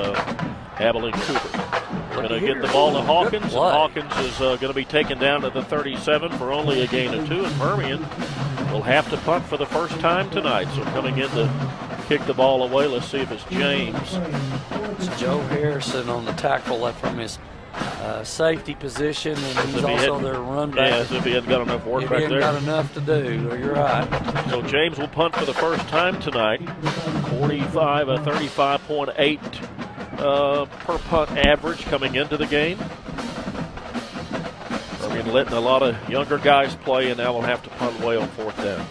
Abilene Cooper. Going to get the ball to Hawkins. And Hawkins is going to be taken down to the 37 for only a gain of 2. And Permian will have to punt for the first time tonight. So coming in to kick the ball away, let's see if it's James. It's Joe Harrison on the tackle from his safety position, and he's also their run back. Yeah, as if he hadn't got enough work back there. He hadn't got enough to do. You're right. So James will punt for the first time tonight. 35.8 per punt average coming into the game. We're letting a lot of younger guys play, and now we'll have to punt away on 4th down.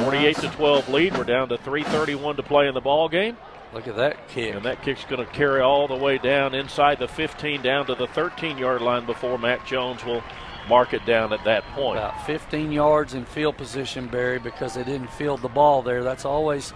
48-12 lead. We're down to 3:31 to play in the ball game. Look at that kick. And that kick's going to carry all the way down inside the 15 down to the 13-yard line before Matt Jones will mark it down at that point. About 15 yards in field position, Barry, because they didn't field the ball there. That's always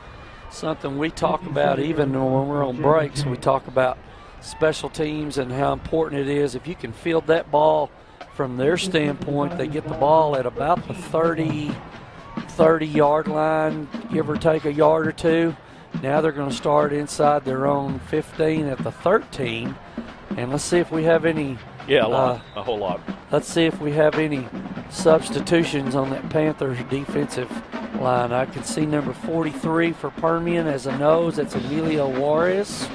something we talk about even when we're on breaks. We talk about special teams and how important it is. If you can field that ball from their standpoint, they get the ball at about the 30-yard line, give or take a yard or two. Now they're going to start inside their own 15 at the 13. And let's see if we have any. Yeah, a whole lot. Let's see if we have any substitutions on that Panthers defensive line. I can see number 43 for Permian as a nose. That's Emilio Juarez.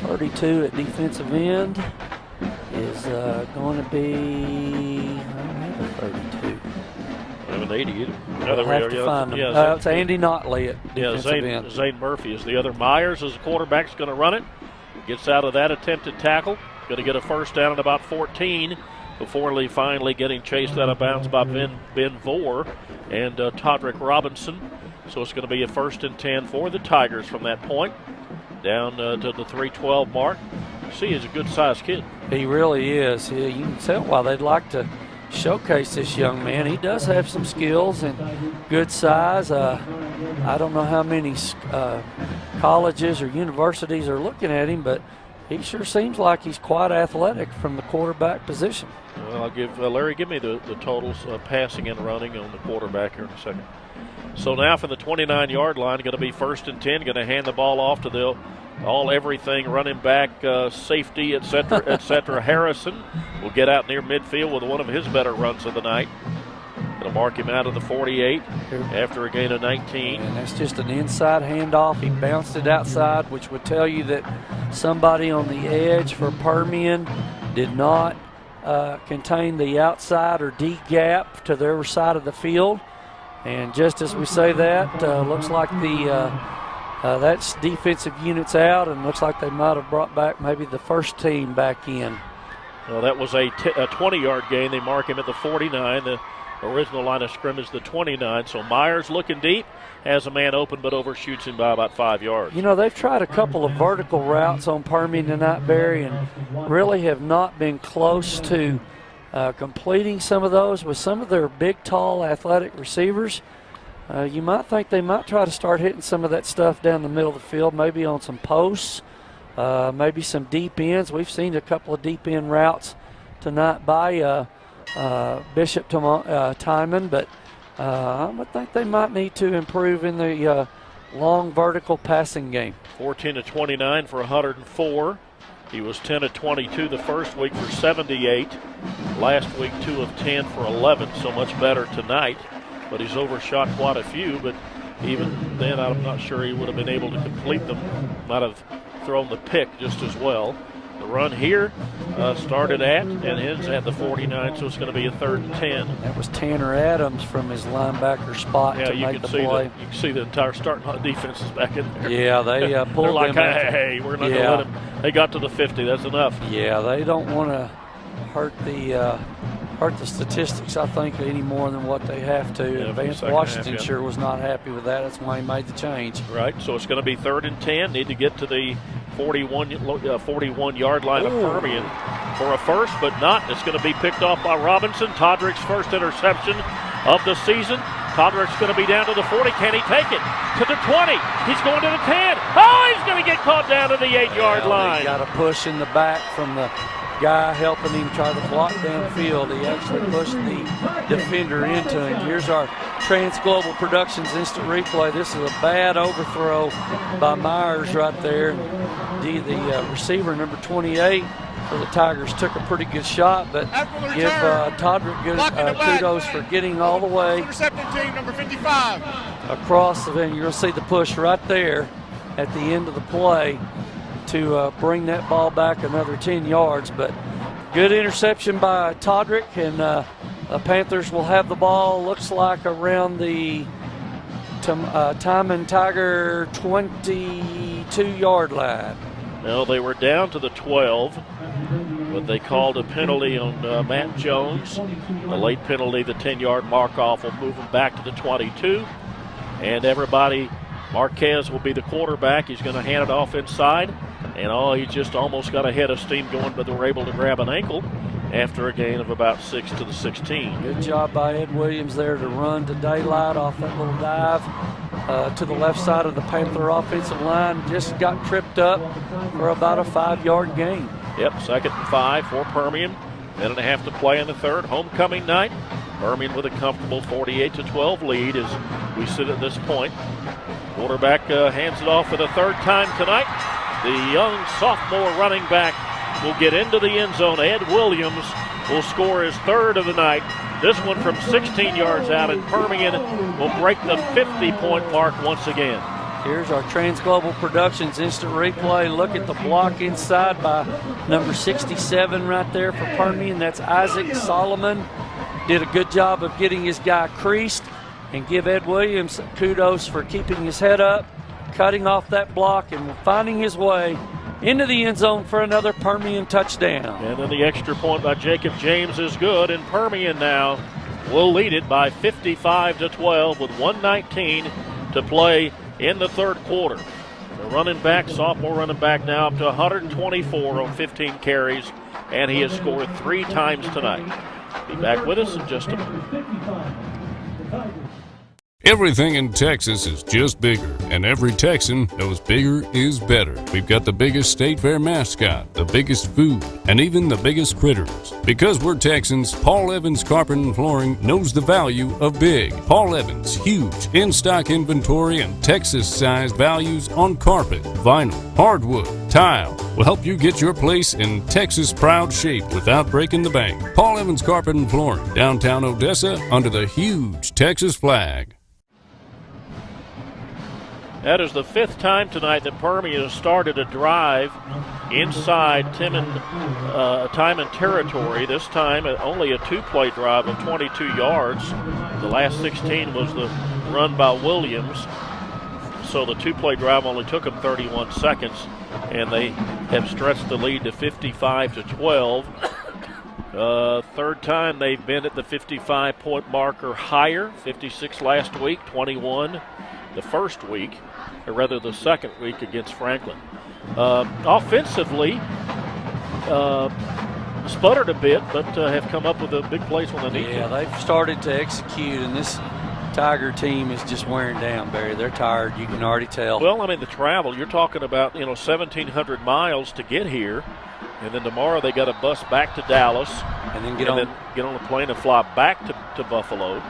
32 at defensive end is going to be, I don't have a 32. I have an 80 either. We'll have to find them. It's Andy Notley at defensive end. Zane Murphy is the other. Myers as the quarterback's going to run it. Gets out of that attempted tackle. Going to get a first down at about 14 before finally getting chased out of bounds by Ben Vore and Todrick Robinson. So it's going to be a 1st and 10 for the Tigers from that point. Down to the 3:12 mark. See, he's a good-sized kid. He really is. You can tell why they'd like to showcase this young man. He does have some skills and good size. I don't know how many colleges or universities are looking at him, but he sure seems like he's quite athletic from the quarterback position. Well, I'll give Larry, give me the totals passing and running on the quarterback here in a second. So now from the 29-yard line, going to be 1st and 10, going to hand the ball off to the everything running back, safety, et cetera. Harrison will get out near midfield with one of his better runs of the night. It'll mark him out of the 48 after a gain of 19. And that's just an inside handoff. He bounced it outside, which would tell you that somebody on the edge for Permian did not contain the outside or D gap to their side of the field. And just as we say that, looks like that's defensive units out, and looks like they might have brought back maybe the first team back in. Well, that was a 20-yard gain. They mark him at the 49. The original line of scrimmage, the 29. So Myers looking deep, has a man open, but overshoots him by about 5 yards. You know, they've tried a couple of vertical routes on Permian tonight, Barry, and really have not been close to completing some of those with some of their big, tall, athletic receivers. You might think they might try to start hitting some of that stuff down the middle of the field, maybe on some posts, maybe some deep ends. We've seen a couple of deep end routes tonight by Bishop Timon, but I would think they might need to improve in the long vertical passing game. 14 of 29 for 104. He was 10 of 22 the first week for 78. Last week, 2 of 10 for 11, so much better tonight. But he's overshot quite a few, but even then I'm not sure he would have been able to complete them. Might have thrown the pick just as well. The run here started at and ends at the 49, so it's going to be a 3rd and 10. That was Tanner Adams from his linebacker spot to make the play. You can see the entire starting defense is back in there. Yeah, they pulled They're like, them. hey, we're not going to let him. They got to the 50. That's enough. Yeah, they don't want to hurt the statistics, I think, any more than what they have to. Yeah, Vance Washington sure was not happy with that. That's why he made the change. Right, so it's going to be 3rd and 10. Need to get to the 41-yard line of Permian for a first, but not. It's going to be picked off by Robinson. Todrick's first interception of the season. Todrick's going to be down to the 40. Can he take it? To the 20. He's going to the 10. Oh, he's going to get caught down to the 8-yard line. He got a push in the back from the guy helping him try to block downfield. He actually pushed the defender into him. Here's our Trans-Global Productions instant replay. This is a bad overthrow by Myers right there. The receiver, number 28 for the Tigers, took a pretty good shot, but give Todrick good kudos for getting all the way intercepting team, number 55. Across, and you're going to see the push right there at the end of the play to bring that ball back another 10 yards. But good interception by Todrick, and the Panthers will have the ball, looks like around the Timon Tiger 22-yard line. Well, they were down to the 12, but they called a penalty on Matt Jones. A late penalty, the 10-yard mark-off will move him back to the 22. And everybody, Marquez will be the quarterback. He's going to hand it off inside. And he just almost got a head of steam going, but they were able to grab an ankle after a gain of about 6 to the 16. Good job by Ed Williams there to run to daylight off that little dive to the left side of the Panther offensive line. Just got tripped up for about a 5-yard gain. Yep, 2nd and 5 for Permian. Minute and a half to play in the third. Homecoming night. Permian with a comfortable 48-12 lead as we sit at this point. Quarterback hands it off for the 3rd time tonight. The young sophomore running back will get into the end zone. Ed Williams will score his 3rd of the night. This one from 16 yards out, and Permian will break the 50-point mark once again. Here's our Trans-Global Productions instant replay. Look at the block inside by number 67 right there for Permian. That's Isaac Solomon. Did a good job of getting his guy creased, and give Ed Williams kudos for keeping his head up, cutting off that block, and finding his way into the end zone for another Permian touchdown. And then the extra point by Jacob James is good, and Permian now will lead it by 55-12 with 1:19 to play in the third quarter. The running back, sophomore running back, now up to 124 on 15 carries, and he has scored 3 times tonight. Be back with us in just a moment. Everything in Texas is just bigger, and every Texan knows bigger is better. We've got the biggest state fair mascot, the biggest food, and even the biggest critters. Because we're Texans, Paul Evans Carpet and Flooring knows the value of big. Paul Evans, huge in-stock inventory and Texas-sized values on carpet, vinyl, hardwood, tile will help you get your place in Texas proud shape without breaking the bank. Paul Evans Carpet and Flooring, downtown Odessa, under the huge Texas flag. That is the fifth time tonight that Permian has started a drive inside Timon territory. This time only a two-play drive of 22 yards. The last 16 was the run by Williams. So the two-play drive only took them 31 seconds, and they have stretched the lead to 55-12. Third time they've been at the 55-point mark or higher. 56 last week, 21 the first week, or rather the second week against Franklin. Offensively, sputtered a bit, but have come up with a big plays when they need to. Yeah, they've started to execute, and this Tiger team is just wearing down, Barry. They're tired. You can already tell. Well, I mean, the travel, you're talking about, 1,700 miles to get here, and then tomorrow they got to bus back to Dallas, and then get on a plane and fly back to Buffalo.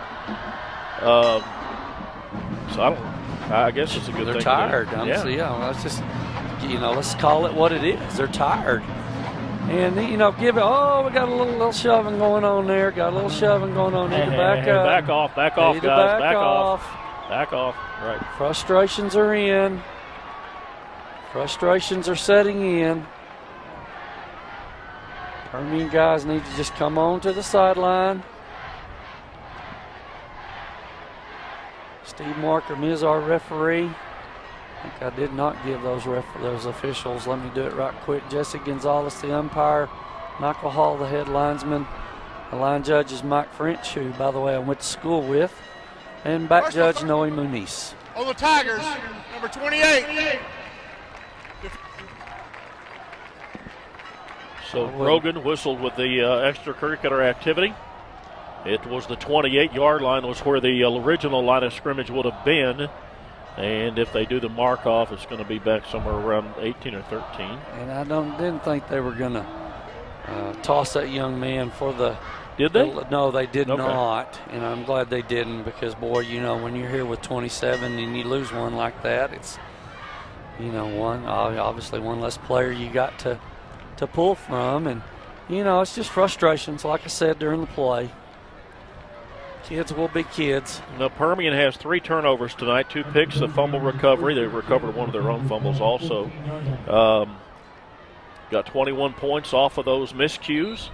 So I guess it's a good thing. They're tired. Honestly, yeah. Let's just, let's call it what it is. They're tired. And, we got a little shoving going on there. Got a little shoving going on there. Back up. Back off, guys. Back off. Back off. Right. Frustrations are in. Frustrations are setting in. Permian guys need to just come on to the sideline. Steve Markham is our referee. I think I did not give those officials. Let me do it right quick. Jesse Gonzalez, the umpire. Michael Hall, the head linesman. The line judge is Mike French, who, by the way, I went to school with. And back judge, Noe Muniz. Oh, the Tigers, number 28. So Rogan whistled with the extracurricular activity. It was the 28-yard line was where the original line of scrimmage would have been. And if they do the mark-off, it's going to be back somewhere around 18 or 13. And I didn't think they were going to toss that young man for the – Did they? No, they did not. And I'm glad they didn't because, boy, when you're here with 27 and you lose one like that, it's, obviously one less player you got to pull from. And, it's just frustrations, like I said, during the play. Kids will be kids. Now, Permian has 3 turnovers tonight, 2 picks, a fumble recovery. They recovered one of their own fumbles also. Got 21 points off of those miscues.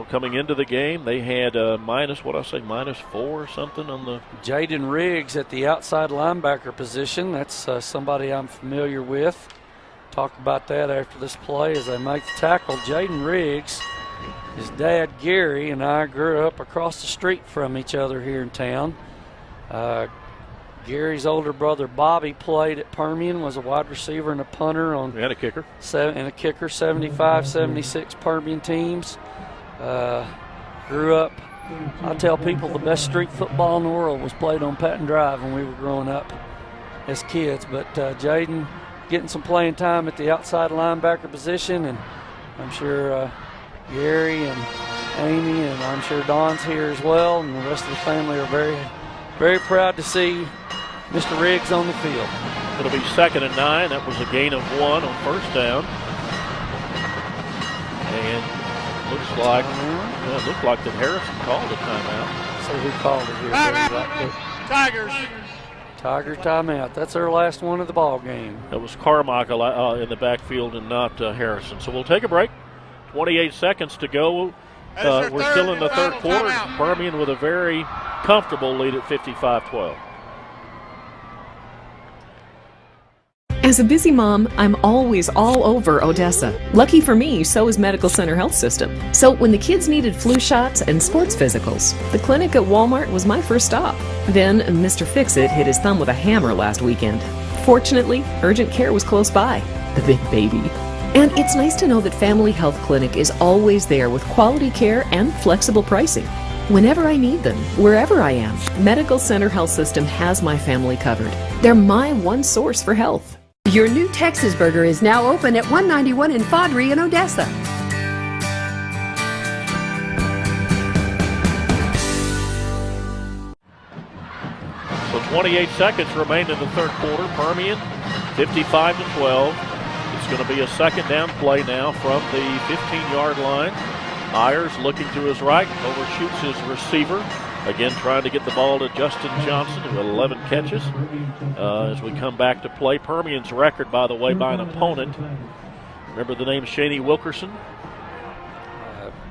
Coming into the game, they had minus 4 or something on the. Jaden Riggs at the outside linebacker position. That's somebody I'm familiar with. Talk about that after this play as they make the tackle. Jaden Riggs. His dad, Gary, and I grew up across the street from each other here in town. Gary's older brother, Bobby, played at Permian, was a wide receiver and a punter on. And a kicker. 75, 76 Permian teams. Grew up, I tell people the best street football in the world was played on Patton Drive when we were growing up as kids. But Jaden getting some playing time at the outside linebacker position, and I'm sure Gary and Amy, and I'm sure Don's here as well, and the rest of the family are very, very proud to see Mr. Riggs on the field. It'll be 2nd and 9. That was a gain of 1 on first down. And looks like that Harrison called a timeout. So who called it here? Timeout. Tigers. Tiger timeout. That's their last one of the ball game. That was Carmichael in the backfield and not Harrison. So we'll take a break. 28 seconds to go. We're still in the third quarter. Permian with a very comfortable lead at 55-12. As a busy mom, I'm always all over Odessa. Lucky for me, so is Medical Center Health System. So when the kids needed flu shots and sports physicals, the clinic at Walmart was my first stop. Then Mr. Fix-It hit his thumb with a hammer last weekend. Fortunately, urgent care was close by. The big baby. And it's nice to know that Family Health Clinic is always there with quality care and flexible pricing. Whenever I need them, wherever I am, Medical Center Health System has my family covered. They're my one source for health. Your new Texas Burger is now open at 191 in Fodry in Odessa. So 28 seconds remain in the third quarter. Permian 55-12. It's going to be a second down play now from the 15-yard line. Myers looking to his right, overshoots his receiver. Again, trying to get the ball to Justin Johnson, who had 11 catches. As we come back to play, Permian's record, by the way, by an opponent. Remember the name Shaney Wilkerson?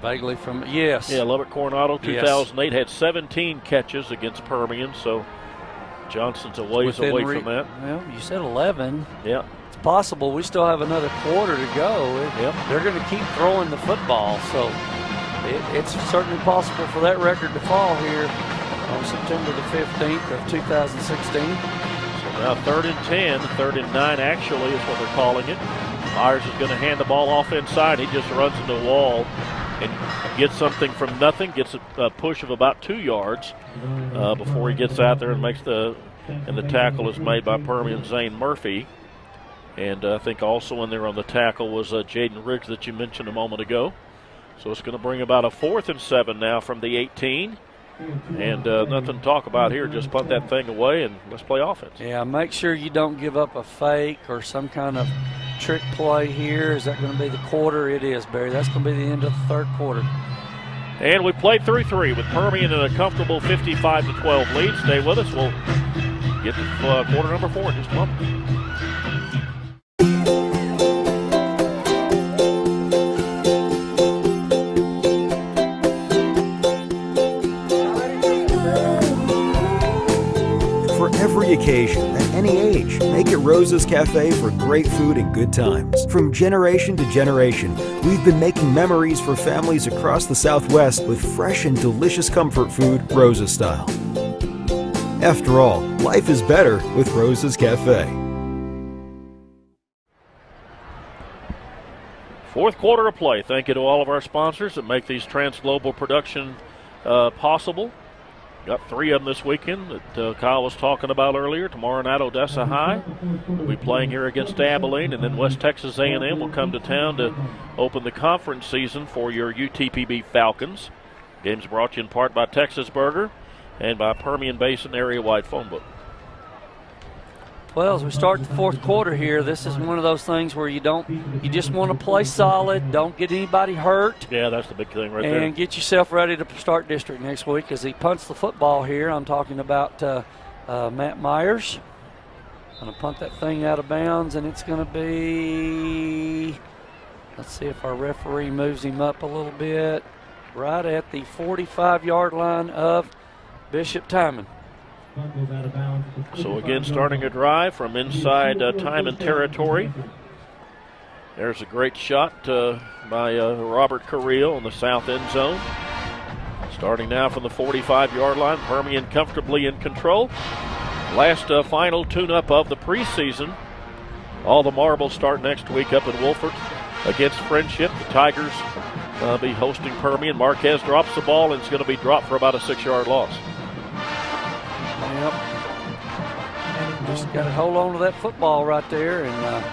Vaguely from, yes. Yeah, Lubbock Coronado, 2008, had 17 catches against Permian, so Johnson's a ways away from that. Well, you said 11. Yeah. It's possible we still have another quarter to go. Yep. They're going to keep throwing the football, so it's certainly possible for that record to fall here on September the 15th of 2016. So now 3rd and 10, 3rd and 9 actually is what they're calling it. Myers is going to hand the ball off inside. He just runs into a wall and gets something from nothing, gets a push of about 2 yards before he gets out there and makes the tackle is made by Permian Zane Murphy. And I think also in there on the tackle was Jaden Riggs that you mentioned a moment ago. So it's going to bring about a 4th and 7 now from the 18. And nothing to talk about here. Just punt that thing away and let's play offense. Yeah, make sure you don't give up a fake or some kind of trick play here. Is that going to be the quarter? It is, Barry. That's going to be the end of the third quarter. And we played through 3 with Permian in a comfortable 55-12 lead. Stay with us. We'll get to quarter number 4 in just a moment. Every occasion, at any age, make it Rosa's Cafe for great food and good times. From generation to generation, we've been making memories for families across the Southwest with fresh and delicious comfort food, Rosa style. After all, life is better with Rosa's Cafe. Fourth quarter of play. Thank you to all of our sponsors that make these Trans-Global production possible. Got 3 of them this weekend that Kyle was talking about earlier. Tomorrow night, Odessa High will be playing here against Abilene, and then West Texas A&M will come to town to open the conference season for your UTPB Falcons. Games brought to you in part by Texas Burger and by Permian Basin Area-Wide Phone Book. Well, as we start the fourth quarter here, this is one of those things where you just want to play solid, don't get anybody hurt. Yeah, that's the big thing right there. And get yourself ready to start district next week as he punts the football here. I'm talking about Matt Myers. Going to punt that thing out of bounds, and it's going to be, let's see if our referee moves him up a little bit, right at the 45-yard line of Bishop Timon. So again, starting a drive from inside Timon territory. There's a great shot by Robert Carrillo in the south end zone. Starting now from the 45-yard line, Permian comfortably in control. Last final tune-up of the preseason. All the marbles start next week up in Wolford against Friendship. The Tigers be hosting Permian. Marquez drops the ball and it's going to be dropped for about a 6-yard loss. Yep. Just got to hold on to that football right there and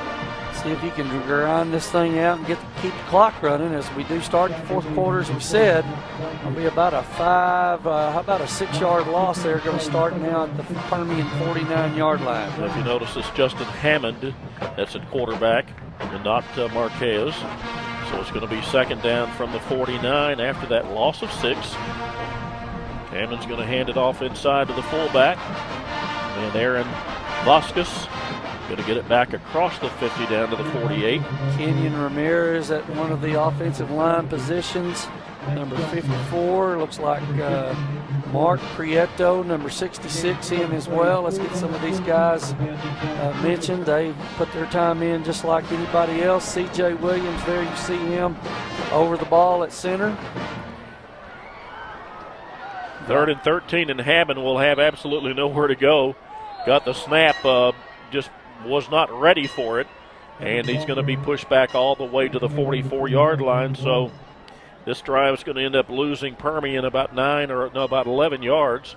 see if you can grind this thing out and keep the clock running as we do start the fourth quarter. As we said, it'll be about a 6-yard loss there going to start now at the Permian 49-yard line. And if you notice, it's Justin Hammond that's at quarterback and not Marquez. So it's going to be second down from the 49 after that loss of 6. Hammond's going to hand it off inside to the fullback. And Aaron Vasquez going to get it back across the 50 down to the 48. Kenyon Ramirez at one of the offensive line positions. Number 54, looks like Mark Prieto, number 66, in as well. Let's get some of these guys mentioned. They put their time in just like anybody else. C.J. Williams there, you see him over the ball at center. 3rd and 13, and Hammond will have absolutely nowhere to go. Got the snap, just was not ready for it, and he's going to be pushed back all the way to the 44-yard line. So This drive is going to end up losing Permian about 11 yards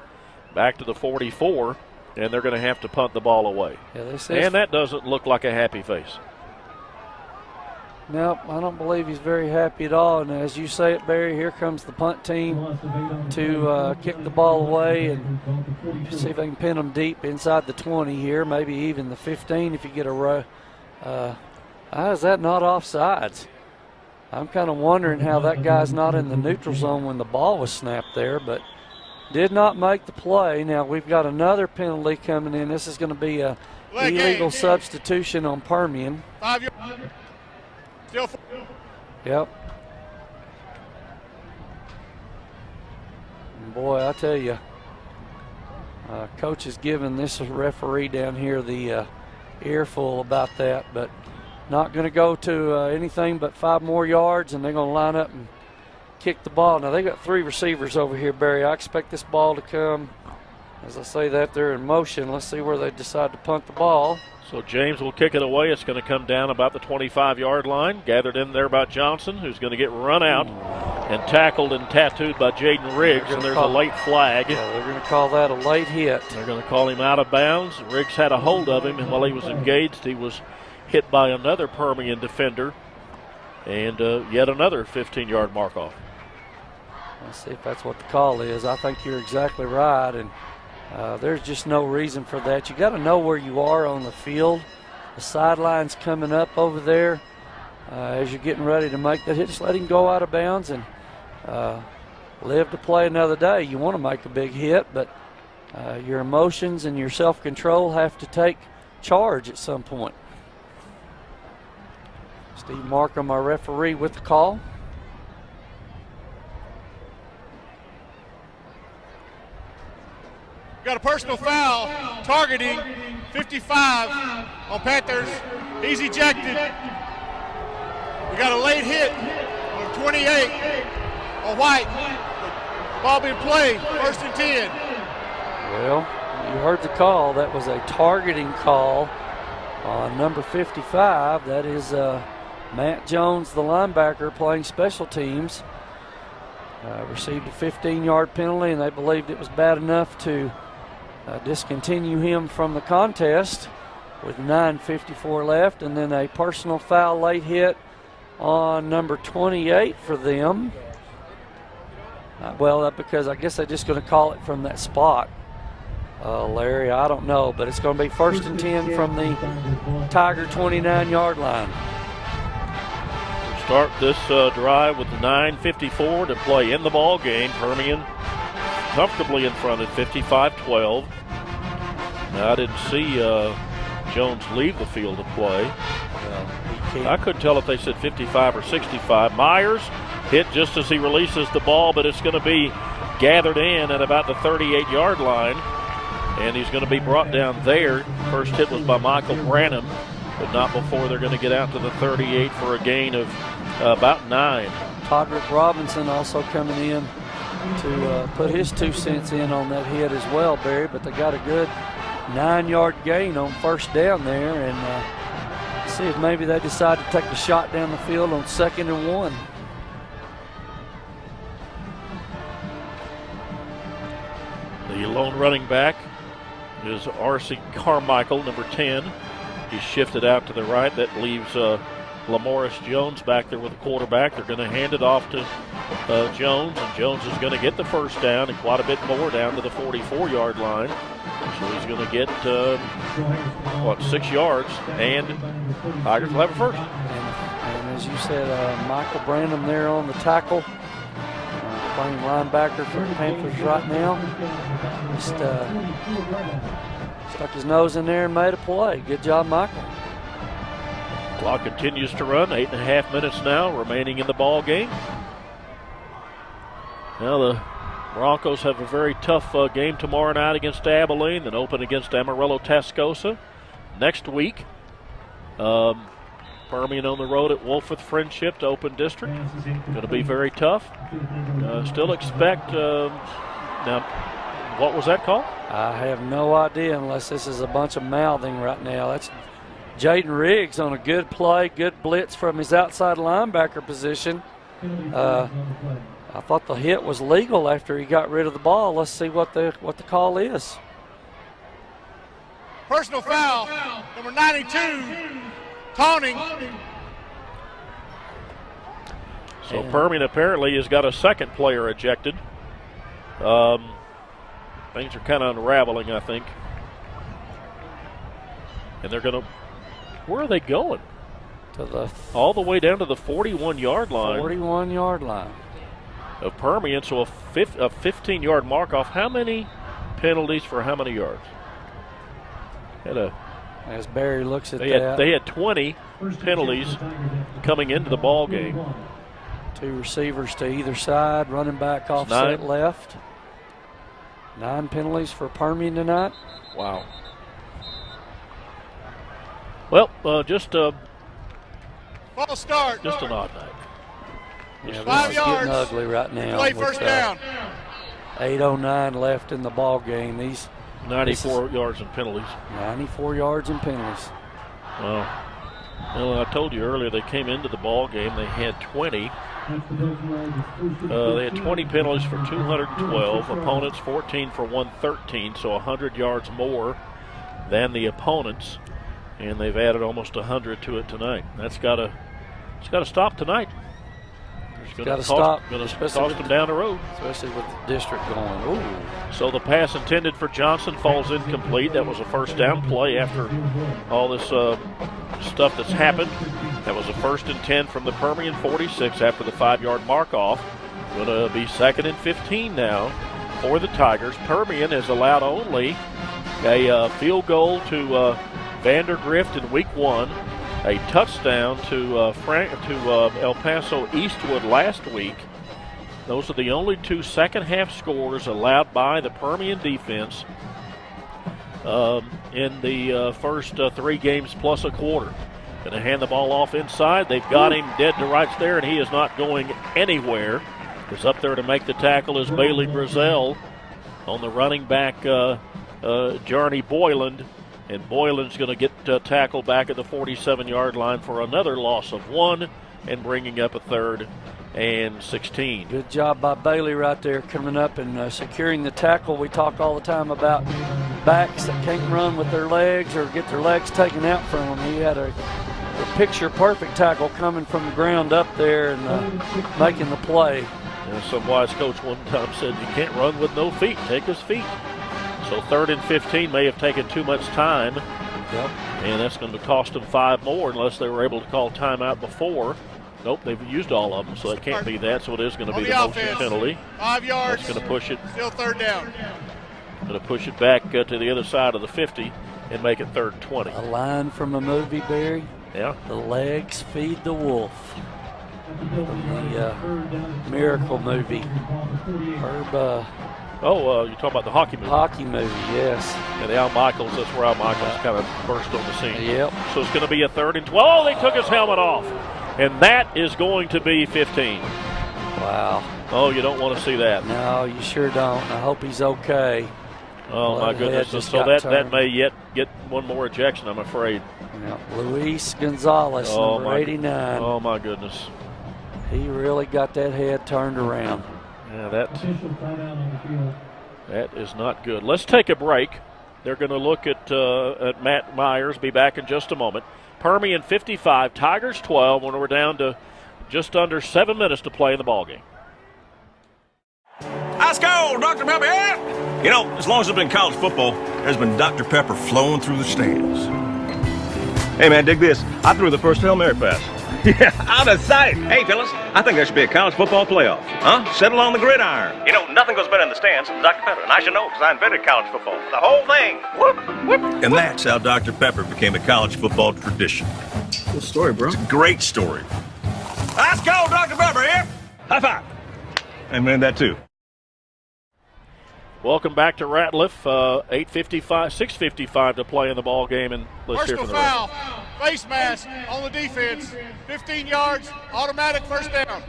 back to the 44, and they're going to have to punt the ball away. And that doesn't look like a happy face. Nope, I don't believe he's very happy at all. And as you say it, Barry, here comes the punt team to kick the ball away and see if they can pin them deep inside the 20 here, maybe even the 15 if you get a row. How is that not offsides? I'm kind of wondering how that guy's not in the neutral zone when the ball was snapped there, but did not make the play. Now we've got another penalty coming in. This is going to be a illegal substitution on Permian. 5 yards. Still. Yep. And boy, I tell you, coach is giving this referee down here the earful about that, but not going to go to anything but 5 more yards, and they're going to line up and kick the ball. Now, they got 3 receivers over here, Barry. I expect this ball to come, as I say that, they're in motion. Let's see where they decide to punt the ball. So James will kick it away. It's going to come down about the 25-yard line. Gathered in there by Johnson, who's going to get run out and tackled and tattooed by Jaden Riggs, and there's a late flag. Yeah, they're going to call that a late hit. They're going to call him out of bounds. Riggs had a hold of him, and while he was engaged, he was hit by another Permian defender, and yet another 15-yard mark-off. Let's see if that's what the call is. I think you're exactly right, and there's just no reason for that. You got to know where you are on the field. The sideline's coming up over there as you're getting ready to make that hit. Just let him go out of bounds and live to play another day. You want to make a big hit, but your emotions and your self-control have to take charge at some point. Steve Markham, our referee, with the call. Got a personal foul targeting 55 on Panthers. He's ejected. We got a late hit on 28 on White. Ball being played, 1st and 10. Well, you heard the call. That was a targeting call on number 55. That is Matt Jones, the linebacker, playing special teams. Received a 15-yard penalty, and they believed it was bad enough to discontinue him from the contest with 9:54 left, and then a personal foul late hit on number 28 for them. Because I guess they're just going to call it from that spot, Larry. I don't know, but it's going to be 1st and 10 from the Tiger 29-yard line. Start this drive with 9:54 to play in the ball game. Permian comfortably in front at 55-12. Now, I didn't see Jones leave the field to play. I couldn't tell if they said 55 or 65. Myers hit just as he releases the ball, but it's going to be gathered in at about the 38-yard line, and he's going to be brought down there. First hit was by Michael Branham, but not before they're going to get out to the 38 for a gain of about 9. Todrick Robinson also coming in to put his 2 cents in on that hit as well, Barry, but they got a good 9-yard gain on 1st down there, and see if maybe they decide to take the shot down the field on 2nd and 1. The lone running back is R.C. Carmichael, number 10. He's shifted out to the right. That leaves Lamoris Jones back there with the quarterback. They're going to hand it off to Jones, and Jones is going to get the 1st down and quite a bit more down to the 44-yard line. So he's going to get, 6 yards, and Tigers will have a 1st. And as you said, Michael Branham there on the tackle, playing linebacker for the Panthers right now. Just stuck his nose in there and made a play. Good job, Michael. Clock continues to run. 8.5 minutes now remaining in the ball game. Now the Broncos have a very tough game tomorrow night against Abilene, then open against Amarillo Tascosa next week. Permian on the road at Wolfforth Friendship to open district. Going to be very tough. Still expect, now, what was that call? I have no idea unless this is a bunch of mouthing right now. That's Jaden Riggs on a good play, good blitz from his outside linebacker position. I thought the hit was legal after he got rid of the ball. Let's see what the call is. Personal foul, number 92, taunting. So Permian apparently has got a second player ejected. Things are kind of unraveling, I think. And they're going to, where are they going? All the way down to the 41-yard line. 41-yard line. Of Permian, so a 15-yard mark off. How many penalties for how many yards? As Barry looks at that. They had 20 penalties coming into the ball game. 2 receivers to either side, running back offset left. 9 penalties for Permian tonight. Wow. Well, just false start. Just an odd night. Yeah, 5 this yards. is getting ugly right now. Play first down. 8:09 left in the ball game. 94 yards and penalties. 94 yards and penalties. Well, I told you earlier they came into the ball game. They had 20. They had 20 penalties for 212. Opponents 14 for 113. So 100 yards more than the opponents, and they've added almost 100 to it tonight. It's got to stop tonight. It's got to stop. Going to cost them down the road. Especially with the district going. Ooh. So the pass intended for Johnson falls incomplete. That was a first down play after all this stuff that's happened. That was a 1st and 10 from the Permian 46 after the 5-yard mark off. Going to be 2nd and 15 now for the Tigers. Permian has allowed only a field goal to Vandergrift in week 1. A touchdown to El Paso Eastwood last week. Those are the only 2 second-half scores allowed by the Permian defense in the first 3 games plus a quarter. Going to hand the ball off inside. They've got him dead to rights there, and he is not going anywhere. Is up there to make the tackle is Bailey Grizel on the running back, Jarney Boyland. And Boylan's going to get tackled back at the 47-yard line for another loss of 1 and bringing up a 3rd and 16. Good job by Bailey right there coming up and securing the tackle. We talk all the time about backs that can't run with their legs or get their legs taken out from them. He had a picture-perfect tackle coming from the ground up there and making the play. And some wise coach one time said, you can't run with no feet. Take his feet. So 3rd and 15 may have taken too much time. Yep. And that's going to cost them 5 more unless they were able to call timeout before. Nope, they've used all of them, so it can't be that. So it is going to be the motion penalty. 5 yards. That's going to push it. Still 3rd down. Going to push it back to the other side of the 50 and make it 3rd and 20. A line from a movie, Barry. Yeah. The legs feed the wolf. From the Miracle movie. Herb. You're talking about the hockey movie. Hockey movie, yes. And Al Michaels, that's where Al Michaels kind of burst on the scene. Yep. So it's going to be a 3rd and 12. Oh, they took his helmet off. And that is going to be 15. Wow. Oh, you don't want to see that. No, you sure don't. I hope he's okay. Oh, my goodness. So that may yet get one more ejection, I'm afraid. Yeah. Luis Gonzalez, number 89. Oh, my goodness. He really got that head turned around. Yeah, that is not good. Let's take a break. They're going to look at Matt Myers. Be back in just a moment. Permian 55, Tigers 12 when we're down to just under 7 minutes to play in the ballgame. Let's go, Dr. Pepper. Yeah. You know, as long as I've been in college football, there's been Dr. Pepper flowing through the stands. Hey, man, dig this. I threw the first Hail Mary pass. Yeah, out of sight. Hey, fellas, I think there should be a college football playoff. Huh? Settle on the gridiron. You know, nothing goes better in the stands than Dr. Pepper. And I should know because I invented college football. The whole thing. Whoop, whoop. And that's how Dr. Pepper became a college football tradition. Good story, bro. It's a great story. Let's go, Dr. Pepper, here. High five. I invented that, too. Welcome back to Ratliff. 6:55 to play in the ball game, and let's hear from the foul. Face mask on the defense. 15 yards, automatic first down.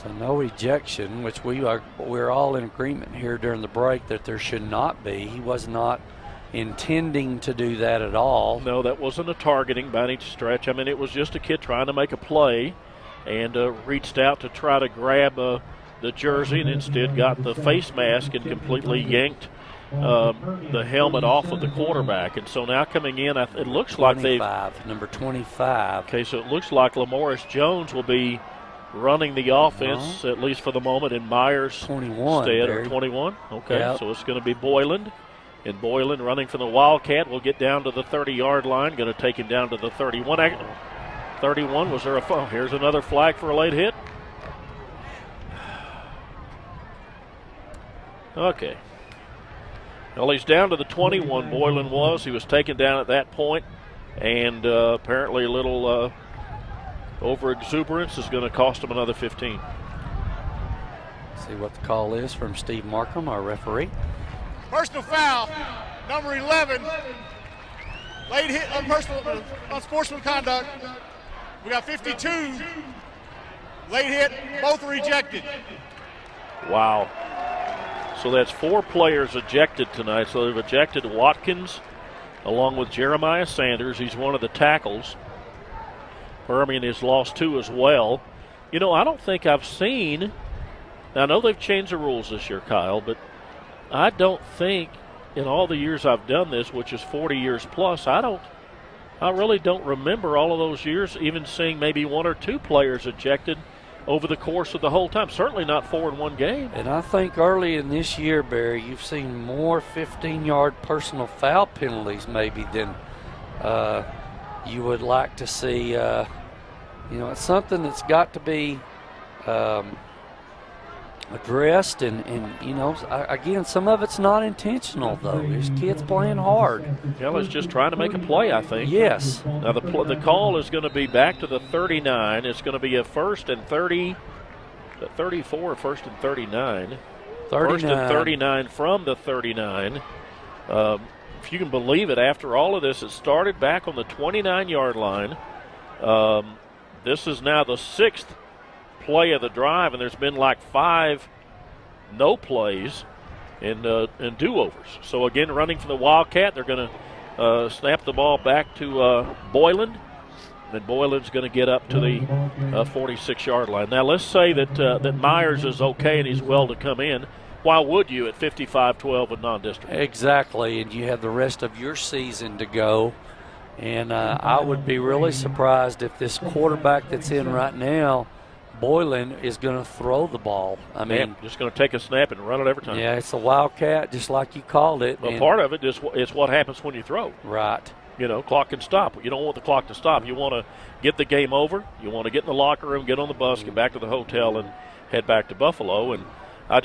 So no ejection, which we're all in agreement here during the break that there should not be. He was not intending to do that at all. No, that wasn't a targeting by any stretch. I mean, it was just a kid trying to make a play and reached out to try to grab the jersey and instead got the face mask and completely yanked the helmet off of the quarterback. And so now coming in, it looks like number 25. Okay, so it looks like Lamoris Jones will be running the offense, at least for the moment, in Myers' 21, stead. Barry. 21? Okay, Yep. So it's going to be Boyland. And Boyland running for the Wildcat will get down to the 30-yard line. Going to take him down to the 31. 31, was there a foul? Here's another flag for a late hit. Okay. Well, he's down to the 21, Boylan was. He was taken down at that point, and apparently a little over-exuberance is going to cost him another 15. See what the call is from Steve Markham, our referee. Personal foul, number 11. Late hit on sportsman conduct. We got 52. Late hit, both rejected. Wow. So that's 4 players ejected tonight. So they've ejected Watkins along with Jeremiah Sanders. He's one of the tackles. Permian has lost 2 as well. You know, I don't think I've seen, I know they've changed the rules this year, Kyle, but I don't think in all the years I've done this, which is 40 years plus, I really don't remember all of those years even seeing maybe 1 or 2 players ejected over the course of the whole time. Certainly not 4 in one game. And I think early in this year, Barry, you've seen more 15-yard personal foul penalties maybe than you would like to see. You know, it's something that's got to be addressed, and you know, again, some of it's not intentional, though. There's kids playing hard. Well, it's just trying to make a play, I think. Yes. Now, the call is going to be back to the 39. It's going to be a 1st and 30, 34, 1st and 39. 1st and 39 from the 39. If you can believe it, after all of this, it started back on the 29-yard line. This is now the 6th play of the drive, and there's been like 5 no plays and do-overs. So again, running for the Wildcat, they're going to snap the ball back to Boyland, and Boyland's going to get up to the 46-yard line. Now let's say that Myers is okay and he's well to come in. Why would you at 55-12 with non-district? Exactly, and you have the rest of your season to go. And I would be really surprised if this quarterback that's in right now, Boylan, is going to throw the ball. I mean, just going to take a snap and run it every time. Yeah, it's a Wildcat, just like you called it. Well, part of it is it's what happens when you throw. Right. You know, clock can stop. You don't want the clock to stop. You want to get the game over. You want to get in the locker room, get on the bus, get back to the hotel, and head back to Buffalo. And it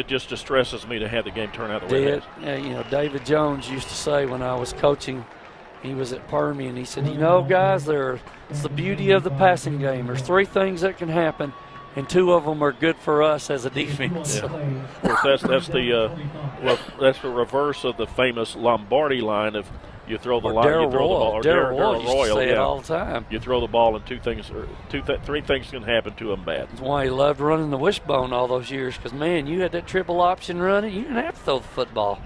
just distresses me to have the game turn out the way it is. You know, David Jones used to say when I was coaching, he was at Permian, he said, you know, guys, it's the beauty of the passing game. There's 3 things that can happen, and 2 of them are good for us as a defense. Yeah. Of course, that's the reverse of the famous Lombardi line of you throw the line, you throw the ball. Darryl Royal used to say it all the time. You throw the ball, and 3 things can happen, 2 of them bad. That's why he loved running the wishbone all those years, because, man, you had that triple option running. You didn't have to throw the football.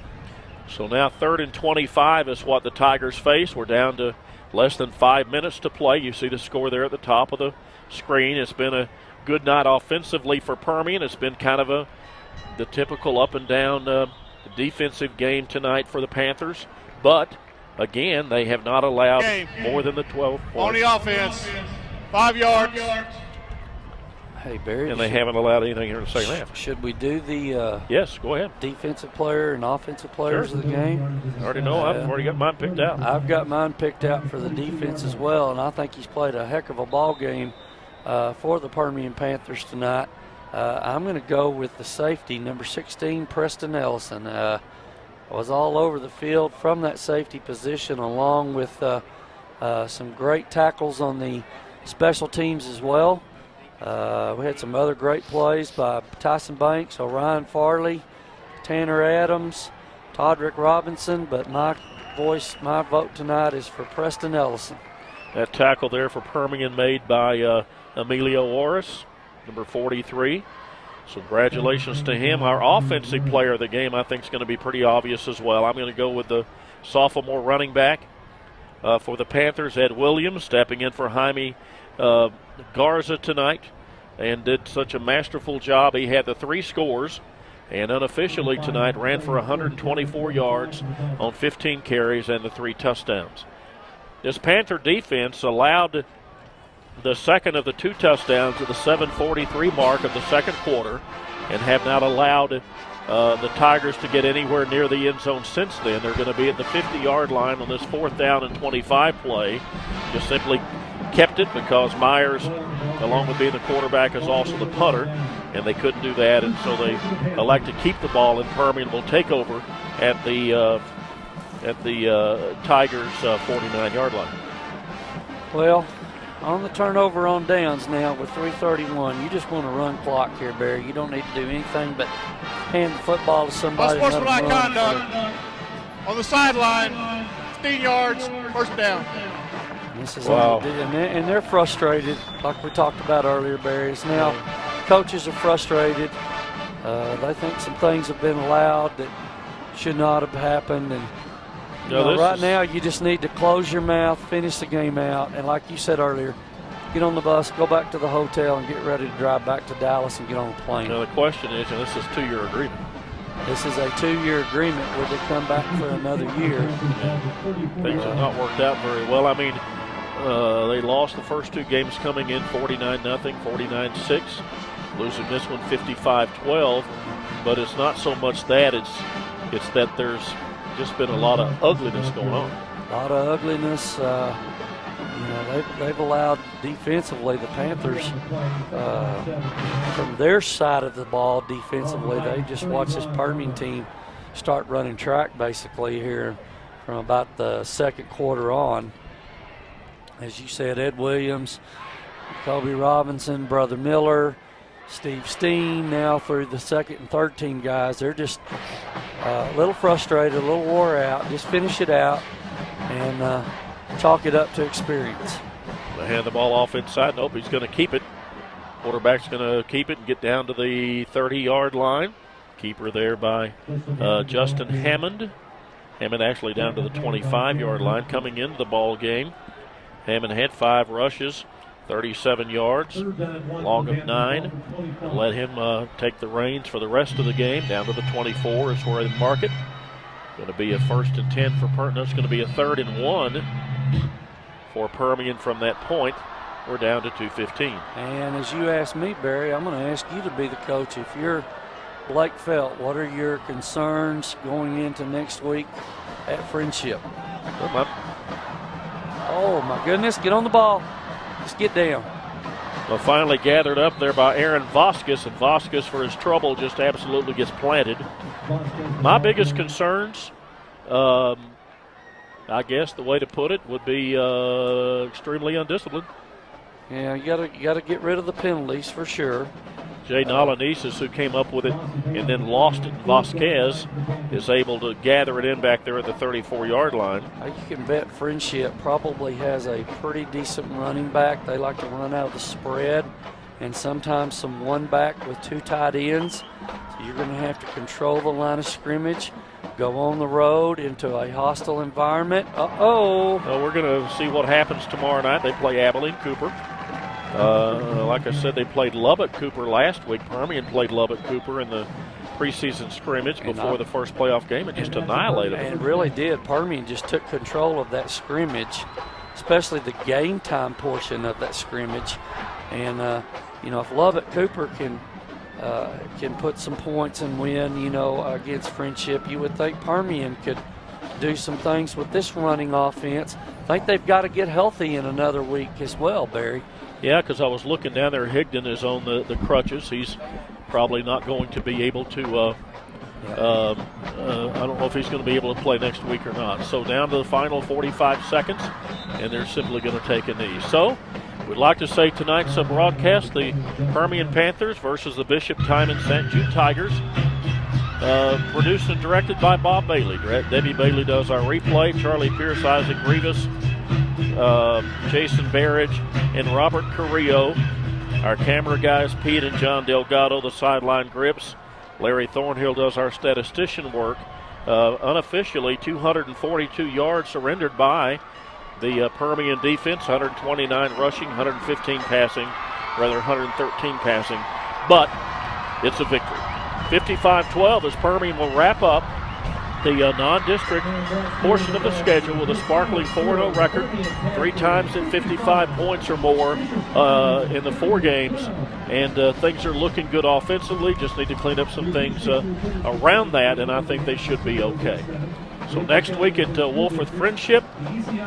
So now 3rd and 25 is what the Tigers face. We're down to less than 5 minutes to play. You see the score there at the top of the screen. It's been a good night offensively for Permian. It's been kind of the typical up and down defensive game tonight for the Panthers. But, again, they have not allowed more than the 12 points. On the offense, 5 yards. Hey, Barry. And they haven't allowed anything here in the second half. Should we do the yes, go ahead. Defensive player and offensive players of the game? I already know. I've already got mine picked out. I've got mine picked out for the defense as well, and I think he's played a heck of a ball game for the Permian Panthers tonight. I'm going to go with the safety, number 16, Preston Ellison. Was all over the field from that safety position, along with some great tackles on the special teams as well. We had some other great plays by Tyson Banks, Orion Farley, Tanner Adams, Todrick Robinson, but my vote tonight is for Preston Ellison. That tackle there for Permian made by Emilio Orris, number 43. So congratulations to him. Our offensive player of the game, I think, is going to be pretty obvious as well. I'm going to go with the sophomore running back for the Panthers, Ed Williams, stepping in for Jaime Garza tonight, and did such a masterful job. He had the 3 scores, and unofficially tonight ran for 124 yards on 15 carries and the 3 touchdowns. This Panther defense allowed the second of the 2 touchdowns at the 7:43 mark of the second quarter, and have not allowed the Tigers to get anywhere near the end zone since then. They're going to be at the 50-yard line on this 4th down and 25 play. Just simply kept it because Myers, along with being the quarterback, is also the punter, and they couldn't do that, and so they elect to keep the ball, and Permian will take over at the Tigers' 49-yard line. Well, on the turnover on downs now with 3:31, you just want to run clock here, Barry. You don't need to do anything but hand the football to somebody. Unsportsmanlike conduct on the sideline, 15 yards, first down. This is and they're frustrated, like we talked about earlier, Barry. It's now coaches are frustrated. They think some things have been allowed that should not have happened, and right now you just need to close your mouth, finish the game out, and like you said earlier, get on the bus, go back to the hotel, and get ready to drive back to Dallas and get on the plane. Now the question is, and this is a 2-year agreement. This is a 2-year agreement where they come back for another year. Things have not worked out very well. I mean, they lost the first 2 games coming in 49-0, 49-6, losing this one 55-12. But it's not so much that, it's that there's just been a lot of ugliness going on. A lot of ugliness. They've allowed defensively the Panthers from their side of the ball defensively. They just watched this Permian team start running track basically here from about the second quarter on. As you said, Ed Williams, Kobe Robinson, Brother Miller, Steve Steen, now through the second and third team guys. They're just a little frustrated, a little wore out. Just finish it out and chalk it up to experience. They hand the ball off inside. Nope, he's going to keep it. Quarterback's going to keep it and get down to the 30-yard line. Keeper there by Justin Hammond. Hammond actually down to the 25-yard line coming into the ball game. Hammond had 5 rushes, 37 yards, long of 9. And let him take the reins for the rest of the game. Down to the 24 is where they mark it. Going to be a 1st and 10 for Permian. It's going to be a 3rd and 1 for Permian from that point. We're down to 2:15. And as you asked me, Barry, I'm going to ask you to be the coach. If you're Blake Felt, what are your concerns going into next week at Friendship? Oh, my goodness. Get on the ball. Just get down. Well, finally gathered up there by Aaron Vasquez, and Vasquez, for his trouble, just absolutely gets planted. My biggest concerns, I guess the way to put it would be extremely undisciplined. Yeah, you gotta get rid of the penalties for sure. Jay Nalanesis, who came up with it and then lost it, Vasquez, is able to gather it in back there at the 34-yard line. You can bet Friendship probably has a pretty decent running back. They like to run out of the spread, and sometimes some one back with 2 tight ends. So you're going to have to control the line of scrimmage, go on the road into a hostile environment. Well, we're going to see what happens tomorrow night. They play Abilene Cooper. Like I said, they played Lubbock Cooper last week. Permian played Lubbock Cooper in the preseason scrimmage before the first playoff game and just annihilated them. And really did. Permian just took control of that scrimmage, especially the game time portion of that scrimmage. And, if Lubbock Cooper can put some points and win, against Friendship, you would think Permian could do some things with this running offense. I think they've got to get healthy in another week as well, Barry. Yeah, because I was looking down there. Higdon is on the crutches. He's probably not going to be able to I don't know if he's going to be able to play next week or not. So down to the final 45 seconds, and they're simply going to take a knee. So we'd like to say tonight's broadcast, the Permian Panthers versus the Bishop Timon St. Jude Tigers. Produced and directed by Bob Bailey. Debbie Bailey does our replay. Charlie Pierce, Isaac Rivas, Jason Barrage, and Robert Carrillo Our camera guys, Pete and John Delgado, the sideline grips. Larry Thornhill does our statistician work. Unofficially, 242 yards surrendered by the Permian defense, 129 rushing, 113 passing, 113 passing. But it's a victory. 55-12 as Permian will wrap up the non-district portion of the schedule with a sparkling 4-0 record, 3 times at 55 points or more in the 4 games, and things are looking good offensively. Just need to clean up some things around that, and I think they should be okay. So next week at Wolfforth Friendship,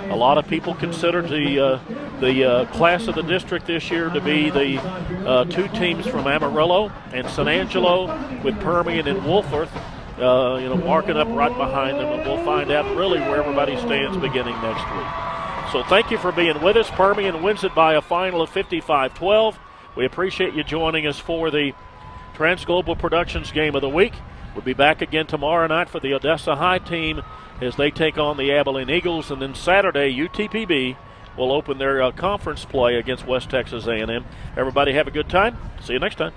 a lot of people consider the class of the district this year to be the 2 teams from Amarillo and San Angelo, with Permian and Wolfforth marking up right behind them, and we'll find out really where everybody stands beginning next week. So thank you for being with us. Permian wins it by a final of 55-12. We appreciate you joining us for the Transglobal Productions Game of the Week. We'll be back again tomorrow night for the Odessa High team as they take on the Abilene Eagles, and then Saturday, UTPB will open their conference play against West Texas A&M. Everybody have a good time. See you next time.